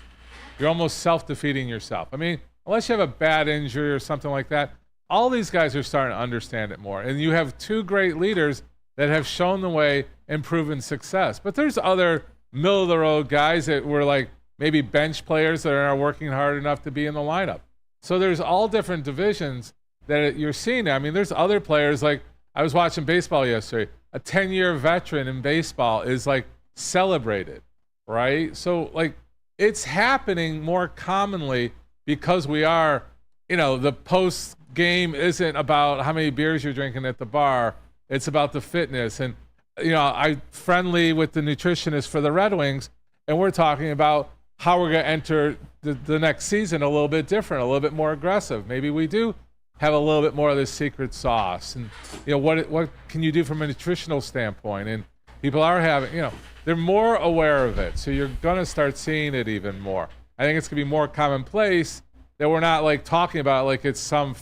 you're almost self-defeating yourself. I mean, unless you have a bad injury or something like that, all these guys are starting to understand it more. And you have two great leaders that have shown the way and proven success. But there's other middle-of-the-road guys that were like maybe bench players that are working hard enough to be in the lineup. So there's all different divisions that you're seeing. I mean, there's other players, like I was watching baseball yesterday. A 10-year veteran in baseball is like celebrated, right? So like it's happening more commonly because we are, the post game isn't about how many beers you're drinking at the bar. It's about the fitness. And, I'm friendly with the nutritionist for the Red Wings, and we're talking about how we're going to enter the next season a little bit different, a little bit more aggressive. Maybe we do have a little bit more of this secret sauce. And, what can you do from a nutritional standpoint? And people are having, they're more aware of it. So you're going to start seeing it even more. I think it's going to be more commonplace that we're not like talking about like it's some,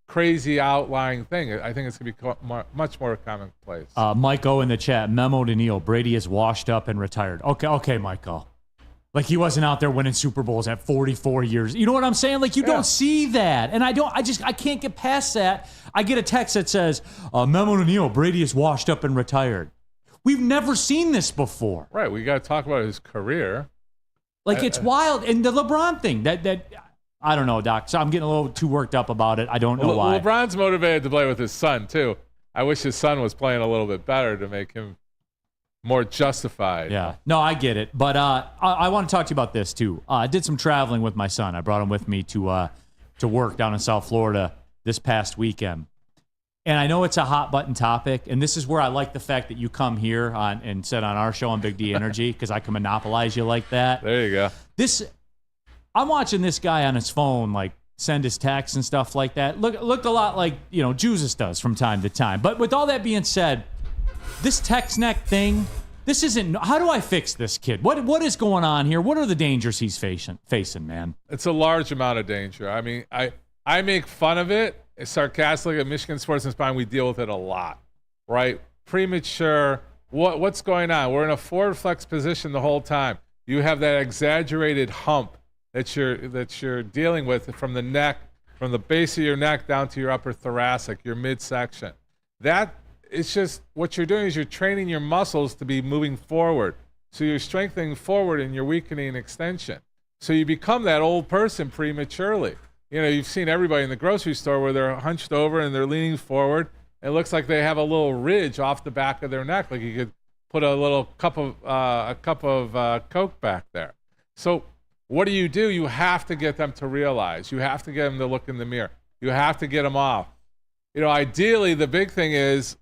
crazy outlying thing. I think it's going to be much more commonplace. Mike O in the chat, memo to Neil, Brady is washed up and retired. Okay, Mike O. Like he wasn't out there winning Super Bowls at 44 years. You know what I'm saying? Like you don't see that. And I can't get past that. I get a text that says, memo to Neil, Brady is washed up and retired. We've never seen this before. Right. We got to talk about his career. Like it's wild. And the LeBron thing, that I don't know, Doc. So I'm getting a little too worked up about it. I don't know why. LeBron's motivated to play with his son, too. I wish his son was playing a little bit better to make him more justified. Yeah. No, I get it. But I want to talk to you about this, too. I did some traveling with my son. I brought him with me to work down in South Florida this past weekend. And I know it's a hot-button topic, and this is where I like the fact that you come here and sit on our show on Big D Energy because I can monopolize you like that. There you go. I'm watching this guy on his phone, like, send his texts and stuff like that. Looked a lot like, Jesus does from time to time. But with all that being said, this text neck thing, this isn't... How do I fix this kid? What is going on here? What are the dangers he's facing, man? It's a large amount of danger. I mean, I make fun of it. It's sarcastic. At Michigan Sports and Spine, we deal with it a lot, right? Premature. What's going on? We're in a forward flex position the whole time. You have that exaggerated hump that you're dealing with from the neck, from the base of your neck down to your upper thoracic, your midsection. That it's just what you're doing is you're training your muscles to be moving forward. So you're strengthening forward and you're weakening extension. So you become that old person prematurely. You've seen everybody in the grocery store where they're hunched over and they're leaning forward. It looks like they have a little ridge off the back of their neck, like you could put a little cup of Coke back there. So what do? You have to get them to realize. You have to get them to look in the mirror. You have to get them off. Ideally, the big thing is,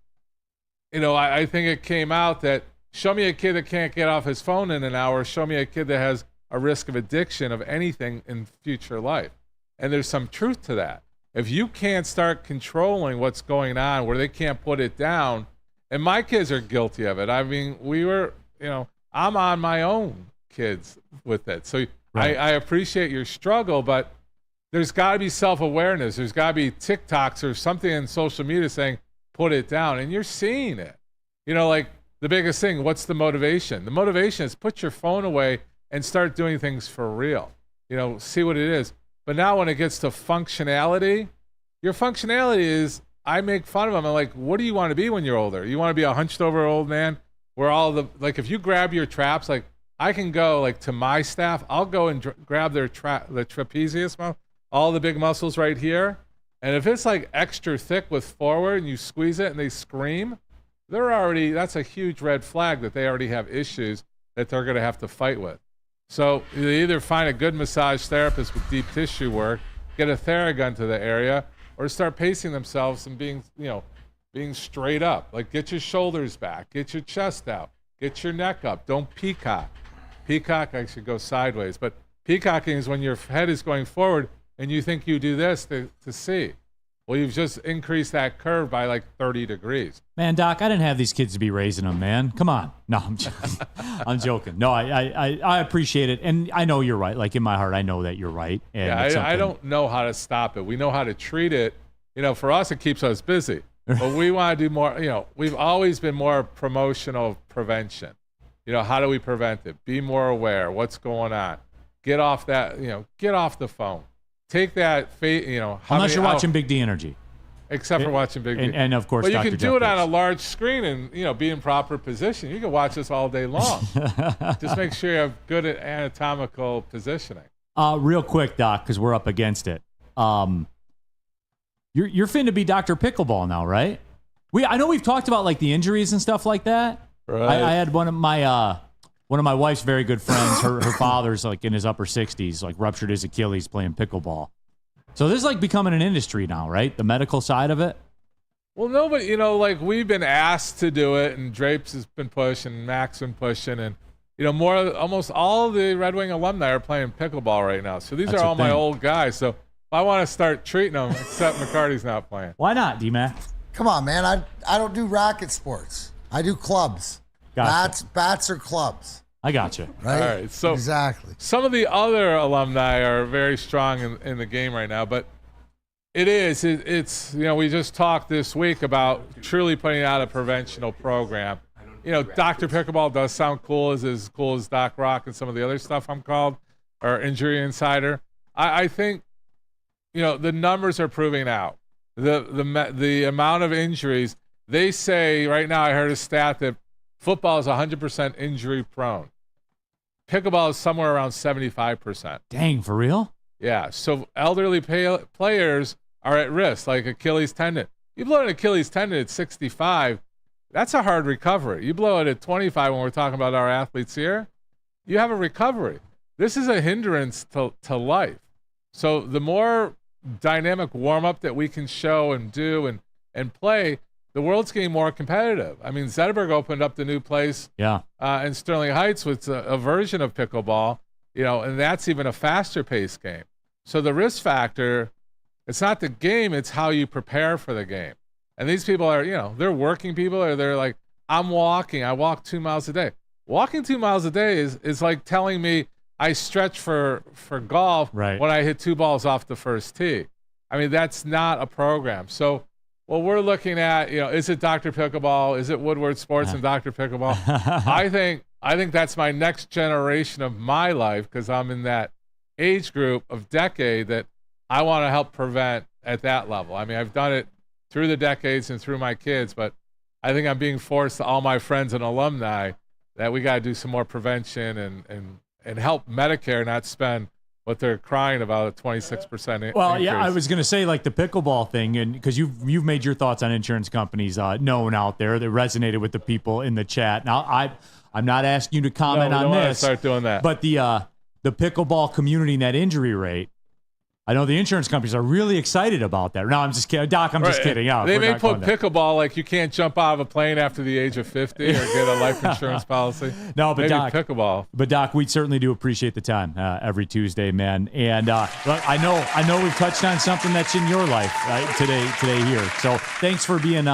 I think it came out that show me a kid that can't get off his phone in an hour. Show me a kid that has a risk of addiction of anything in future life. And there's some truth to that. If you can't start controlling what's going on where they can't put it down, and my kids are guilty of it. I mean, I'm on my own kids with it. So right. I appreciate your struggle, but there's got to be self-awareness. There's got to be TikToks or something in social media saying, put it down. And you're seeing it. Like the biggest thing, what's the motivation? The motivation is put your phone away and start doing things for real. See what it is. But now when it gets to functionality, your functionality is, I make fun of them. I'm like, what do you want to be when you're older? You want to be a hunched over old man where if you grab your traps, like I can go like to my staff, I'll go and grab the trapezius muscle, all the big muscles right here. And if it's like extra thick with forward and you squeeze it and they scream, that's a huge red flag that they already have issues that they're going to have to fight with. So you either find a good massage therapist with deep tissue work, get a Theragun to the area, or start pacing themselves and being straight up. Like get your shoulders back, get your chest out, get your neck up. Don't peacock. Peacock, I should go sideways. But peacocking is when your head is going forward and you think you do this to see. Well, you've just increased that curve by like 30 degrees. Man, Doc, I didn't have these kids to be raising them, man. Come on. No, I'm joking. No, I appreciate it. And I know you're right. Like in my heart, I know that you're right. And yeah, I don't know how to stop it. We know how to treat it. For us, it keeps us busy. But we want to do more. We've always been more promotional prevention. How do we prevent it? Be more aware. What's going on? Get off that, get off the phone. Take that, unless you're watching Big D Energy. Except for watching Big D. And of course, but you Dr. can do it on a large screen and, be in proper position. You can watch this all day long. Just make sure you have good anatomical positioning. Real quick, Doc, because we're up against it. You're finna be Dr. Pickleball now, right? I know we've talked about like the injuries and stuff like that. Right. I had one of my wife's very good friends. Her father's like in his upper 60s, like ruptured his Achilles playing pickleball. So this is like becoming an industry now, right? The medical side of it. Well, no, but like we've been asked to do it, and Drapes has been pushing, and Mac's been pushing, and almost all the Red Wing alumni are playing pickleball right now. So these are all my old guys. So if I want to start treating them, except McCarty's not playing. Why not, D-Mac? Come on, man. I don't do racket sports. I do clubs. Gotcha. Bats or clubs. I got you. Right? All right. So exactly. Some of the other alumni are very strong in the game right now, but it's we just talked this week about truly putting out a preventional program. Dr. Pickleball does sound cool, as cool as Doc Rock and some of the other stuff I'm called, or Injury Insider. I think, the numbers are proving out. The amount of injuries, they say right now, I heard a stat that football is 100% injury prone. Pickleball is somewhere around 75%. Dang, for real? Yeah. So elderly players are at risk, like Achilles tendon. You blow an Achilles tendon at 65, that's a hard recovery. You blow it at 25 when we're talking about our athletes here, you have a recovery. This is a hindrance to life. So the more dynamic warm-up that we can show and do and play, the world's getting more competitive. I mean, Zetterberg opened up the new place in Sterling Heights with a version of pickleball, and that's even a faster paced game. So the risk factor, it's not the game, it's how you prepare for the game. And these people are, they're working people, or they're like, I walk 2 miles a day. Walking 2 miles a day is like telling me I stretch for golf when I hit 2 balls off the first tee. I mean, that's not a program. So what we're looking at, is it Dr. Pickleball? Is it Woodward Sports and Dr. Pickleball? I think that's my next generation of my life, because I'm in that age group of decade that I want to help prevent at that level. I mean, I've done it through the decades and through my kids, but I think I'm being forced to all my friends and alumni that we got to do some more prevention and help Medicare not spend what they're crying about, a 26% Well, increase. yeah, I was going to say like the pickleball thing, and because you've made your thoughts on insurance companies known out there that resonated with the people in the chat. Now, I'm not asking you to comment on this. Start doing that. But the pickleball community net injury rate, I know the insurance companies are really excited about that. No, I'm just kidding. Doc, I'm just kidding. Yeah, they we're may not put going there. pickleball like you can't jump out of a plane after the age of 50 or get a life insurance policy. No, but maybe Doc, pickleball. But Doc, we certainly do appreciate the time every Tuesday, man. And look, I know we've touched on something that's in your life today here. So thanks for being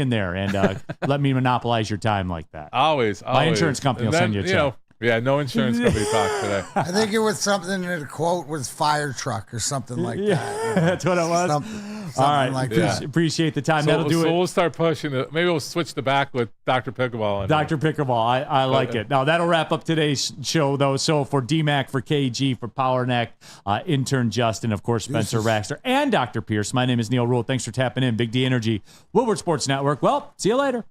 there and let me monopolize your time like that. Always. My insurance company will send you a check. Yeah, no insurance company talk today. I think it was something in the quote was fire truck or something like that. Yeah, that's what it was. Something All right, like that. Appreciate the time. So, That'll do it. So we'll start pushing it. Maybe we'll switch the back with Dr. Pickleball. Dr. Pickleball, I like it. Now, that'll wrap up today's show, though. So for DMAC, for KG, for Power Neck, intern Justin, of course, Spencer Raxter, and Dr. Pierce, my name is Neil Rule. Thanks for tapping in. Big D Energy, Woodward Sports Network. Well, see you later.